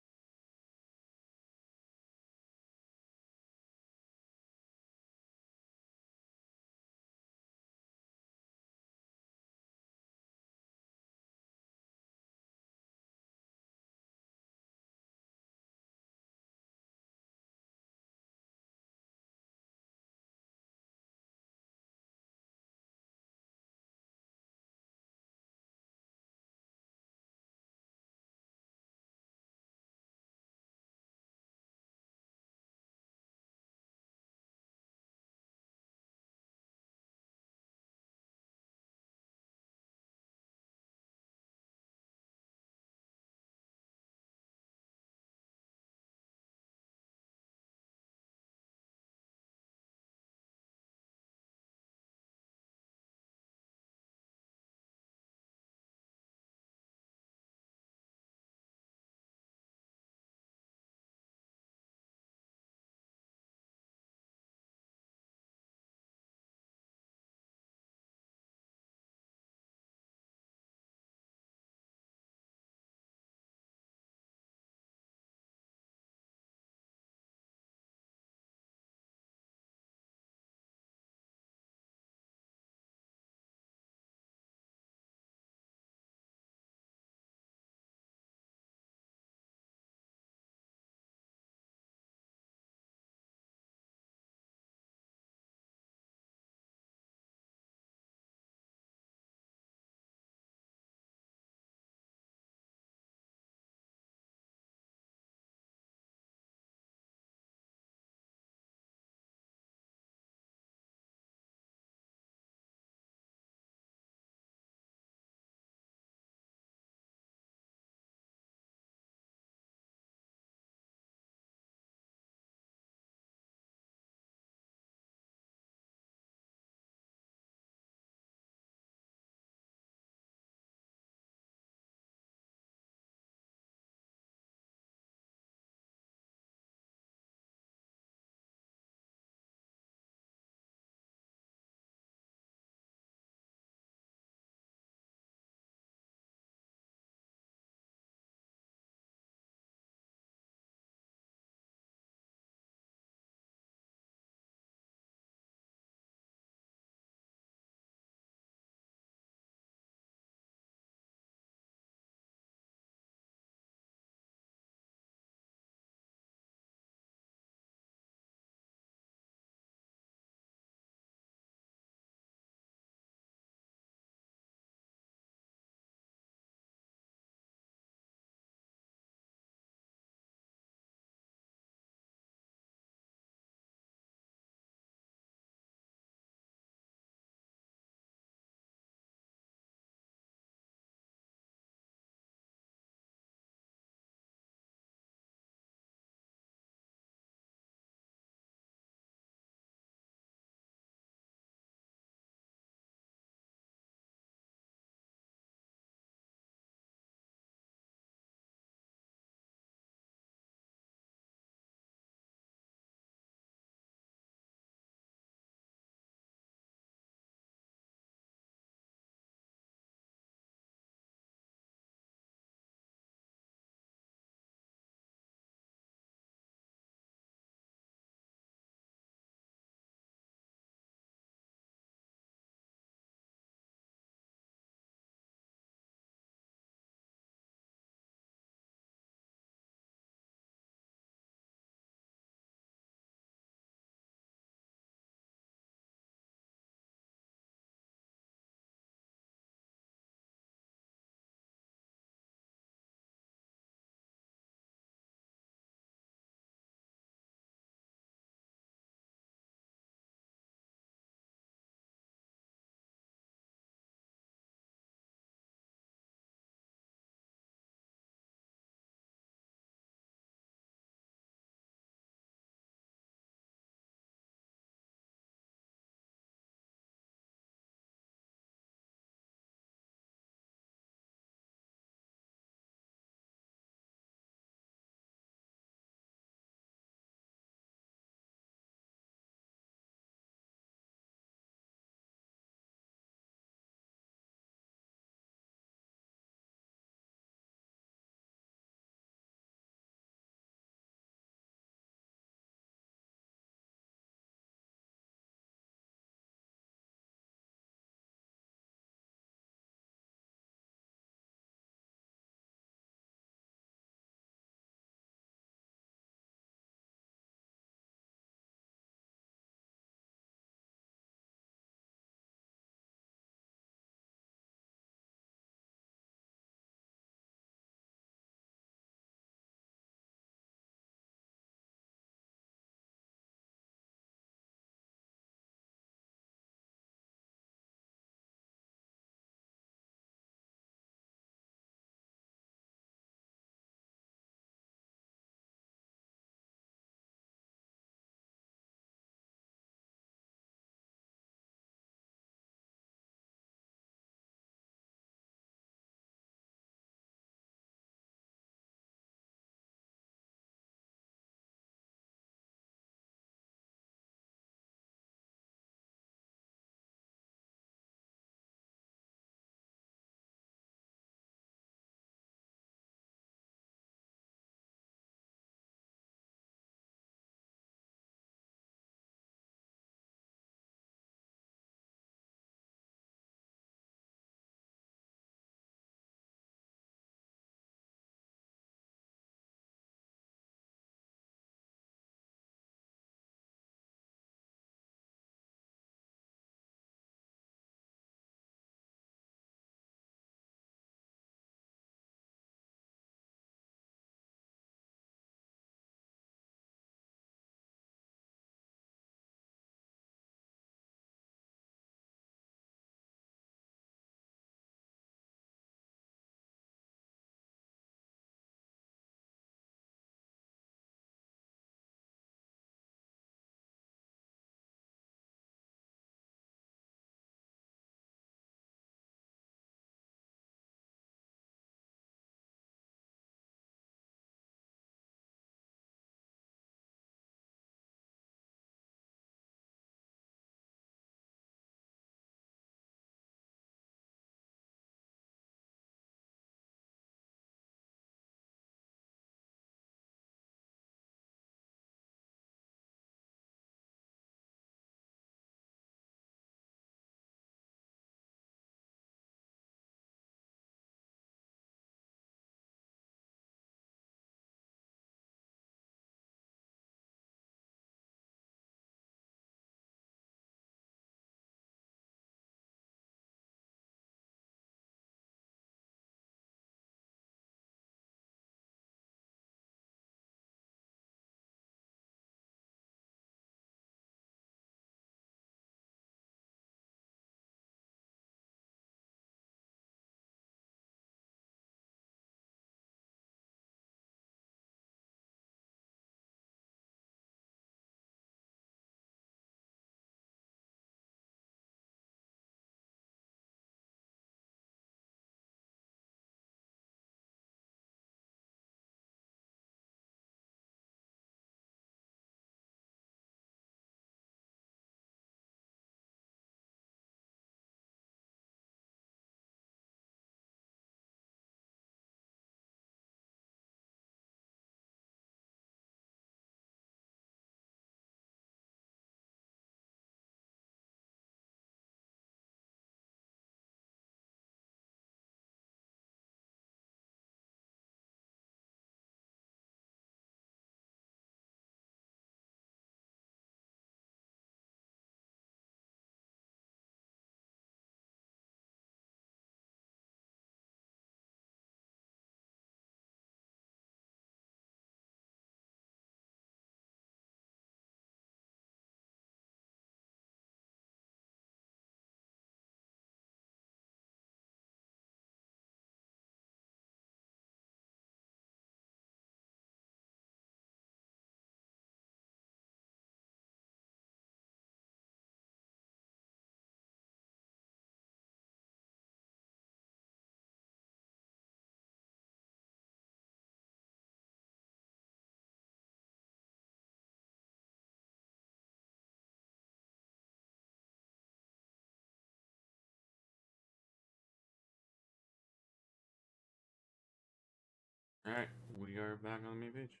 All right, we are back on the main page.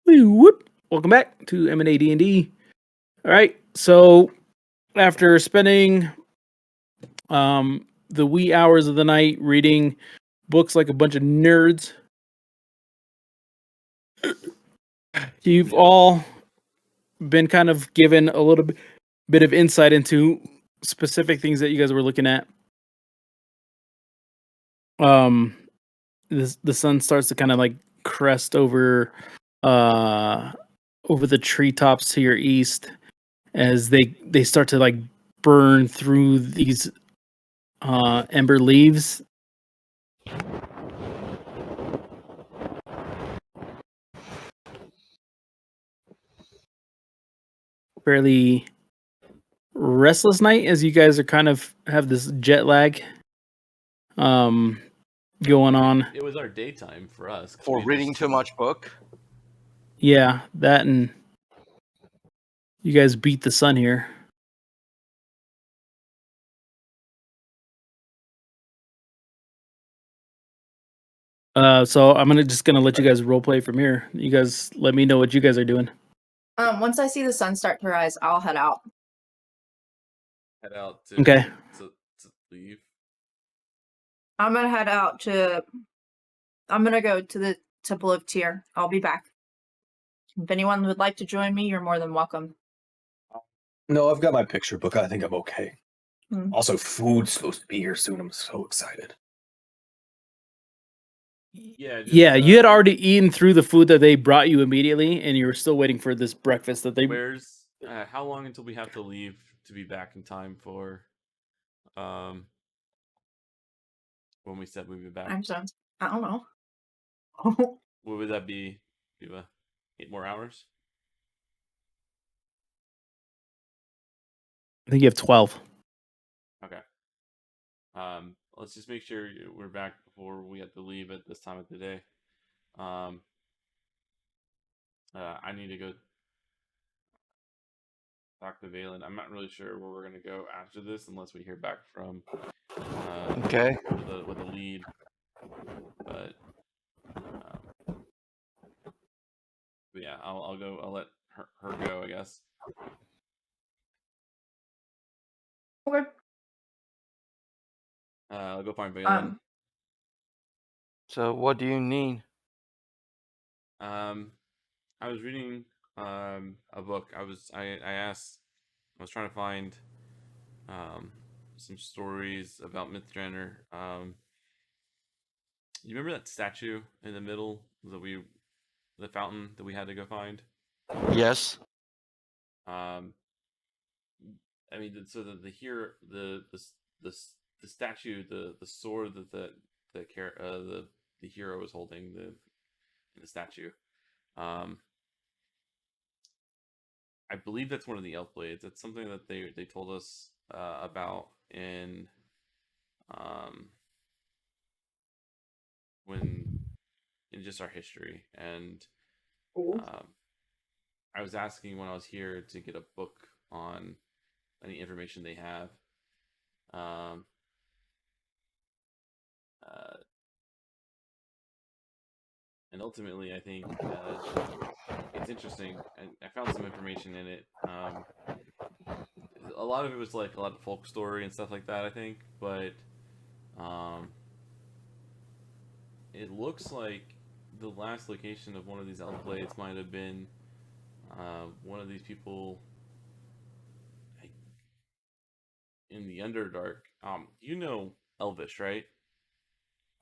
Whoop. Welcome back to M&A&D&D. All right, so after spending the wee hours of the night reading books like a bunch of nerds, you've all been kind of given a little bit of insight into specific things that you guys were looking at. The sun starts to kind of like crest over the treetops to your east as they start to like burn through these ember leaves. Fairly restless night as you guys are kind of have this jet lag going on. It was our daytime for us. 'cause For we reading just- too much book. Yeah, that and you guys beat the sun here. So I'm just gonna let you guys role play from here. You guys let me know what you guys are doing. Once I see the sun start to rise, I'll head out. head out to Okay. to leave. I'm gonna head out to. I'm gonna go to the Temple of Tyr. I'll be back. If anyone would like to join me, you're more than welcome. No, I've got my picture book. I think I'm okay. Hmm. Also, food's supposed to be here soon. I'm so excited. Yeah. Just, Yeah, you had already eaten through the food that they brought you immediately, and you were still waiting for this breakfast that they. Where's how long until we have to leave to be back in time for when we said we'd be back? I'm so. I don't know. What would that be, Viva? 8 more hours? I think you have 12. Okay. Let's just make sure we're back before we have to leave at this time of the day. I need to go talk to Valen. I'm not really sure where we're gonna go after this unless we hear back from Okay. with the lead. But yeah, I'll go. I'll let her go, I guess. Okay. I'll go find Valen. So what do you need? I was reading a book. I asked. I was trying to find some stories about Mythdraenor. You remember that statue in the middle the fountain that we had to go find? Yes. I mean, so the here the statue, the sword that the hero was holding in the statue. I believe that's one of the elf blades. It's something that they told us about in when in just our history, and I was asking when I was here to get a book on any information they have. And ultimately, I think it's interesting, and I found some information in it. A lot of it was like a lot of folk story and stuff like that, I think, but it looks like the last location of one of these elf blades might have been one of these people in the Underdark. You know Elvish, right?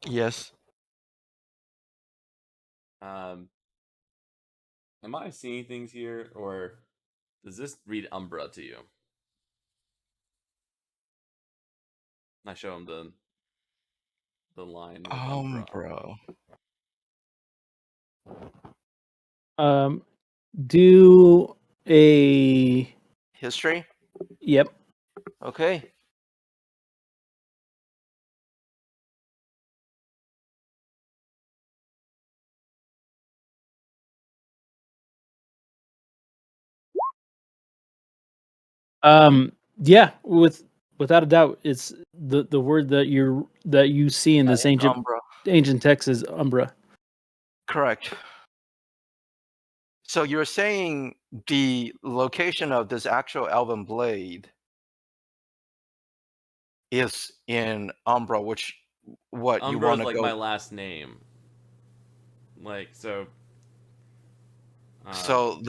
Yes. Am I seeing things here, or does this read Umbra to you? I show him the line with Umbra. Bro. Do a History? yep. Okay. Yeah, with without a doubt, it's the word that you see in this ancient text is Umbra. Correct. So you're saying the location of this actual elven blade is in Umbra, which what you Umbra want is to like go. my last name. Like so. So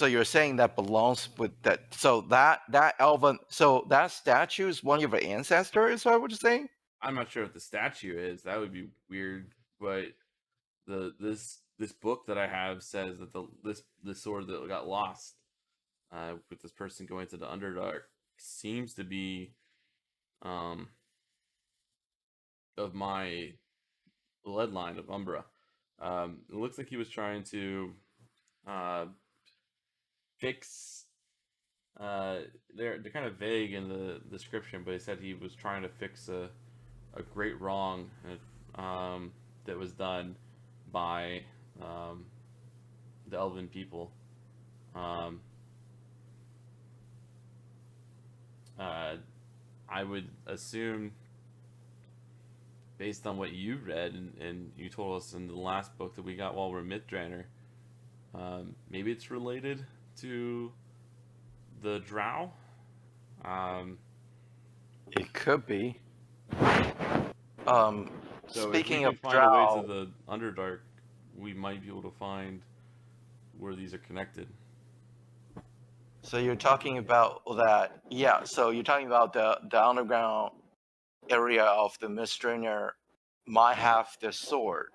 you're saying that belongs with that. So that elven. So that statue is one of your ancestors. Is that what you're saying? I'm not sure what the statue is. That would be weird. But this book that I have says that this sword that got lost with this person going to the Underdark seems to be of my bloodline of Umbra. It looks like he was trying to fix. They're kind of vague in the description, but he said he was trying to fix a great wrong that was done by the Elven people. Um, I would assume, based on what you read and you told us in the last book that we got while we're Mythdrainer, maybe it's related to the Drow. It could be. So if we Speaking can of find a way to Drow, the Underdark, we might be able to find where these are connected. so you're talking about that. Yeah. So you're talking about the underground area of the Mythdrainer might have the sword,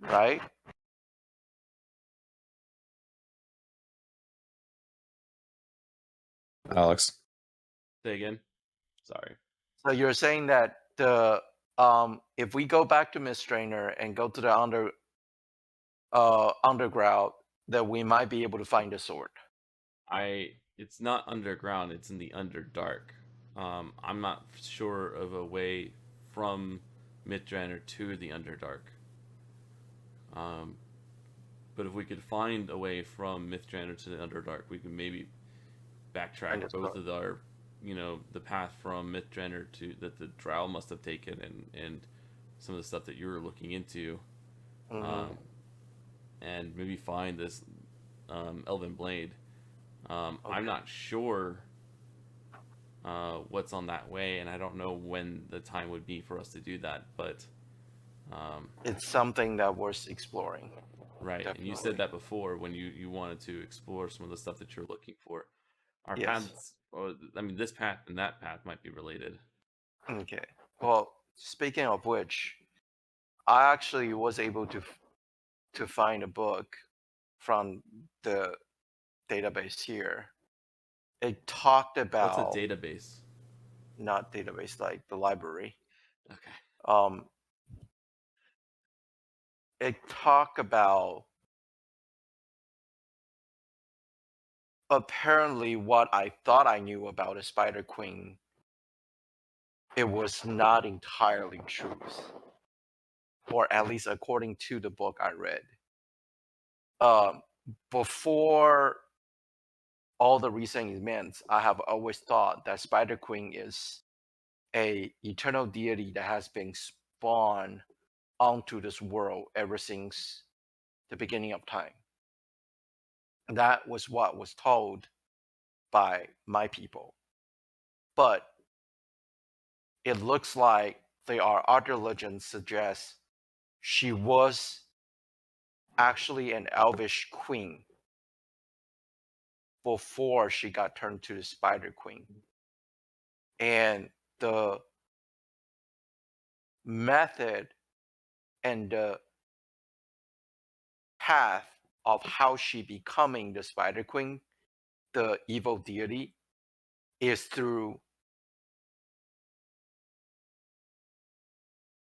right? Alex. Say again. Sorry. So you're saying that the if we go back to Mythdrainer and go to the underground, that we might be able to find a sword. It's not underground, it's in the Underdark. I'm not sure of a way from Mythdrainer to the Underdark. But if we could find a way from Mythdrainer to the Underdark, we could maybe backtrack both of our, the path from Mythdrainer to that the Drow must have taken, and some of the stuff that you were looking into, and maybe find this Elven Blade. I'm not sure what's on that way, and I don't know when the time would be for us to do that, but It's something that worth exploring. right. Definitely. And you said that before when you wanted to explore some of the stuff that you're looking for. Our Yes. paths, this path and that path might be related. Okay. Well, speaking of which, I actually was able to find a book from the database here. It talked about What's a database? Not database, like the library. Okay. It talked about apparently what I thought I knew about a Spider Queen. It was not entirely true, or at least according to the book I read. Before all the recent events, I have always thought that Spider Queen is a eternal deity that has been spawned onto this world ever since the beginning of time. And that was what was told by my people. But it looks like there are other legends suggest she was actually an elvish queen before she got turned to the Spider Queen. And the method and the path of how she becoming the Spider Queen, the evil deity, is through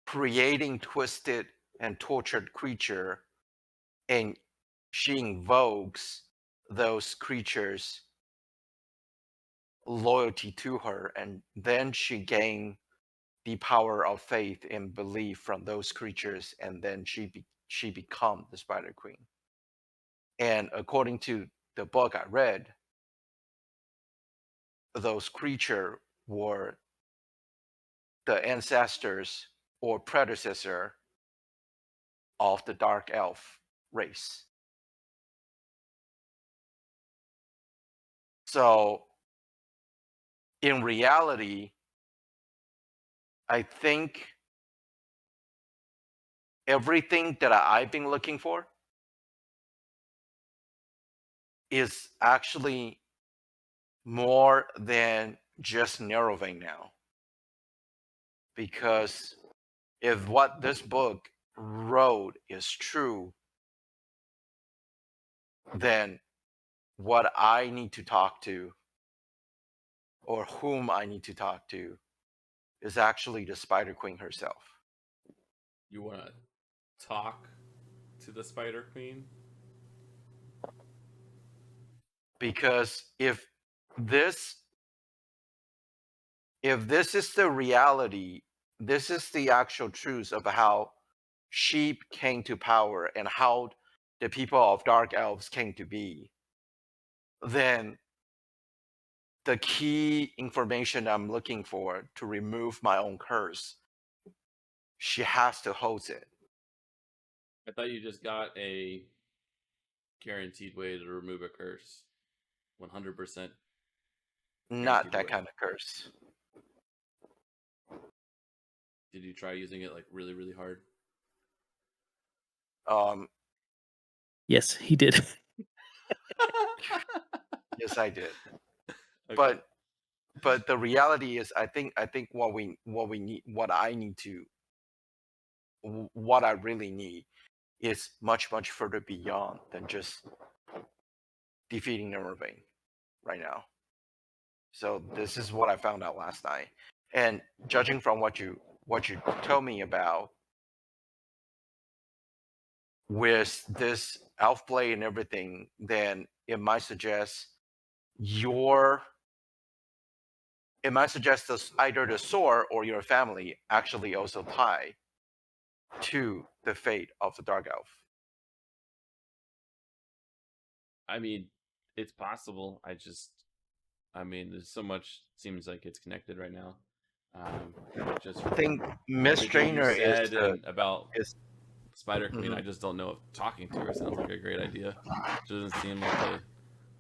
creating twisted and tortured creature, and she invokes those creatures loyalty to her, and then she gain the power of faith and belief from those creatures, and then she become the Spider Queen. And according to the book I read, those creatures were the ancestors or predecessor of the dark elf race. So in reality, I think everything that I've been looking for is actually more than just narrow vein now. Because if what this book wrote is true, then what I need to talk to or whom I need to talk to is actually the Spider Queen herself. You want to talk to the Spider Queen? Because if this is the reality, this is the actual truth of how sheep came to power and how the people of dark elves came to be, then the key information I'm looking for to remove my own curse, she has to hold it. I thought you just got a guaranteed way to remove a curse. 100%. Not that way. kind of curse. Did you try using it like really, really hard? Yes, he did. Yes, I did. Okay. But the reality is, I think what we need, what I really need, is much further beyond than just defeating Nervain right now. So this is what I found out last night, and judging from what you told me about with this elf blade and everything, then it might suggest that either the sword or your family actually also tie to the fate of the dark elf. I mean, it's possible. There's so much seems like it's connected right now. Just I think Miss Strainer said is about Spider Queen. Mhm. I just don't know if talking to her sounds like a great idea. She doesn't seem like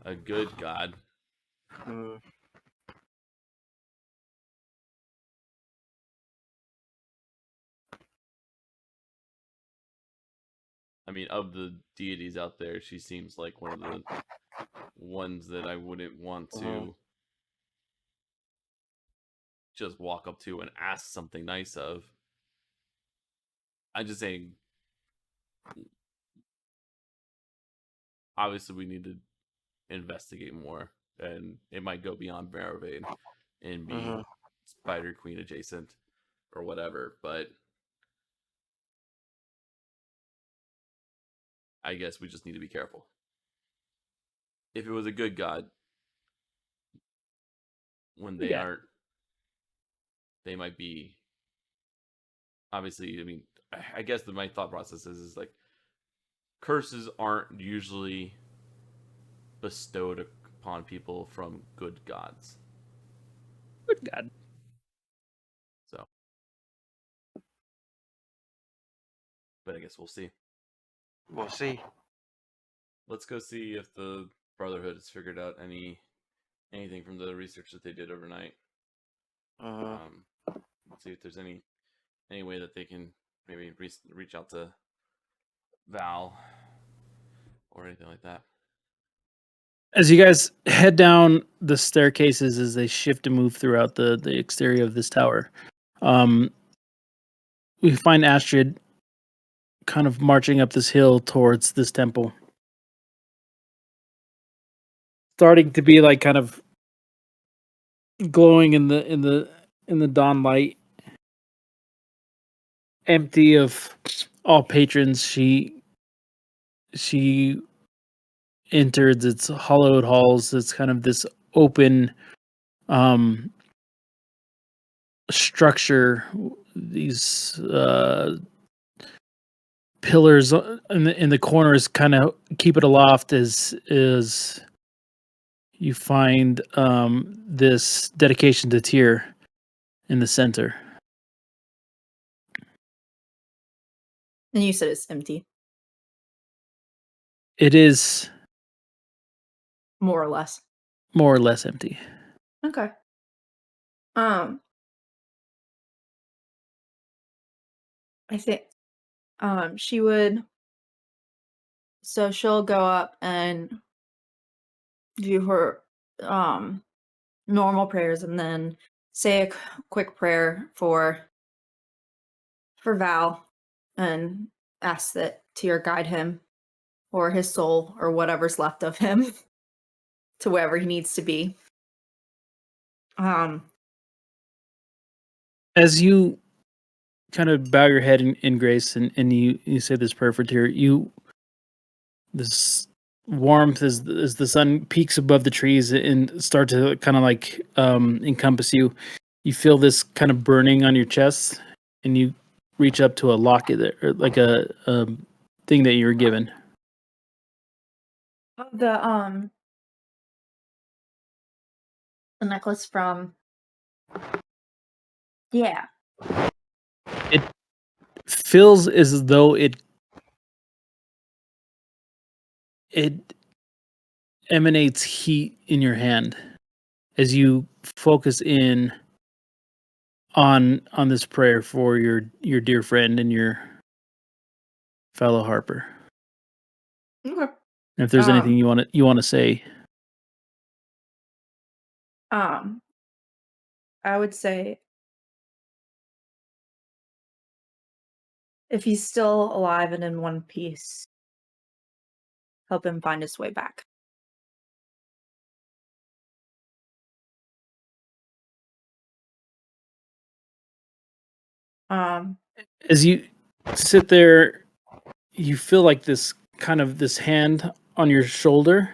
a good god. Mm. I mean, of the deities out there, she seems like one of the ones that I wouldn't want to just walk up to and ask something nice of. I'm just saying, obviously, we need to investigate more, and it might go beyond Barrowvane and be Spider Queen adjacent or whatever, but I guess we just need to be careful. If it was a good god, when they aren't, they might be. Obviously, I mean, I guess my thought process is like curses aren't usually bestowed upon people from good gods. Good God. So, but I guess we'll see. We'll see. Let's go see if the Brotherhood has figured out anything from the research that they did overnight. Let's see if there's any way that they can maybe reach out to Val or anything like that. As you guys head down the staircases as they shift and move throughout the exterior of this tower, we find Astrid kind of marching up this hill towards this temple. Starting to be like kind of glowing in the dawn light. Empty of all patrons, she enters its hollowed halls. It's kind of this open structure. These pillars in the corners kind of keep it aloft as you find this dedication to Tyr in the center. And you said it's empty, It is more or less. more or less empty. Okay. I think she would, so she'll go up and do her normal prayers and then say a quick prayer for Val and ask that Tyr guide him or his soul or whatever's left of him to wherever he needs to be. As you kind of bow your head in grace and you say this prayer for Tyr, this warmth as the sun peaks above the trees and start to kind of like encompass you. You feel this kind of burning on your chest, and you reach up to a locket there, or like a thing that you were given. The necklace from, yeah. It feels as though it emanates heat in your hand as you focus in on this prayer for your dear friend and your fellow Harper. Okay. And if there's anything you want to say, I would say if he's still alive and in one piece, help him find his way back. as you sit there, you feel like this hand on your shoulder,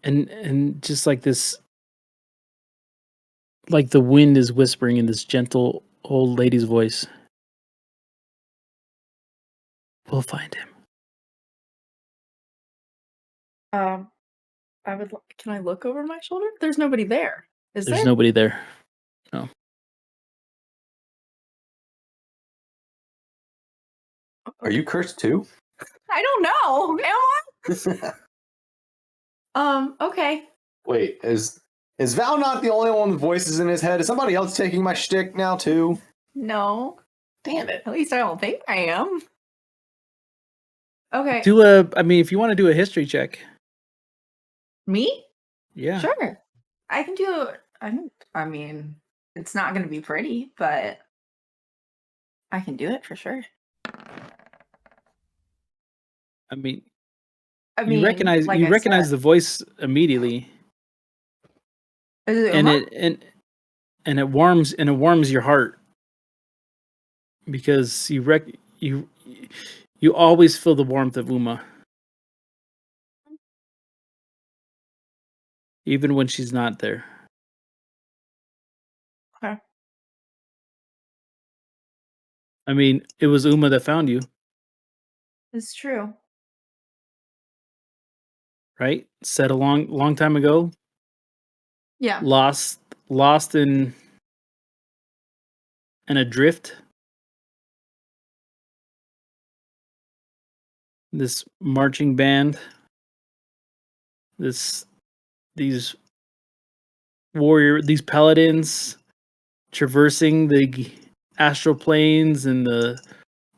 and just like this, like the wind is whispering in this gentle old lady's voice. We'll find him. Can I look over my shoulder? There's nobody there. Is There's there? nobody there. No. Are you cursed too? I don't know. Am I? Okay. Wait, is Val not the only one with voices in his head? Is somebody else taking my shtick now too? No. Damn it. At least I don't think I am. Okay. If you want to do a history check. Me? Yeah. Sure. I can do I mean, it's not going to be pretty, but I can do it for sure. You recognize the voice immediately. Is it and Uma? it warms your heart, because you always feel the warmth of Uma, even when she's not there. Okay. It was Uma that found you, It's true. right? Said a long time ago. Yeah. Lost in adrift. This marching band. These paladins traversing the astral planes and the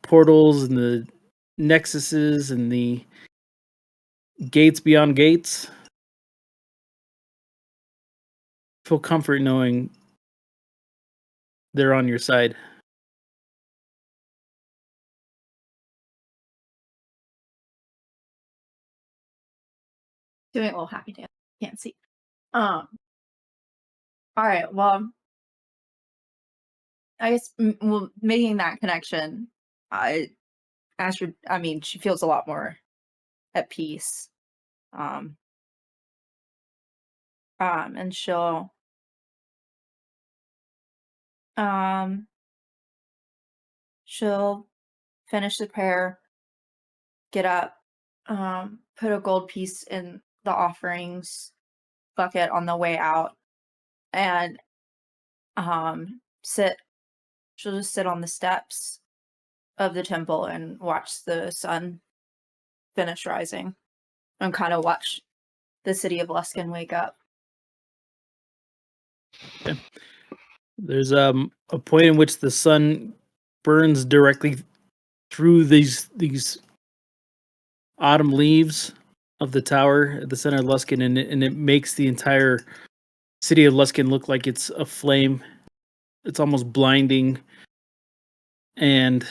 portals and the nexuses and the gates beyond gates. Feel comfort knowing they're on your side. Doing a little happy dance. Can't see. All right. Well, I guess making that connection, Astrid, she feels a lot more at peace. And she'll finish the prayer, get up, put a gold piece in the offerings, bucket on the way out and sit. She'll just sit on the steps of the temple and watch the sun finish rising and kind of watch the city of Luskin wake up. There's a point in which the sun burns directly through these autumn leaves of the tower at the center of Luskin, and it makes the entire city of Luskin look like it's aflame. It's almost blinding, and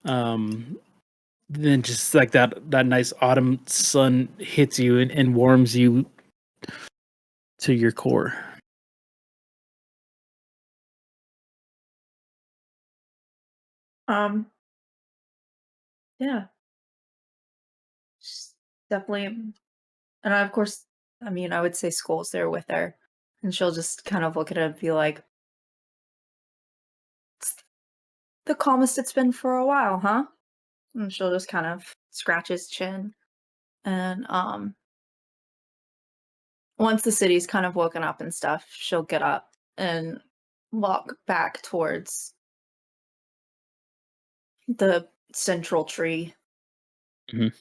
then just like that nice autumn sun hits you and warms you to your core. Yeah. She's definitely, and of course, I mean, I would say Skull's there with her, and she'll just kind of look at him and be like, "It's the calmest it's been for a while, huh?" And she'll just kind of scratch his chin, and once the city's kind of woken up and stuff, she'll get up and walk back towards the central tree. Mhm.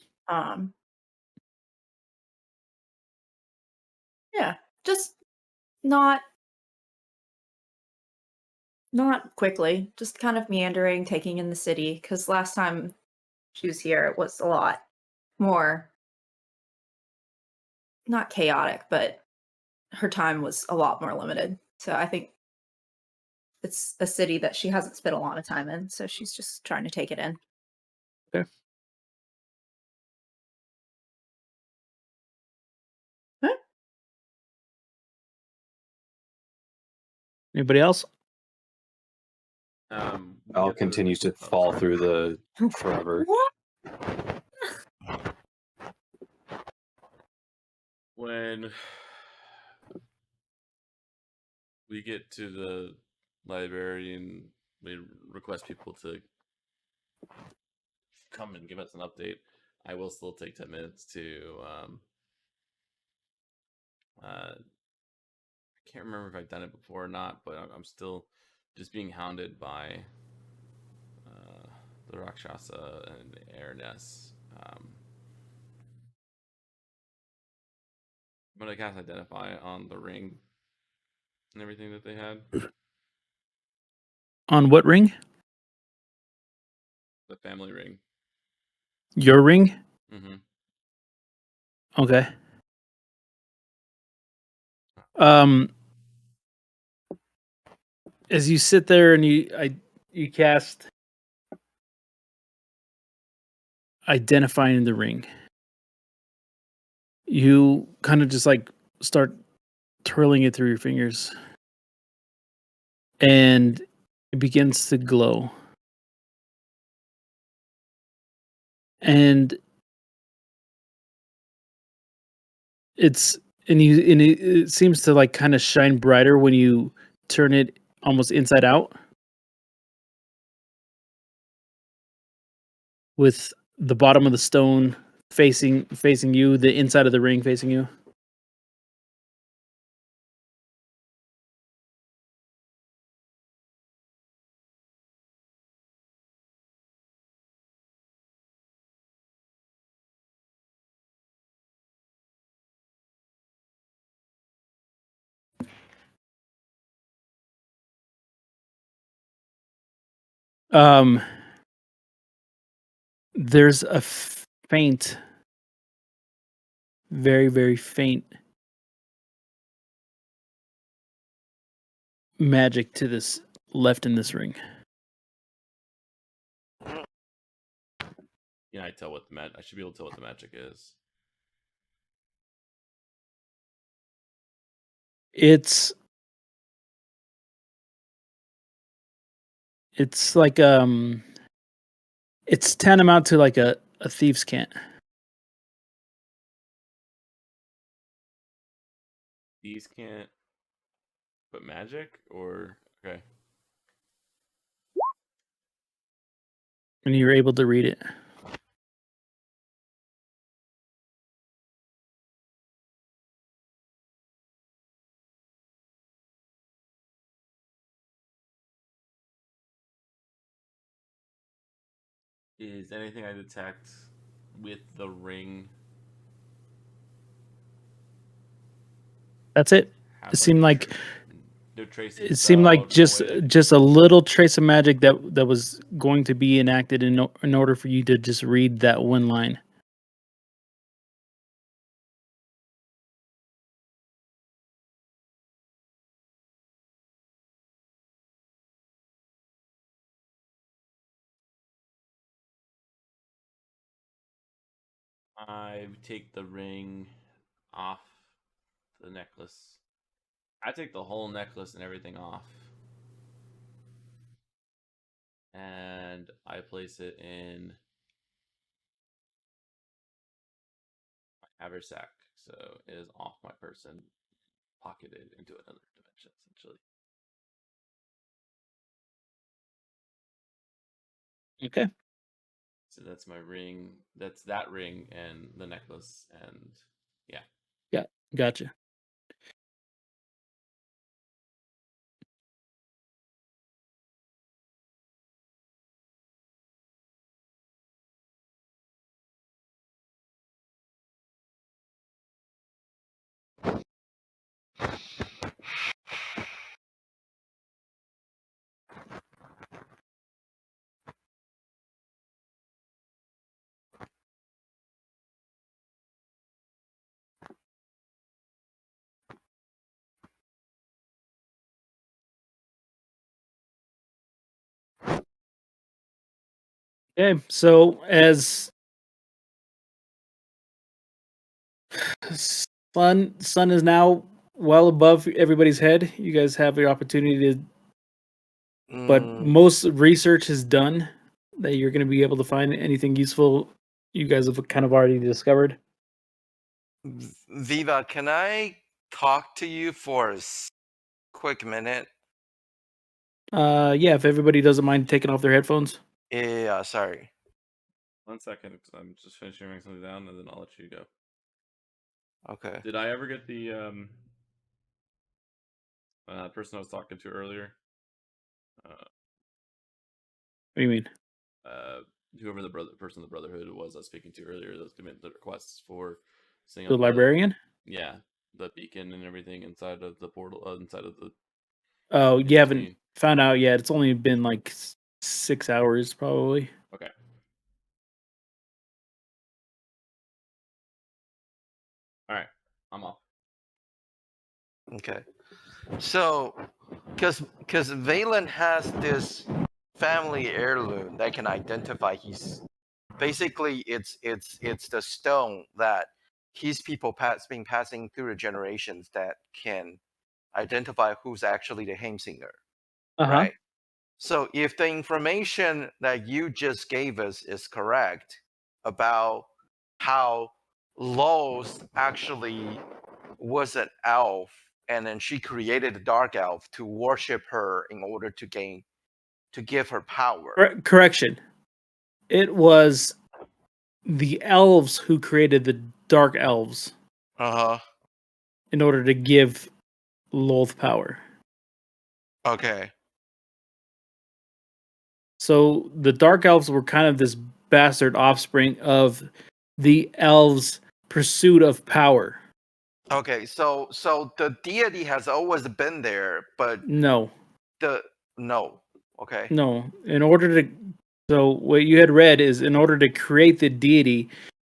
Yeah, just not quickly, just kind of meandering, taking in the city. Because last time she was here, it was a lot more, not chaotic, but her time was a lot more limited. So I think it's a city that she hasn't spent a lot of time in, so she's just trying to take it in. Okay. Huh? Anybody else? We Al get the- continues to oh, fall sorry. through the forever. What? When we get to the library and we request people to come and give us an update, I will still take 10 minutes to I can't remember if I've done it before or not, but I'm still just being hounded by the Rakshasa and Airness. I'm gonna cast Identify on the ring and everything that they had. On what ring? The family ring. Your ring? Mm-hmm. Okay. Um, as you sit there and you cast Identifying the ring, you kind of just like start twirling it through your fingers, and it begins to glow. And it's and it seems to like kind of shine brighter when you turn it almost inside out, with the bottom of the stone facing you, the inside of the ring facing you. Um, there's a faint, very, very faint magic to this left in this ring. Yeah, I tell what the I should be able to tell what the magic is. It's like it's tantamount to like a thief's cant. These can't put magic, or okay. And you're able to read it. Is anything I detect with the ring That's it. have It seemed like no trace of it seemed like spell, just no way to- just a little trace of magic that was going to be enacted in order for you to just read that one line. I take the ring off the necklace. I take the whole necklace and everything off. And I place it in my haversack. So it is off my person, pocketed into another dimension, essentially. Okay. So that's my ring. That's that ring and the necklace. And yeah. Yeah. Gotcha. Okay. So as sun is now well above everybody's head, you guys have the opportunity to. But most research is done that you're going to be able to find anything useful. You guys have kind of already discovered. Viva, can I talk to you for a quick minute? Yeah, if everybody doesn't mind taking off their headphones. Yeah, sorry. 1 second, because I'm just finishing writing something down, and then I'll let you go. Okay. Did I ever get the person I was talking to earlier? What do you mean? Whoever the person of the Brotherhood was I was speaking to earlier, those commit the requests for seeing The librarian? Yeah, the beacon and everything inside of the portal, inside of the. Oh, in you haven't between. found out yet. It's only been like 6 hours, probably. Okay. All right, I'm off. Okay. So, because Valen has this family heirloom that can identify his. Basically, it's the stone that his people been passing through the generations that can identify who's actually the Heimsinger, right? So, if the information that you just gave us is correct about how Lois actually was an elf, and then she created a dark elf to worship her in order to give her power. Correction. It was the elves who created the dark elves Uh huh. in order to give Lolth power. Okay. So the dark elves were kind of this bastard offspring of the elves' pursuit of power. Okay. So the deity has always been there, but No. no. Okay. No. So what you had read is in order to create the deity,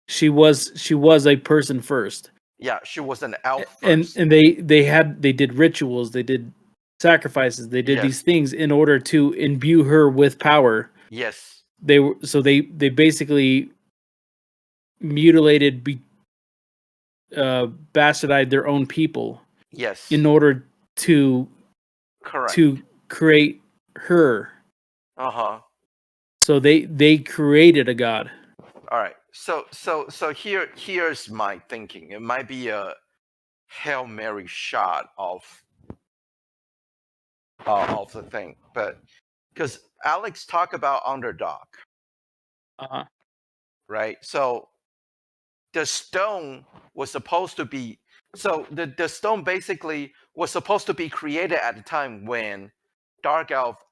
she was a person first. Yeah, she was an elf And first. they did rituals, they did sacrifices, they did these things in order to imbue her with power. Yes. They basically mutilated, bastardized their own people. Yes. In order to create her. Uh-huh. So they created a god. All right. So here's my thinking. It might be a Hail Mary shot of the thing, but because Alex talked about underdog, right? So the stone was supposed to be the stone basically was supposed to be created at the time when Dark Elf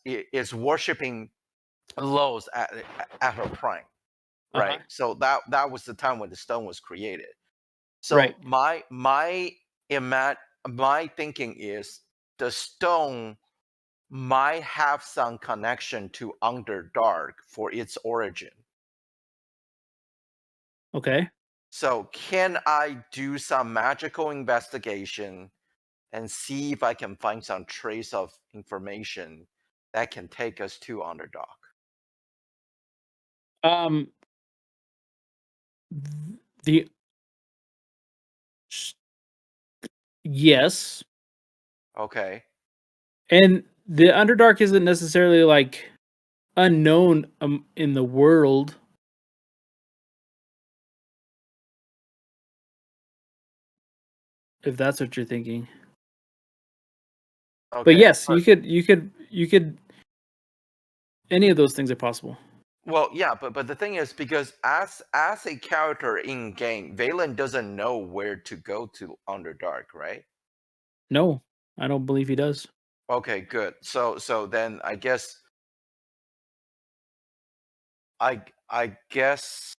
is worshiping lowest at her prime, right? So that was the time when the stone was created. So Right. my thinking is the stone might have some connection to Underdark for its origin. Okay. So can I do some magical investigation and see if I can find some trace of information that can take us to Underdark? The yes, Okay. and the Underdark isn't necessarily like unknown in the world. If that's what you're thinking. Okay. But yes, you could any of those things are possible. Well, yeah, but the thing is, because as a character in game, Valen doesn't know where to go to Underdark, right? No, I don't believe he does. Okay, good. So then I guess I guess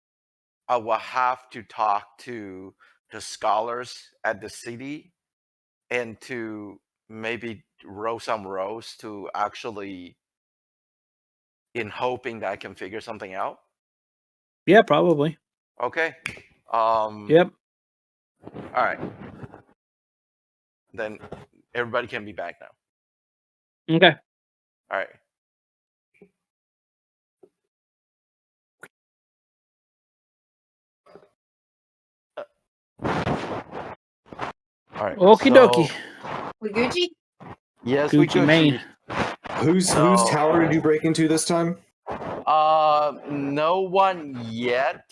I will have to talk to the scholars at the city and to maybe roll some rolls to actually in hoping that I can figure something out. Yeah, probably. Okay. Yep. All right. Then everybody can be back now. Okay. All right. All right. Okie dokie. We Gucci? Yes, we Gucci could. Mane. Whose tower did you break into this time? No one yet.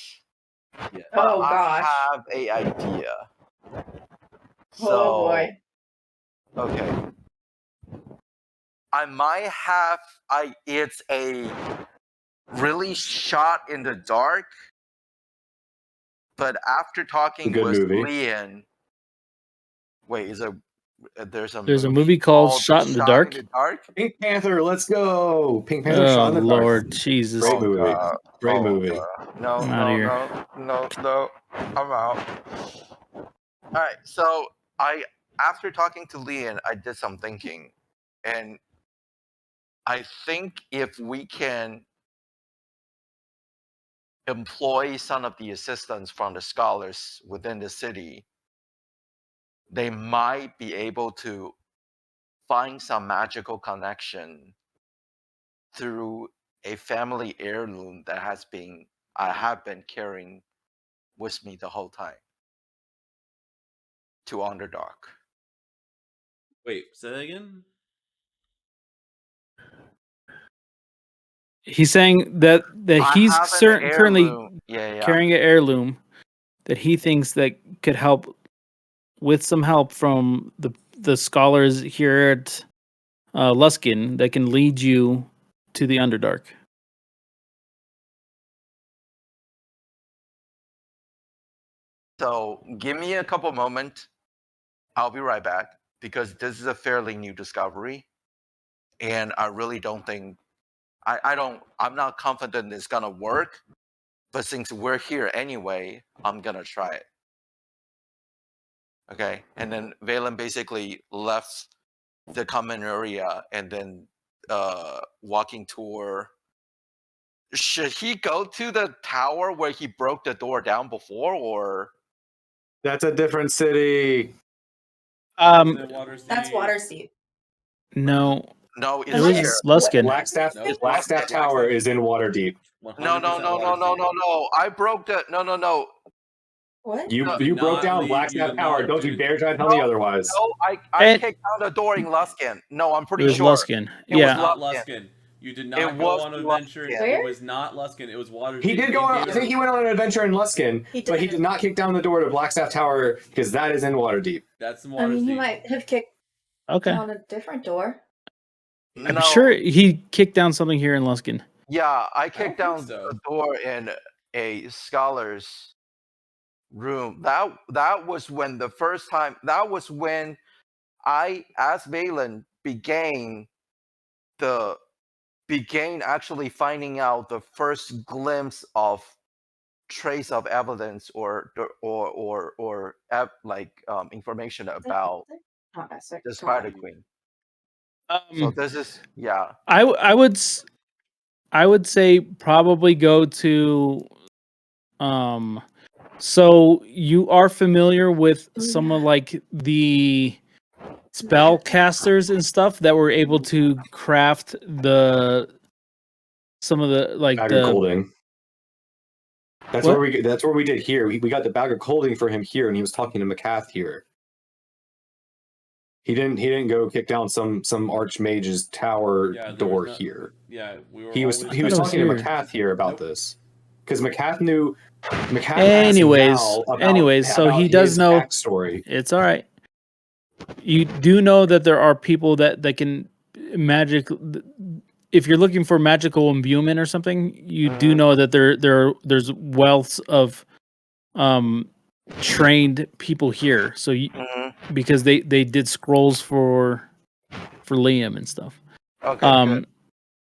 Yeah. But Oh, gosh. I have a idea. Oh, boy. Okay. I might have. It's a really shot in the dark. But after talking Good with movie. Lian, wait, there's a There's a movie called Shot in the Dark. Pink Panther, let's go. Pink Panther, Oh Shot in the Dark. Lord, Jesus! Great movie. God. Great movie. No, I'm outta here. no. I'm out. All right. So after talking to Lian, I did some thinking, and I think if we can employ some of the assistants from the scholars within the city, they might be able to find some magical connection through a family heirloom that I have been carrying with me the whole time to Underdark. Wait, say that again? He's saying that I he's have an currently heirloom. Yeah. carrying an heirloom that he thinks that could help with some help from the scholars here at Luskin that can lead you to the Underdark. So give me a couple moments. I'll be right back because this is a fairly new discovery, and I really don't think I'm not confident it's gonna work. But since we're here anyway, I'm gonna try it. Okay, and then Valen basically left the common area and then walking tour. Should he go to the tower where he broke the door down before, or That's a different city. Isn't it Waterdeep? That's Waterdeep. No, no? it It's Unless- here. was Luskin. Blackstaff, Nope. Blackstaff Tower is in Waterdeep. 100% No. Waterdeep. I broke the no. What? You did broke not down leave- you Blackstaff did Tower. not Don't you do- dare try to tell me otherwise. No, I And- kicked down the door in Luskin. No, I'm It pretty was sure. Luskin. It was Yeah. Not Luskin. Luskin. You did It not go was on an adventure. Luskin. Where? It was not Luskin. It was Waterdeep. He did go on. I think he went on an adventure in Luskin, He but he did. did not kick down the door to Blackstaff Tower because that is in Waterdeep. That's some I mean, he Waterdeep. might have kicked Okay. down a different door. I'm No. sure he kicked down something here in Luskin. Yeah, I kicked don't down think so. the door in a scholar's room. That was when the first time. That was when I, as Valen, began the began actually finding out the first glimpse of trace of evidence or information about the Spider Queen. So this is I would say probably go to so you are familiar with some of like the spellcasters and stuff that were able to craft some of the like Bag of Colding. That's What? where we did here. We got the Bag of Colding for him here, and he was talking to McCath here. He didn't go kick down some archmage's tower door here. Yeah, we were. He was I thought it was talking to here. McCath here about this because McCath knew. McCath Anyways, so he does know backstory. It's all right. You do know that there are people that can magic. If you're looking for magical imbuement or something, you do know that there's wealths of trained people here. So because they did scrolls for Liam and stuff. Okay. Good.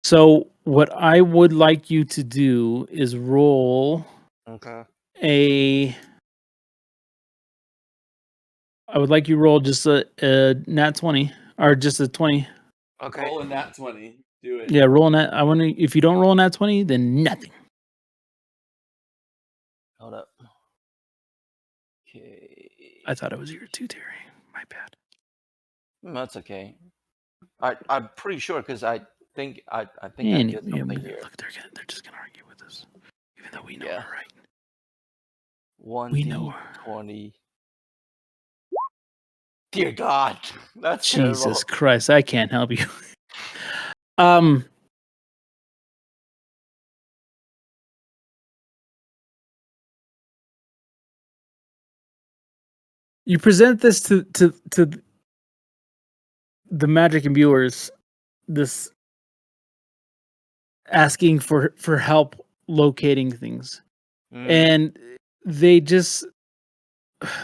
So what I would like you to do is roll I would like you roll just a nat 20 or just a 20. Okay. Roll a nat 20. Do it. Yeah, roll a nat. I want to. If you don't roll a nat 20, then nothing. Hold up. Okay. I thought it was your 2, Terry. My bad. That's okay. I'm pretty sure because I think I did something here. Look, they're just gonna argue with us, even though we know Yeah. we're right. 1d20. Dear God, that's Jesus terrible. Christ, I can't help you. You present this to the magic imbuers, this asking for help locating things, and they just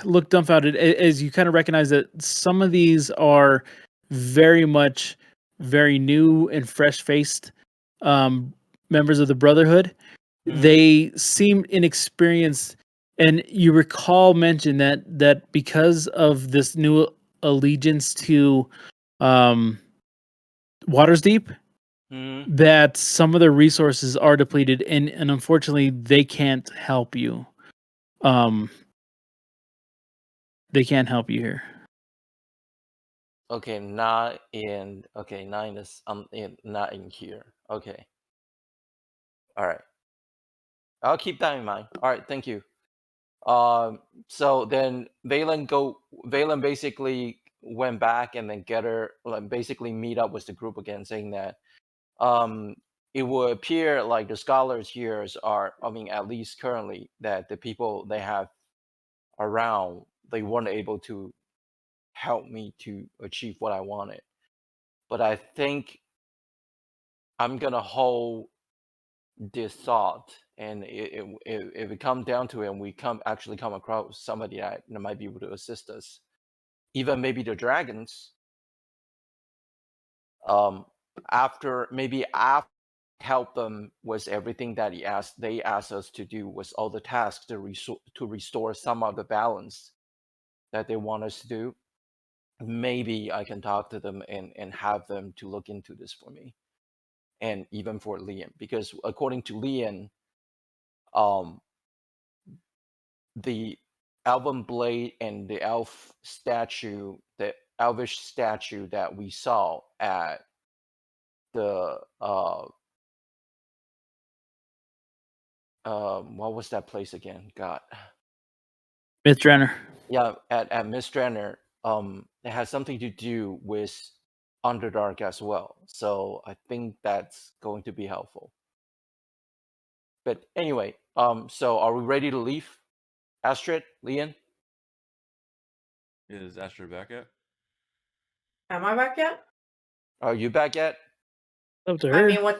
look dumbfounded as you kind of recognize that some of these are very much very new and fresh-faced members of the Brotherhood. They seem inexperienced, and you recall mention that because of this new allegiance to Waters Deep, that some of their resources are depleted, and unfortunately they can't help you. They can't help you here. Okay, not in this not in here. Okay. All right. I'll keep that in mind. All right, thank you. So then Valen basically went back and then basically meet up with the group again, saying that it would appear like the scholars here are, at least currently, that the people they have around, they weren't able to help me to achieve what I wanted. But I think I'm gonna hold this thought, and if it comes down to it, and we actually come across somebody that might be able to assist us, even maybe the dragons. After help them with everything that they asked us to do, with all the tasks to restore some of the balance that they want us to do. Maybe I can talk to them and have them to look into this for me, and even for Liam, because according to Liam, the elven blade and the elvish statue that we saw at the what was that place again? God. Mythdraenor. Yeah, at Mythdraenor, it has something to do with Underdark as well. So I think that's going to be helpful. But anyway, so are we ready to leave? Astrid, Leon? Is Astrid back yet? Am I back yet? Are you back yet? Up to her.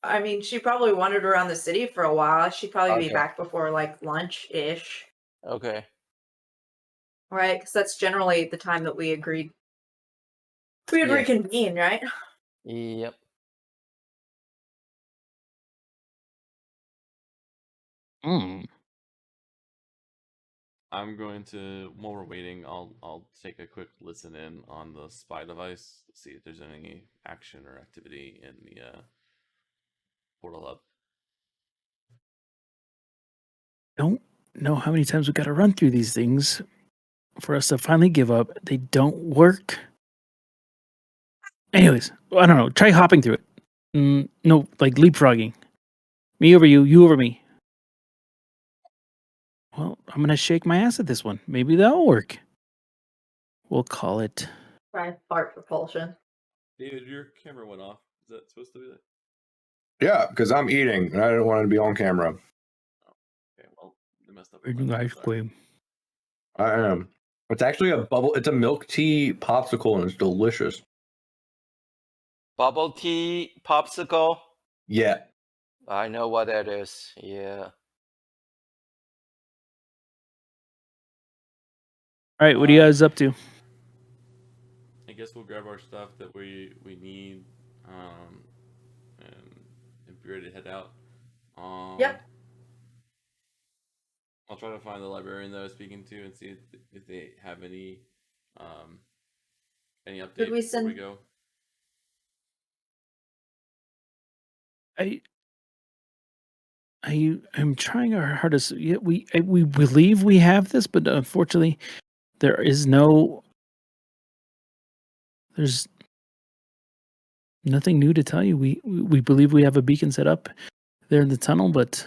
I mean, she probably wandered around the city for a while. She'd probably be Okay. back before like lunch-ish, Okay. right? Because that's generally the time that we agreed. We would Yeah. reconvene, right? Yep. I'm going to, while we're waiting, I'll take a quick listen in on the spy device, see if there's any action or activity in the portal hub. Don't know how many times we got to run through these things for us to finally give up. They don't work. Anyways, I don't know. Try hopping through it. No, like leapfrogging. Me over you, you over me. Well, I'm going to shake my ass at this one. Maybe that'll work. We'll call it. Try fart propulsion. David, your camera went off. Is that supposed to be that? Yeah, because I'm eating and I didn't want to be on camera. Okay, well, they messed up. Eating ice cream. I am. It's actually a bubble. It's a milk tea popsicle and it's delicious. Bubble tea popsicle. Yeah. I know what that is. Yeah. All right, what are you guys up to? I guess we'll grab our stuff that we need, and be ready to head out. Yep. I'll try to find the librarian that I was speaking to and see if they have any updates Did we before send- we go. I'm trying our hardest. Yeah, we believe we have this, but unfortunately, there's nothing new to tell you. We believe we have a beacon set up there in the tunnel, but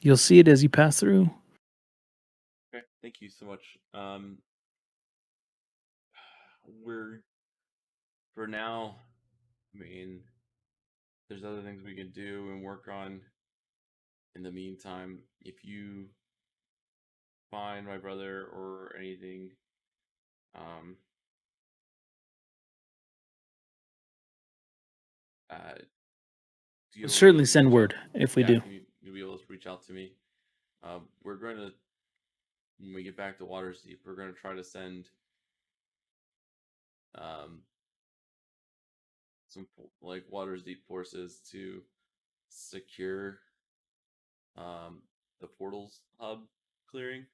you'll see it as you pass through. Okay, thank you so much. We're for now. I mean, there's other things we can do and work on. In the meantime, if you find my brother or anything, do you Certainly reach send out- word if we do. You'll be able to reach out to me. We're going to, when we get back to Waterdeep, we're going to try to send some like Waterdeep forces to secure the portals hub clearing,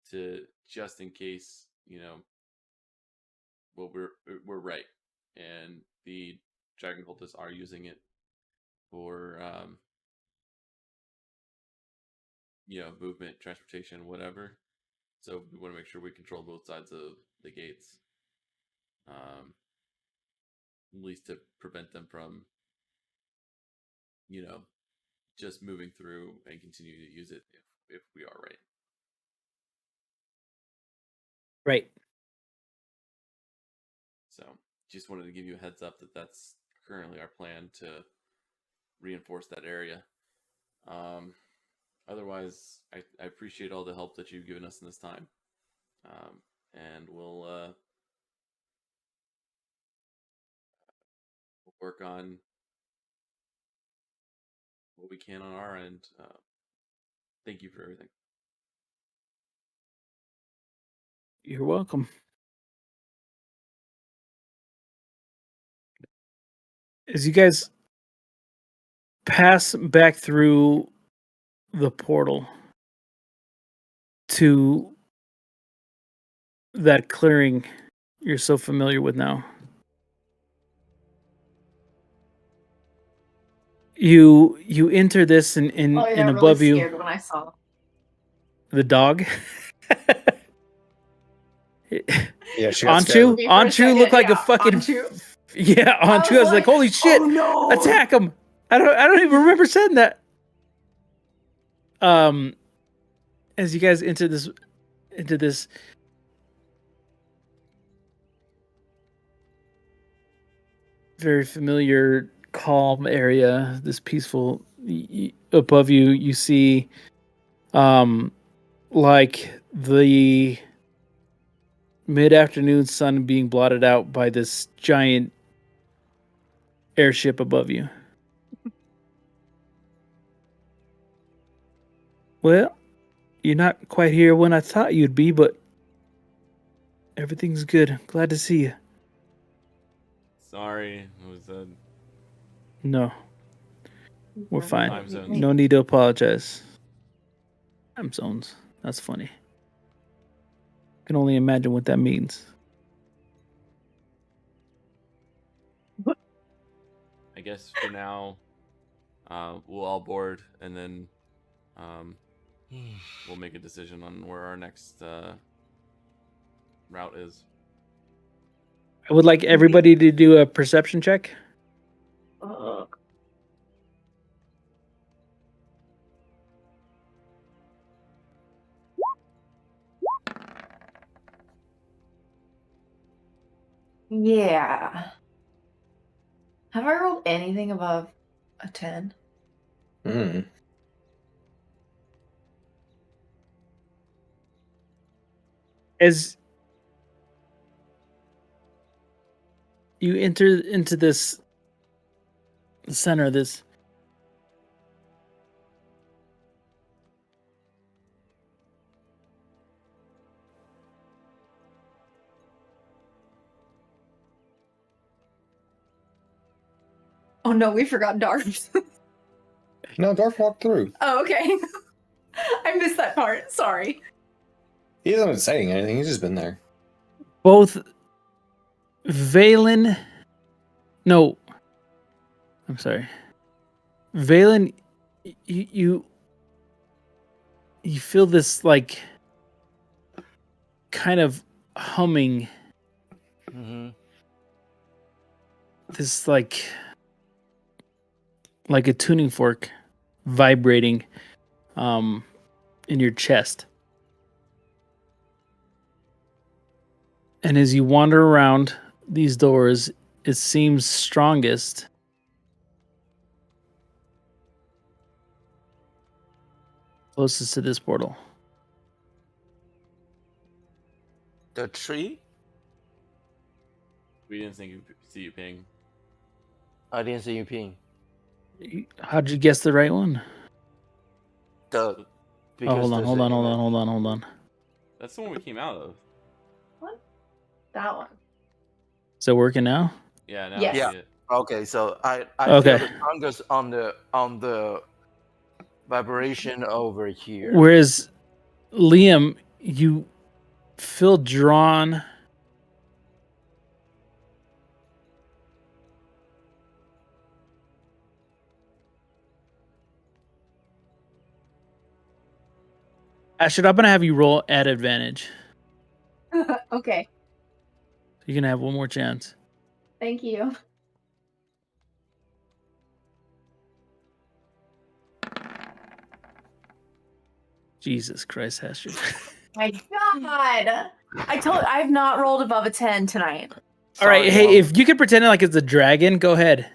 to just in case, well, we're right, and the dragon cultists are using it for movement, transportation, whatever. So we want to make sure we control both sides of the gates, at least to prevent them from just moving through and continue to use it if we are right. Right. So just wanted to give you a heads up that that's currently our plan to reinforce that area. Otherwise, I appreciate all the help that you've given us in this time. And we'll work on what we can on our end. Thank you for everything. You're welcome. As you guys pass back through the portal to that clearing you're so familiar with now, you enter this and above really you scared when I saw. the dog. Yeah, she got scared. Anchu looked like a fucking Anchu. yeah. Anchu, I was like, holy shit! Oh no! Attack him! I don't even remember saying that. As you guys enter into this very familiar, calm area, this peaceful. Above you, you see, like the mid-afternoon sun being blotted out by this giant airship above you. Well, you're not quite here when I thought you'd be, but everything's good. Glad to see you. Sorry, it was No. We're fine. Time zones. No need to apologize. Time zones. That's funny. Can only imagine what that means. I guess for now, we'll all board, and then we'll make a decision on where our next route is. I would like everybody to do a perception check. Yeah. Have I rolled anything above a 10? Hmm. As you enter into this center, this Oh no, we forgot Darves. No, Darth walked through. Oh, okay. I missed that part. Sorry. He hasn't been saying anything. He's just been there. both Valen. No, I'm sorry. Valen, you feel this like kind of humming, Mm-hmm. this like a tuning fork vibrating in your chest. And as you wander around these doors, it seems strongest closest to this portal. The tree? We didn't see you ping. I didn't see you ping. How'd you guess the right one? The. Oh, hold on. That's the one we came out of. What? That one. Is it working now? Yeah, now Yes. I see it. Okay, so I Okay. feel the strongest on the vibration over here. Whereas Liam, you feel drawn Ashton, I'm gonna have you roll at advantage. Okay. You're gonna have one more chance. Thank you. Jesus Christ, Ashton. My God. I've not rolled above a 10 tonight. All right, Sorry, hey, if you could pretend like it's a dragon, go ahead.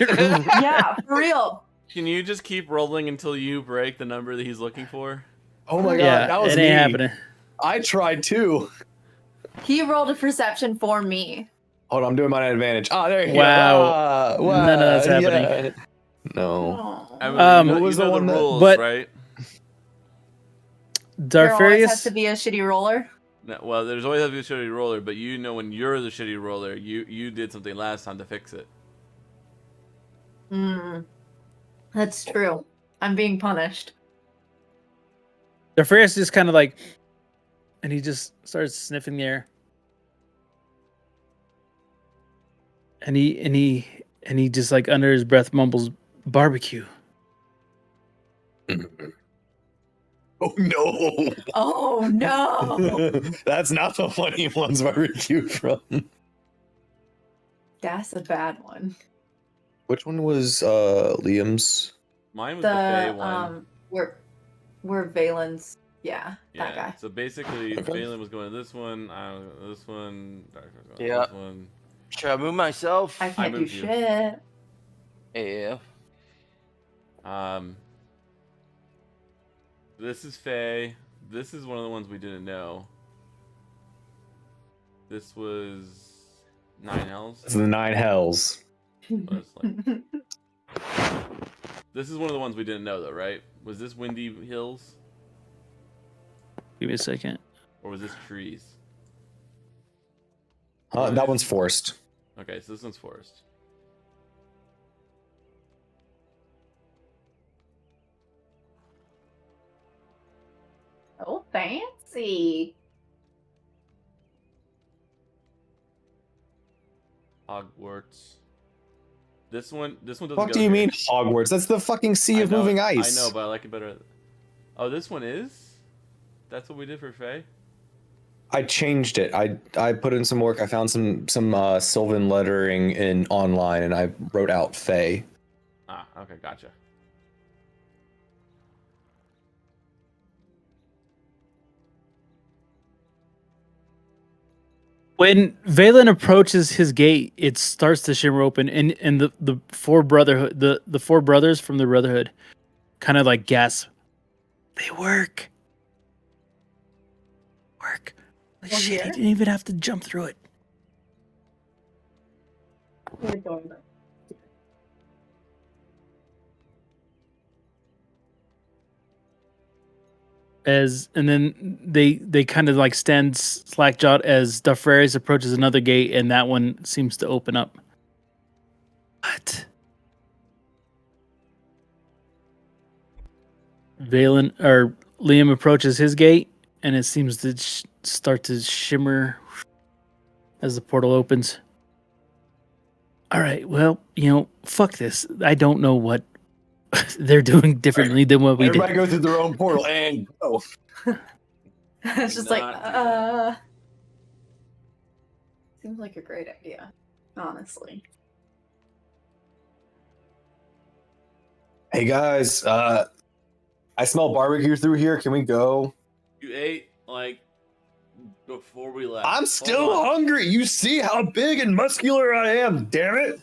Yeah, for real. Can you just keep rolling until you break the number that he's looking for? Oh my god, Yeah, that was it me. ain't happening. I tried too. He rolled a perception for me. Hold on, I'm doing mine at advantage. Ah, there you Wow. go. None of that's happening. Yeah. No. Oh. I mean, What you was know the the one that- rules, but- right? There always has Darfarius, to be a shitty roller. No, well, there's always have to be a shitty roller, but you know when you're the shitty roller, you did something last time to fix it. That's true. I'm being punished. Darfarius just kind of like, and he just starts sniffing the air. And he just like under his breath mumbles barbecue. Oh no. Oh no. That's not the funny ones barbecue from. That's a bad one. Which one was Liam's? Mine was the Fey one. Where Valen's that guy. So basically, Okay. Valen was going to this one, I was going to this one, Dark was going Yeah. to this one. Should I move myself? I can't do moved you. shit. Yeah. This is Fey. This is one of the ones we didn't know. This was Nine Hells. It's the Nine Hells. What it's like. This is one of the ones we didn't know, though, right? Was this Windy Hills? Give me a second. Or was this trees? That one's forced. Okay, so this one's forest. fancy. Hogwarts. This one doesn't What go do you here. mean Hogwarts? That's the fucking Sea of I know, Moving Ice. I know, but I like it better. Oh, this one is? That's what we did for Faye? I changed it. I put in some work. I found some Sylvan lettering in online, and I wrote out Fae. Ah, okay, gotcha. When Valen approaches his gate, it starts to shimmer open, and the four brothers from the Brotherhood kind of like gasp. They work. Like, Well, shit, he here? didn't even have to jump through it. We're going back. And then they kind of like stand slack-jawed as Dufresne approaches another gate, and that one seems to open up. What? Valen or Liam approaches his gate, and it seems to start to shimmer as the portal opens. All right, well, fuck this. I don't know what they're doing differently than what we did. Everybody go through their own portal and go. It's just Not like, do that. seems like a great idea, honestly. Hey guys, I smell barbecue through here. Can we go? You ate, like, before we left. I'm Hold still on. hungry. You see how big and muscular I am, damn it.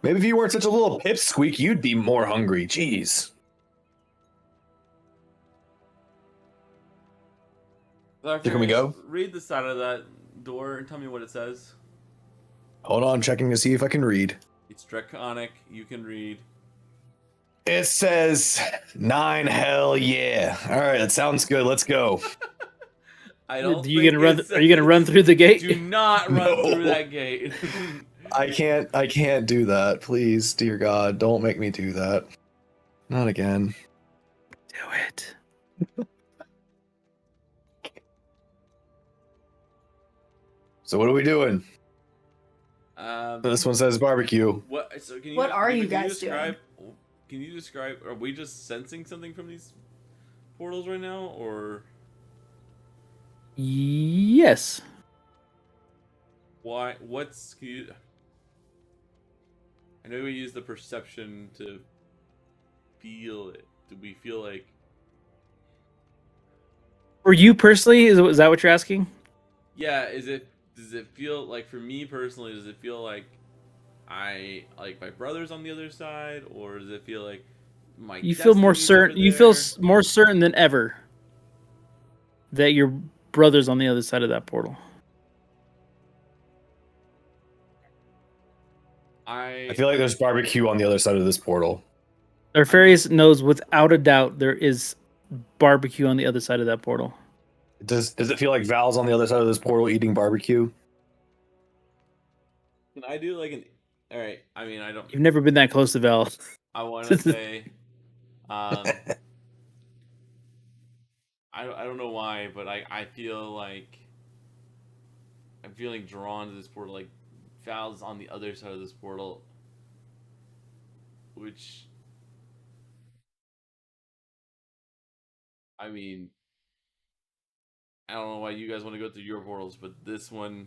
Maybe if you weren't such a little pipsqueak, you'd be more hungry. Jeez. Doctor, Can we go? read the side of that door and tell me what it says. Hold on, checking to see if I can read. It's draconic. You can read. It says 9, hell yeah. All right, that sounds good. Let's go. I don't. Are you gonna run through the gate? Do not run No. through that gate. I can't do that. Please, dear God, don't make me do that. Not again. Do it. So what are we doing? um, This one says barbecue. what? So can you? What are can you guys describe? Can you describe? Are we just sensing something from these portals right now, or Yes. why? What's? Can you? I know we use the perception to feel it. Do we feel like? For you personally, is that what you're asking? Yeah. Does it feel like, for me personally? Does it feel like I like my brother's on the other side, or does it feel like my You feel more destiny's over certain. You feel there? more certain than ever that your brother's on the other side of that portal. I feel like there's barbecue on the other side of this portal. Arfarius knows without a doubt there is barbecue on the other side of that portal. Does it feel like Val's on the other side of this portal eating barbecue? Can I do like an? All right. I mean, I don't. You've never been that close to Val. I want to say, I don't know why, but I feel like I'm feeling drawn to this portal. Like Val's on the other side of this portal, which, I mean, I don't know why you guys want to go through your portals, but this one,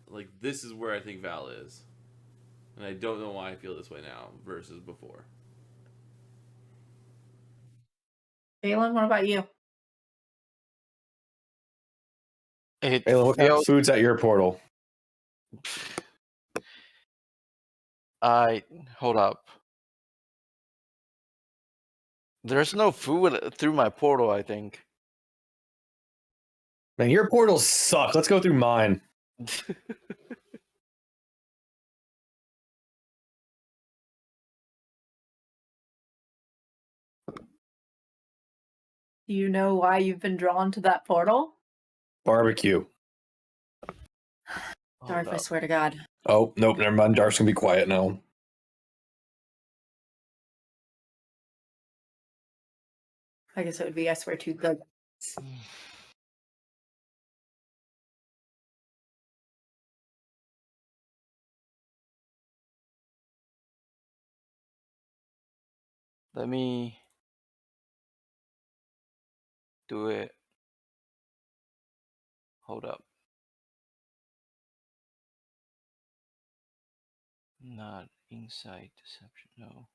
like, this is where I think Val is, and I don't know why I feel this way now versus before. Valen, what about you? It Ayla, what kind of feels food's at your portal? hold up. There's no food through my portal, I think. Man, your portals suck. Let's go through mine. Do you know why you've been drawn to that portal? Barbecue. Darth, I swear to God. Oh, nope, never mind. Dark's gonna be quiet now. I guess it would be I swear to the. Let me do it. Hold up. Not insight deception. No.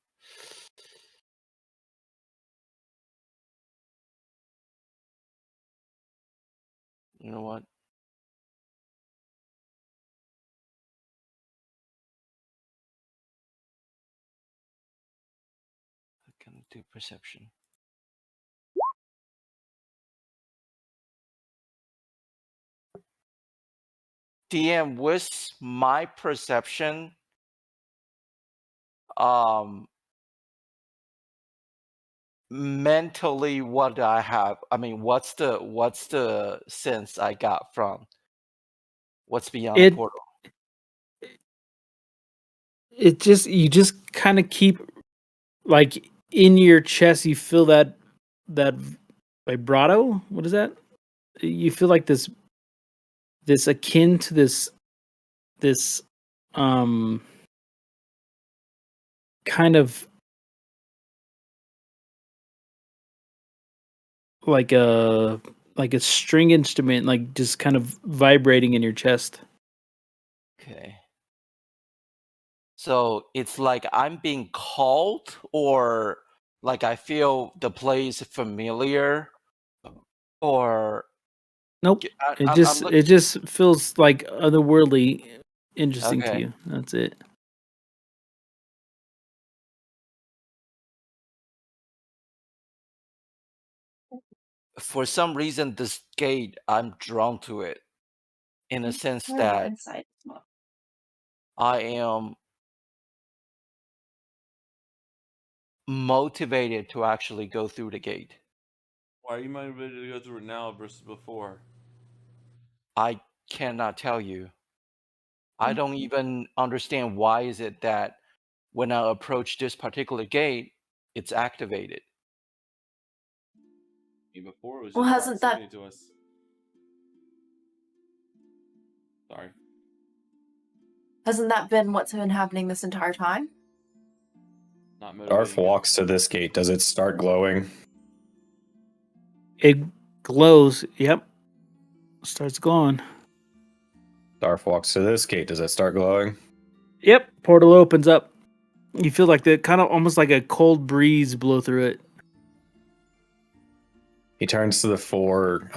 You know what? I can do perception. DM, with my perception, mentally, what do I have? I mean, what's the sense I got from what's beyond the It portal? it just you just kind of keep like in your chest. You feel that vibrato. What is that? You feel like this akin to this kind of like a string instrument, like just kind of vibrating in your chest. Okay. So it's like I'm being called, or like I feel the place familiar, or Nope. I'm looking. It just feels like otherworldly interesting to Okay. you. That's it. For some reason, this gate, I'm drawn to it in a sense Where that inside as well. I am motivated to actually go through the gate. Why are you motivated to go through it now versus before? I cannot tell you. I don't even understand why is it that when I approach this particular gate, it's activated. Before it was Well, just hasn't that- proximity to us. Sorry. Hasn't that been what's been happening this entire time? Not Darth motivating. walks to this gate. Does it start glowing? It glows. Yep. Starts glowing. Darth walks to this gate. Does it start glowing? Yep. Portal opens up. You feel like the kind of almost like a cold breeze blow through it. He turns to the four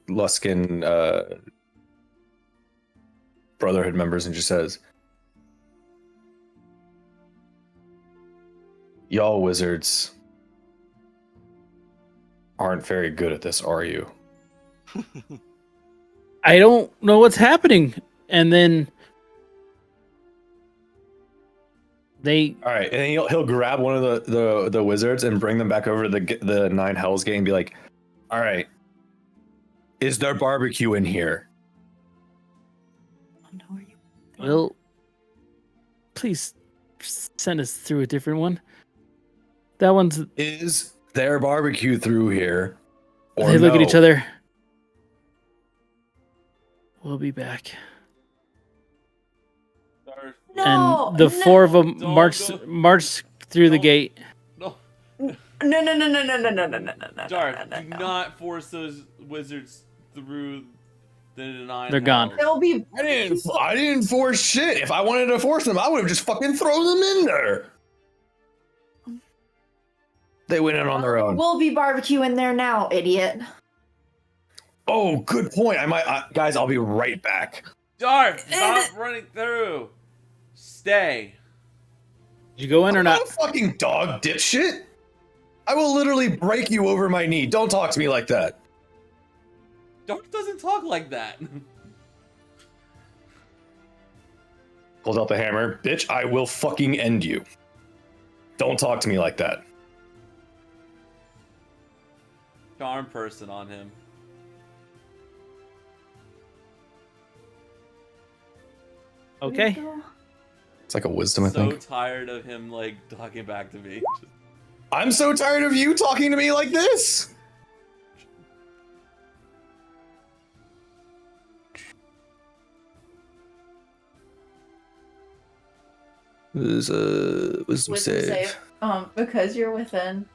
Luskin Brotherhood members and just says, "Y'all wizards aren't very good at this, are you?" I don't know what's happening. And then they All right, and he'll grab one of the wizards and bring them back over to the Nine Hells gate and be like, "All right, is there barbecue in here?" will please send us through a different one. That one's. Is there barbecue through here? Or They look at no? each other. We'll be back. Darth, No, And the four of them Don't march through the Don't- gate. no. No. Darth, do not force those wizards through the nine. They're gone. hells. They'll be. I didn't force shit. If I wanted to force them, I would have just fucking thrown them in there. They went in on their own. We'll be barbecuing there now, idiot. Oh, good point. Guys, I'll be right back. Darth, stop running through. Stay. Did you go in or I'm not? not a fucking dog, dipshit. I will literally break you over my knee. Don't talk to me like that. Darth doesn't talk like that. Pulls out the hammer. Bitch, I will fucking end you. Don't talk to me like that. Charm person on him. Okay. It's like a wisdom, I So think. tired of him like talking back to me. I'm so tired of you talking to me like this. It was a wisdom save. Because you're within.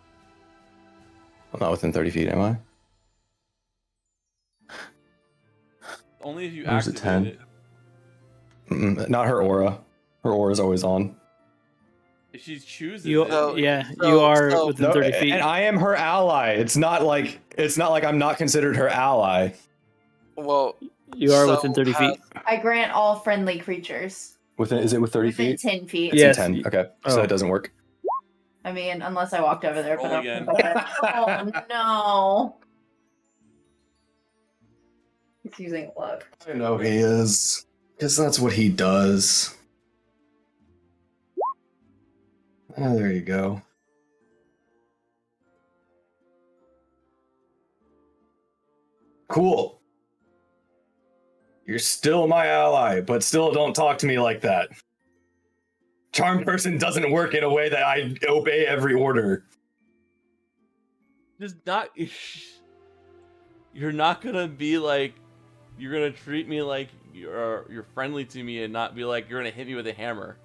I'm not within 30 feet, am I? Only if you Where's the activate 10? it. Not her aura. Her aura is always on. If she chooses You, it. So- you are so- within 30 feet. And I am her ally. It's not like I'm not considered her ally. Well, You are so within 30 has- feet. I grant all friendly creatures Is it with 30 within feet? 10 feet. It's Yes. in 10. Okay, so Oh. that doesn't work. I mean, unless I walked over there. Roll but again. Oh no! He's using luck. I know he is. Because that's what he does. Oh, there you go. Cool. You're still my ally, but still don't talk to me like that. Charm person doesn't work in a way that I obey every order. Just not. You're not gonna be like. You're gonna treat me like you're friendly to me and not be like you're gonna hit me with a hammer.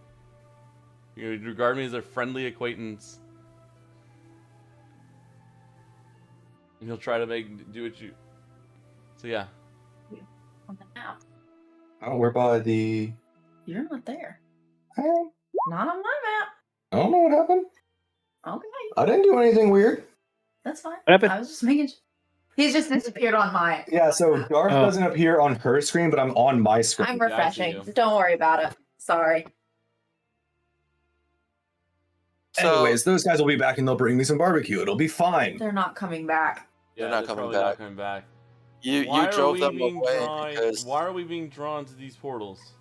You're gonna regard me as a friendly acquaintance. And you'll try to do what you. So yeah. On the map. Oh, we're by the. You're not there. I Not on my map. don't know what happened. Okay, I didn't do anything weird. that's fine. What happened? I was just making. He's just disappeared on mine. Yeah, so Garth Oh. doesn't appear on her screen, but I'm on my screen. I'm Yeah, I see refreshing. you. Don't worry about it. Sorry. So- Anyways, those guys will be back and they'll bring me some barbecue. It'll be fine. They're not coming back. Yeah, They're not they're coming probably back. not coming back. You Why are drove we them being away drawn? because Why are we being drawn to these portals?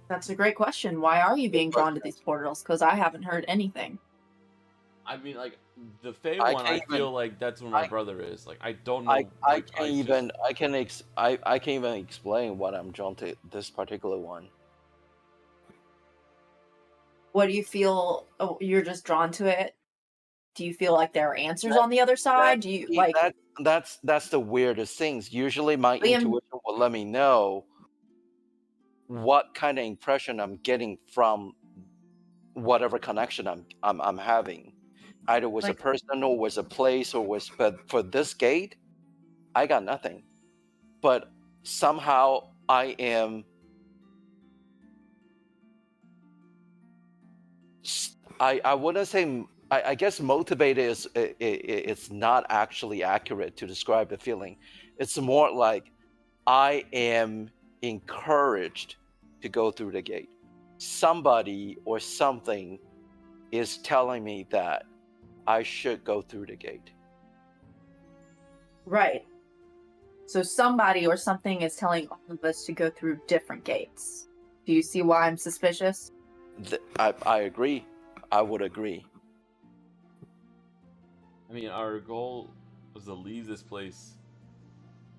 That's a great question. Why are you being drawn to these portals? Because I haven't heard anything. I mean, like the Fey I one, can't I feel even- like that's where my I- brother is. Like I don't know. I like, can't even I can't even explain what I'm drawn to this particular one. What do you feel? Oh, you're just drawn to it. Do you feel like there are answers on the other side? Do you See, like? that's the weirdest things. Usually my Liam- intuition will let me know what kind of impression I'm getting from whatever connection I'm having. Either with Like- a person or with a place or with but for this gate, I got nothing. But somehow I am I wouldn't say I guess motivated is it's not actually accurate to describe the feeling. It's more like I am encouraged to go through the gate. Somebody or something is telling me that I should go through the gate. Right. So somebody or something is telling all of us to go through different gates. Do you see why I'm suspicious? I agree. I would agree. I mean, our goal was to leave this place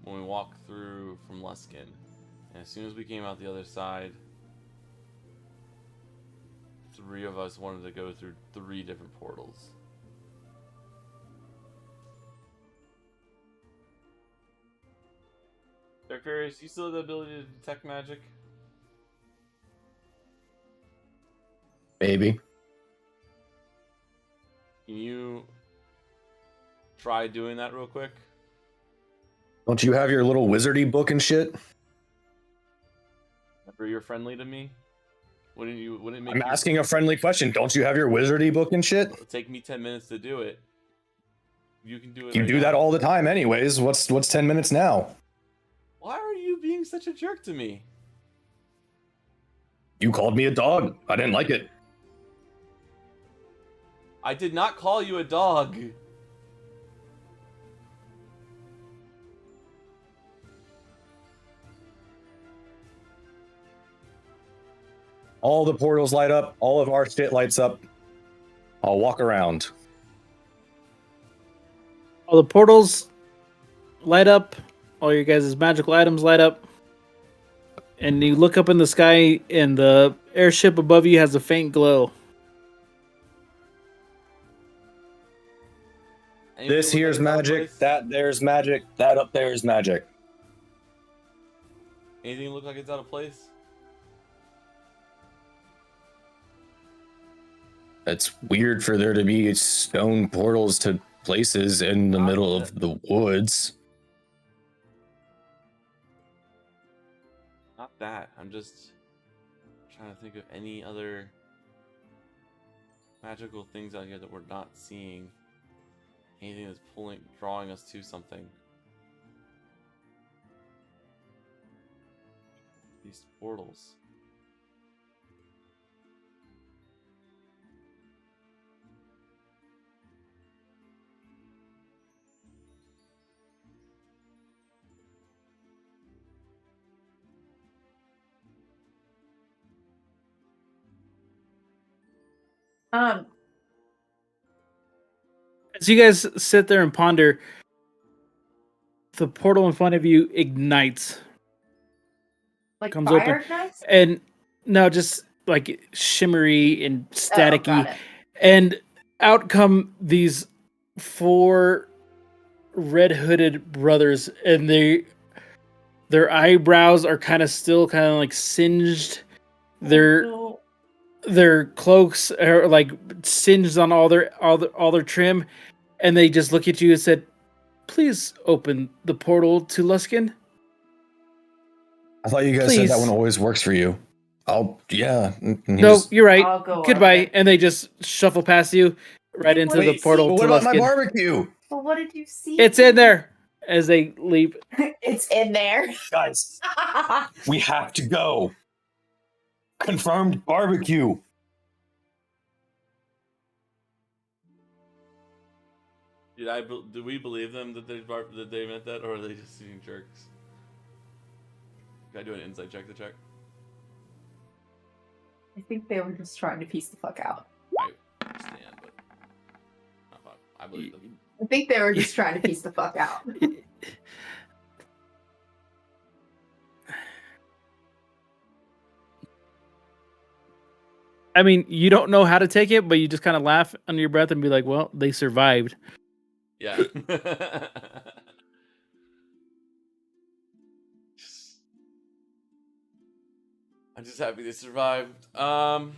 when we walked through from Luskin. And as soon as we came out the other side, three of us wanted to go through 3 different portals. Darkarius, do you still have the ability to detect magic? Maybe. Can you try doing that real quick? Don't you have your little wizardy book and shit? Remember you're friendly to me? Wouldn't it make I'm you- asking a friendly question. Don't you have your wizardy book and shit? It'll take me 10 minutes to do it. You can do it. You right do now. that all the time anyways. What's 10 minutes now? Why are you being such a jerk to me? You called me a dog. I didn't like it. I did not call you a dog. All the portals light up. All of our shit lights up. I'll walk around. All the portals light up. All your guys' magical items light up. And you look up in the sky, and the airship above you has a faint glow. Anything This look here's it's out of magic. place? That there's magic. That up there is magic. Anything look like it's out of place? It's weird for there to be stone portals to places in the middle of the woods. Not that. I'm just trying to think of any other magical things out here that we're not seeing. Anything that's drawing us to something. These portals. As you guys sit there and ponder, the portal in front of you ignites, Like comes fire open, ignites? and now just like shimmery and Oh, staticky, got it. and out come these 4 red hooded brothers, and their eyebrows are kind of like singed. Their Oh, their cloaks are like singed on all their trim, and they just look at you and said, "Please open the portal to Luskin." I thought you guys said that one always works for you. Yeah. No, you're right. I'll go Goodbye. open. And they just shuffle past you right Wait, into what the did you portal see? to What about my Luskin. barbecue? But what did you see? It's in there as they leap. It's in there. Guys, we have to go. Confirmed barbecue. Did we believe them that they meant that, or are they just being jerks? Can I do an insight check to check? I think they were just trying to piece the fuck out. I understand, but I believe them. I think they were just trying to piece the fuck out. I mean, you don't know how to take it, but you just kind of laugh under your breath and be like, well, they survived. Yeah. I'm just happy they survived. Nope.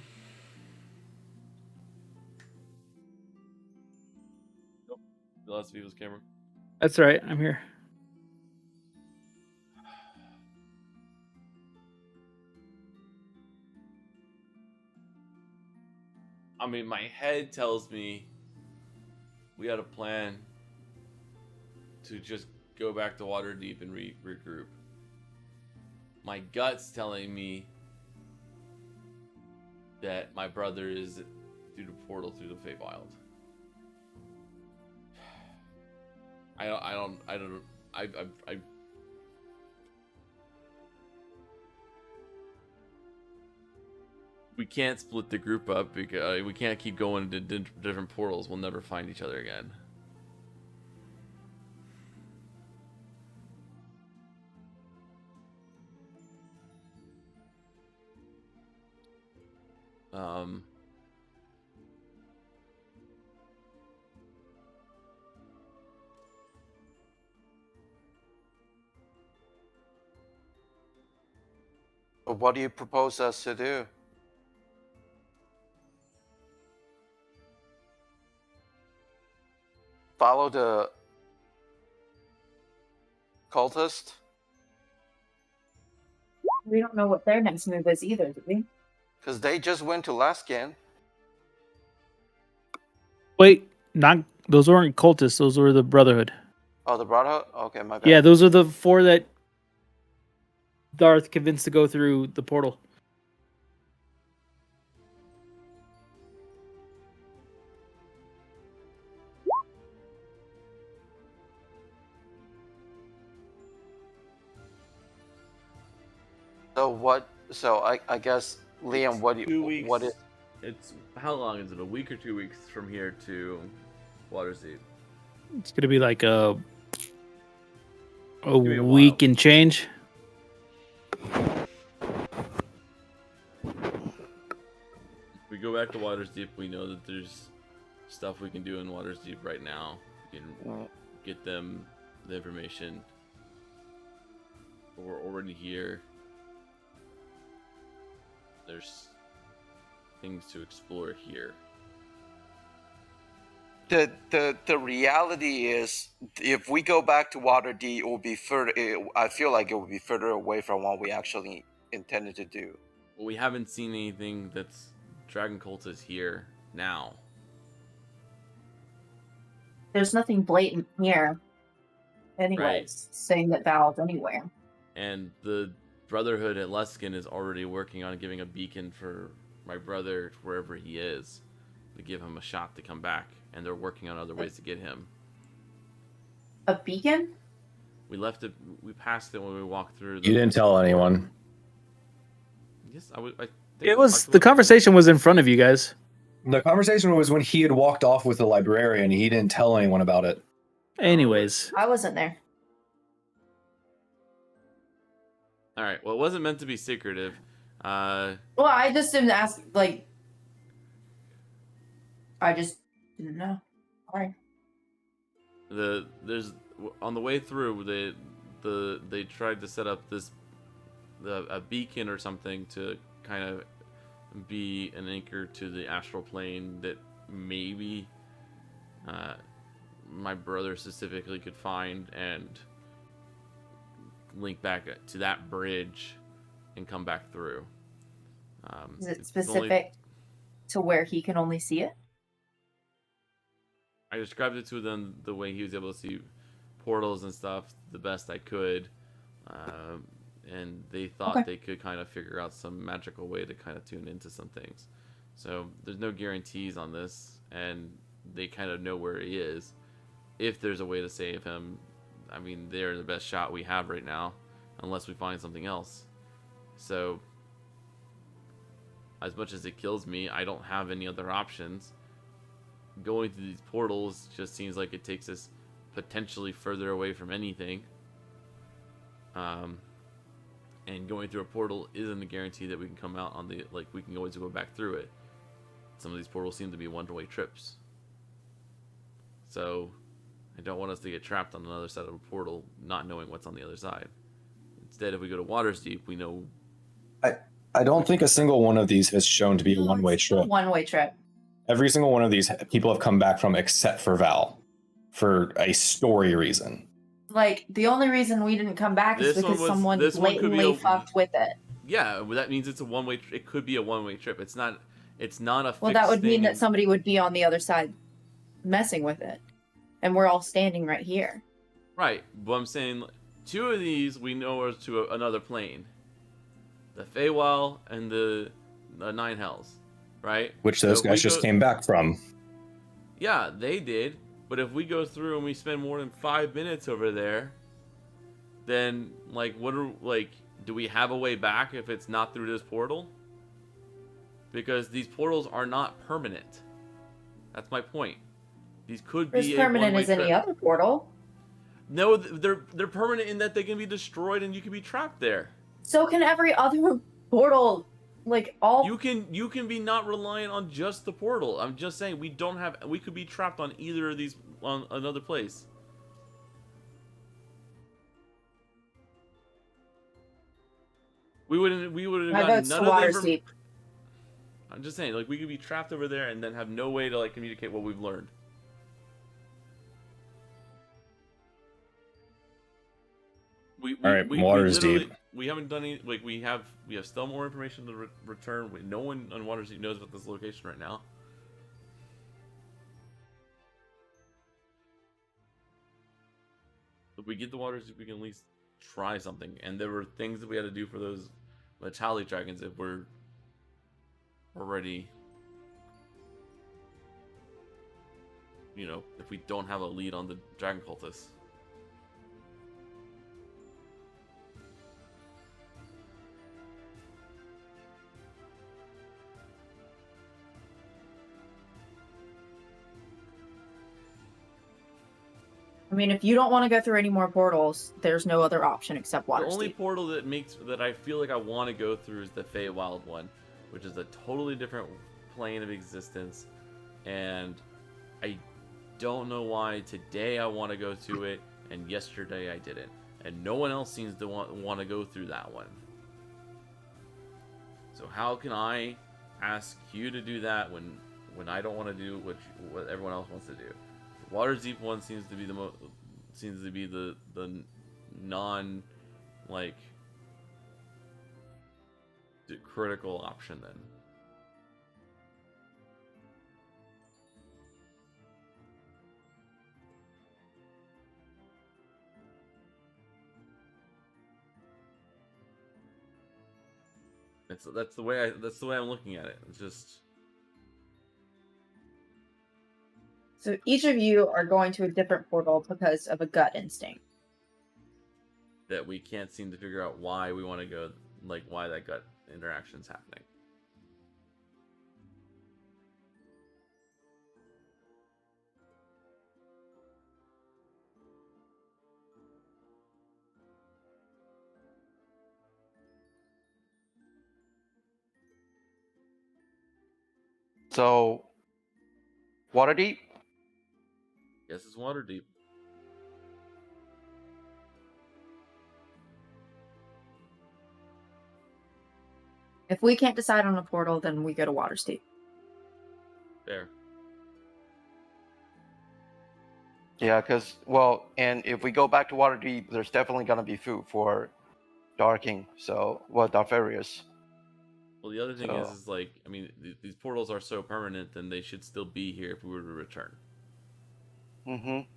The last people's camera. That's all right. I'm here. I mean, my head tells me we had a plan to just go back to Waterdeep and regroup. My gut's telling me that my brother is through the portal through the Feywild. I we can't split the group up because we can't keep going to different portals. We'll never find each other again. What do you propose us to do? Follow the cultist? We don't know what their next move is either, do we? Because they just went to Laskin. Wait, those weren't cultists. Those were the Brotherhood. Oh, the Brotherhood? Okay, my bad. Yeah, those are the 4 that Darth convinced to go through the portal. So what? So I guess Liam, what do you? 2 weeks. What is? It's how long is it? A week or 2 weeks from here to Waterdeep? It's gonna be like a me a week while. and change. If we go back to Waterdeep, we know that there's stuff we can do in Waterdeep right now. can get them the information. We're already here. There's things to explore here. The reality is, if we go back to Waterdeep, it will be further. I feel like it will be further away from what we actually intended to do. Well, we haven't seen anything that's Dragon Cultist here now. There's nothing blatant here, anyways, saying that Val's anywhere. And the Brotherhood at Luskin is already working on giving a beacon for my brother wherever he is to give him a shot to come back. And they're working on other ways to get him. A beacon? We left it. We passed it when we walked through. You didn't tell anyone. Yes, I would. It was the conversation was in front of you guys. The conversation was when he had walked off with the librarian. He didn't tell anyone about it. Anyways, I wasn't there. All right. Well, it wasn't meant to be secretive. Well, I just didn't ask. Like, I just didn't know. All right. There's on the way through they tried to set up a beacon or something to kind of be an anchor to the astral plane that maybe my brother specifically could find and link back to that bridge and come back through. Is it specific to where he can only see it? I described it to them the way he was able to see portals and stuff the best I could. And they thought they could kind of figure out some magical way to kind of tune into some things. So there's no guarantees on this, and they kind of know where he is. If there's a way to save him, I mean, they're the best shot we have right now, unless we find something else. So, as much as it kills me, I don't have any other options. Going through these portals just seems like it takes us potentially further away from anything. And going through a portal isn't a guarantee that we can come out on the, like, we can always go back through it. Some of these portals seem to be one-way trips. So, I don't want us to get trapped on another side of a portal, not knowing what's on the other side. Instead, if we go to Waterdeep, we know... I don't think a single one of these has shown to be a one-way trip. One-way trip. Every single one of these people have come back from except for Val for a story reason. Like, the only reason we didn't come back is because someone blatantly fucked with it. Yeah, well, that means it's a one-way. It could be a one-way trip. It's not a. Well, that would mean that somebody would be on the other side, messing with it, and we're all standing right here. Right, but I'm saying 2 of these we know are to another plane, the Feywild and the Nine Hells, right? Which those guys just came back from. Yeah, they did. But if we go through and we spend more than 5 minutes over there, then like do we have a way back if it's not through this portal? Because these portals are not permanent. That's my point. These could be as permanent as any other portal. No, they're permanent in that they can be destroyed and you can be trapped there. So can every other portal. Like all you can be not reliant on just the portal. I'm just saying we could be trapped on either of these on another place. We would have gotten none of them. I'm just saying, like, we could be trapped over there and then have no way to like communicate what we've learned. All right, Water's Deep. We haven't done any. Like, we have still more information to return. No one on Water's Deep knows about this location right now. If we get the Water's Deep, we can at least try something. And there were things that we had to do for those metallic dragons if we're already, if we don't have a lead on the dragon cultists. I mean, if you don't want to go through any more portals, there's no other option except Water's Deep. The only portal that I feel like I want to go through is the Feywild one, which is a totally different plane of existence, and I don't know why today I want to go to it and yesterday I didn't. And no one else seems to want to go through that one. So how can I ask you to do that when I don't want to do what everyone else wants to do? The Waterdeep one seems to be the non like critical option then. That's the way I'm looking at it. It's just So each of you are going to a different portal because of a gut instinct. that we can't seem to figure out why we want to go, like why that gut interaction's happening. So, Waterdeep. Guess it's Waterdeep. If we can't decide on a portal, then we go to Waterdeep. There. Yeah, because and if we go back to Waterdeep, there's definitely gonna be food for Darking. So, Darfarius. Well, the other thing So- is like, I mean, these portals are so permanent, then they should still be here if we were to return. Mm-hmm. I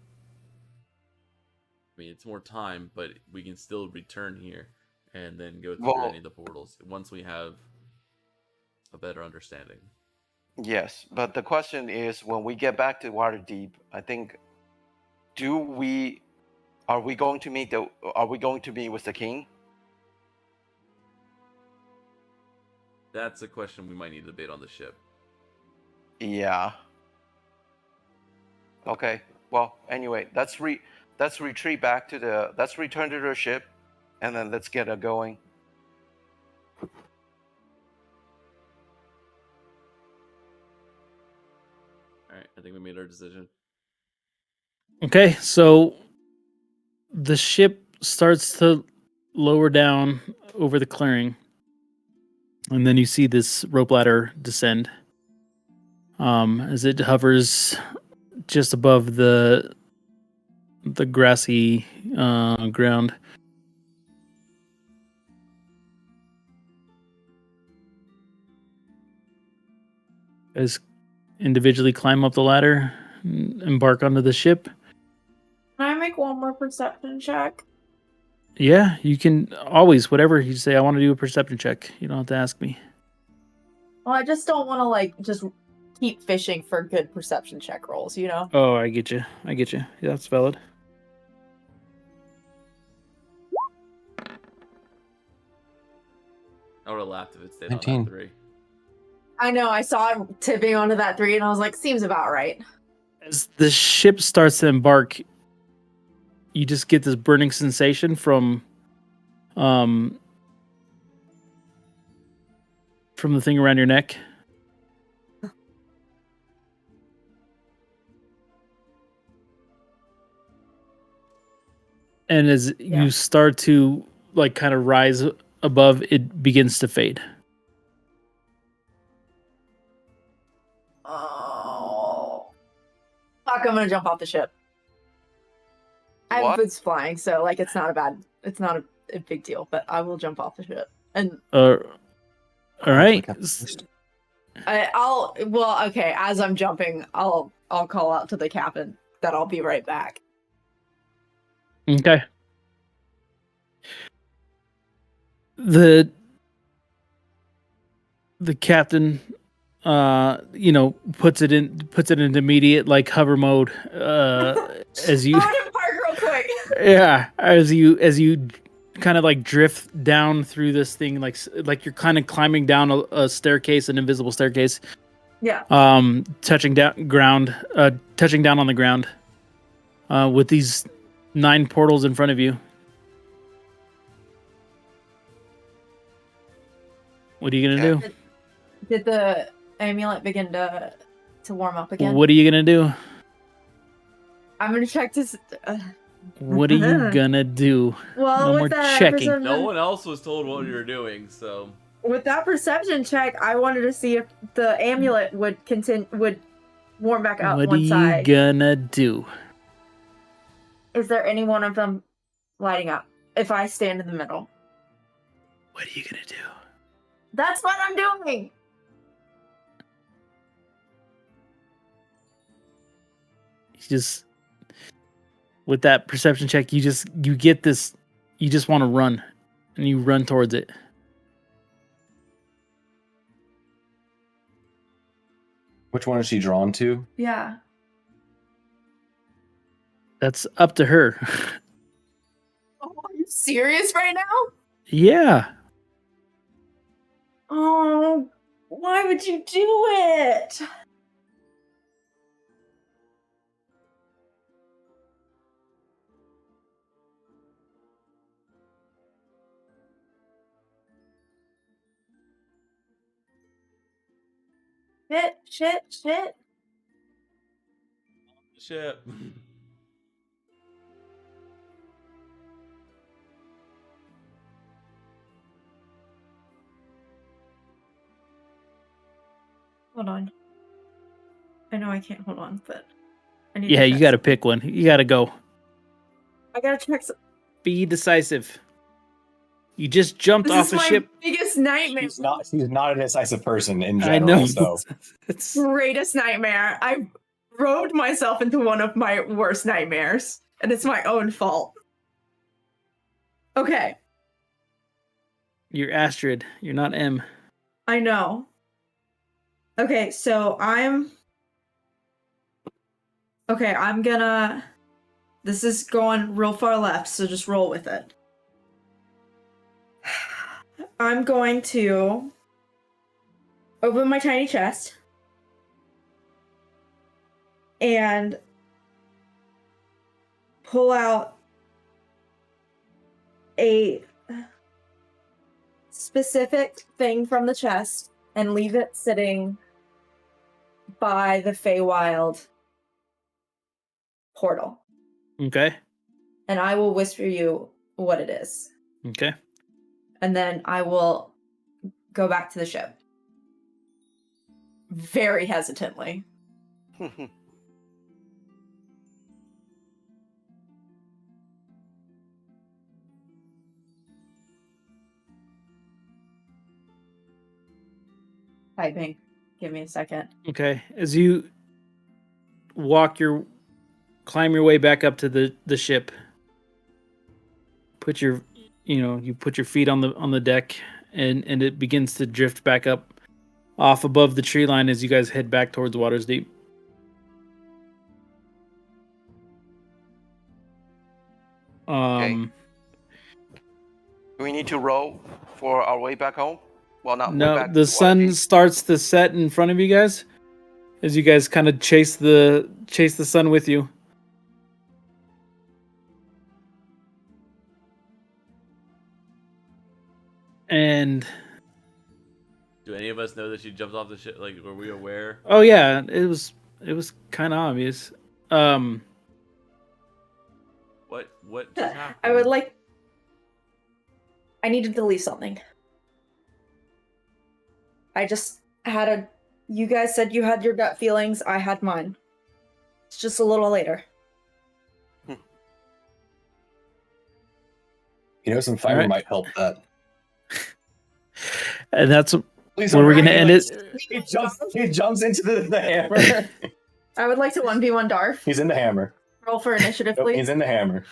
mean, it's more time, but we can still return here and then go through Well- any of the portals once we have a better understanding. Yes, but the question is, when we get back to Waterdeep, I think, are we going to meet with the king? That's a question we might need to debate on the ship. Yeah. Okay. Well, anyway, let's retreat back to let's return to the ship, and then let's get it going. All right, I think we made our decision. Okay, so the ship starts to lower down over the clearing, and then you see this rope ladder descend. As it hovers just above the grassy ground. As individually climb up the ladder, and embark onto the ship. Can I make one more perception check? Yeah, you can always, whatever you say, I want to do a perception check. You don't have to ask me. Well, I just don't want to just keep fishing for good perception check rolls, you know? Oh, I get you. Yeah, that's valid. I would have laughed if it stayed 19. on that 3. I know, I saw him tipping onto that 3 and I was like, seems about right. As the ship starts to embark, you just get this burning sensation from the thing around your neck. And as you start to kind of rise above, it begins to fade. Oh. Fuck, I'm gonna jump off the ship. I have What? boots flying, so it's not a big deal, but I will jump off the ship. And All right. okay, as I'm jumping, I'll call out to the captain that I'll be right back. Okay. The captain puts it into immediate like hover mode as you I'm gonna park real quick. yeah, as you kind of like drift down through this thing like you're kind of climbing down a staircase, an invisible staircase. Yeah. Touching down on the ground with these 9 portals in front of you. What are you gonna do? Did the amulet begin to warm up again? What are you gonna do? I'm gonna check this. What are you gonna do? Well, No with more that checking. perception, No one else was told what you were doing, so with that perception check, I wanted to see if the amulet would warm back up What are one you side. gonna do? Is there any one of them lighting up? If I stand in the middle, What are you gonna do? that's what I'm doing. You just with that perception check, you get this. You just want to run, and you run towards it. Which one is she drawn to? Yeah. That's up to her. Oh, are you serious right now? Yeah. Oh, why would you do it? Shit. shit. Hold on. I know I can't hold on, but I need Yeah, to you check got to something. pick one. You got to go. I gotta check some. Be decisive. You just jumped This off is a my ship. biggest nightmare. She's not a decisive person in I general. know. So It's Greatest nightmare. I roped myself into one of my worst nightmares, and it's my own fault. Okay, you're Astrid. You're not M. I know. Okay, so I'm gonna. This is going real far left, so just roll with it. I'm going to open my tiny chest and pull out a specific thing from the chest and leave it sitting by the Feywild portal. Okay. And I will whisper you what it is. Okay. And then I will go back to the ship. Very hesitantly. Typing. Give me a second. Okay. As you climb your way back up to the ship, you put your feet on the deck, and it begins to drift back up off above the tree line as you guys head back towards Water's Deep. Do we need to roll for our way back home? Well, not way No, back the to sun Waterdeep. starts to set in front of you guys as you guys kind of chase the sun with you. And Do any of us know that she jumped off the ship? Like, were we aware? oh yeah, it was kind of obvious. What just happened? I needed to leave something. I just had you guys said you had your gut feelings, I had mine. It's just a little later. Some fiber Alright. might help that. And that's Please where don't we're gonna hurt end me. it. He jumps into the hammer. I would like to 1v1 Darth. He's in the hammer. Roll for initiative, Nope, please. he's in the hammer.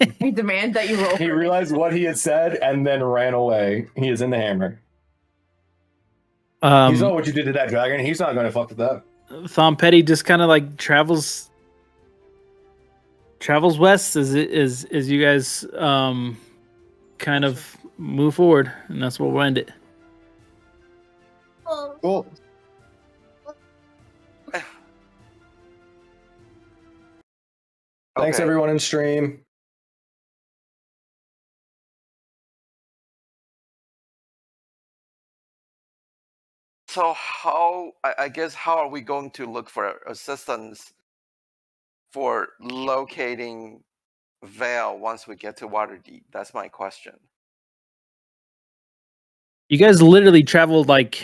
I demand that you roll. He realized what he had said and then ran away. He is in the hammer. He saw what you did to that dragon. He's not going to fuck with that. Thom Petty just kind of like travels west as you guys kind of move forward, and that's where we'll end it. Cool. Thanks, Okay. everyone in stream. So I guess how are we going to look for assistance for locating Vale once we get to Waterdeep? That's my question. You guys literally traveled like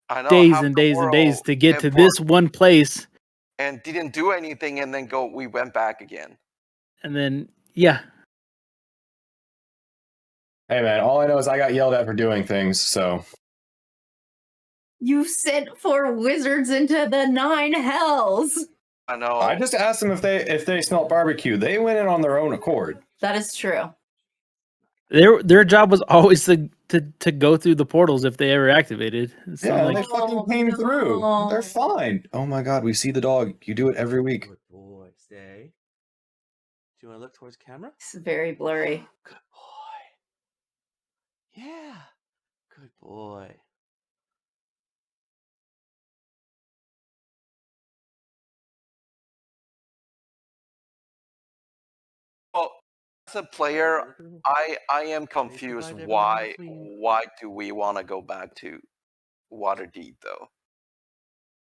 I know days half and the days and days world to get and to this one place, and didn't do anything, and then we went back again. and then yeah, Hey man, all I know is I got yelled at for doing things, so You sent 4 wizards into the 9 hells. I know. I just asked them if they smelled barbecue. They went in on their own accord. That is true. their job was always to go through the portals if they ever activated. So Yeah, like, they fucking came through. They're fine. Oh my god, we see the dog. You do it every week. Good boy. Stay. Do you want to look towards camera? It's very blurry. Good boy. Yeah. Good boy. Well, as a player, I am confused. Why do we want to go back to Waterdeep though?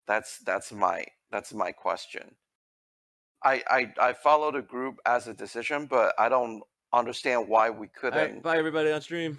That's my question. I follow the group as a decision, but I don't understand why we All right, couldn't. bye everybody on stream.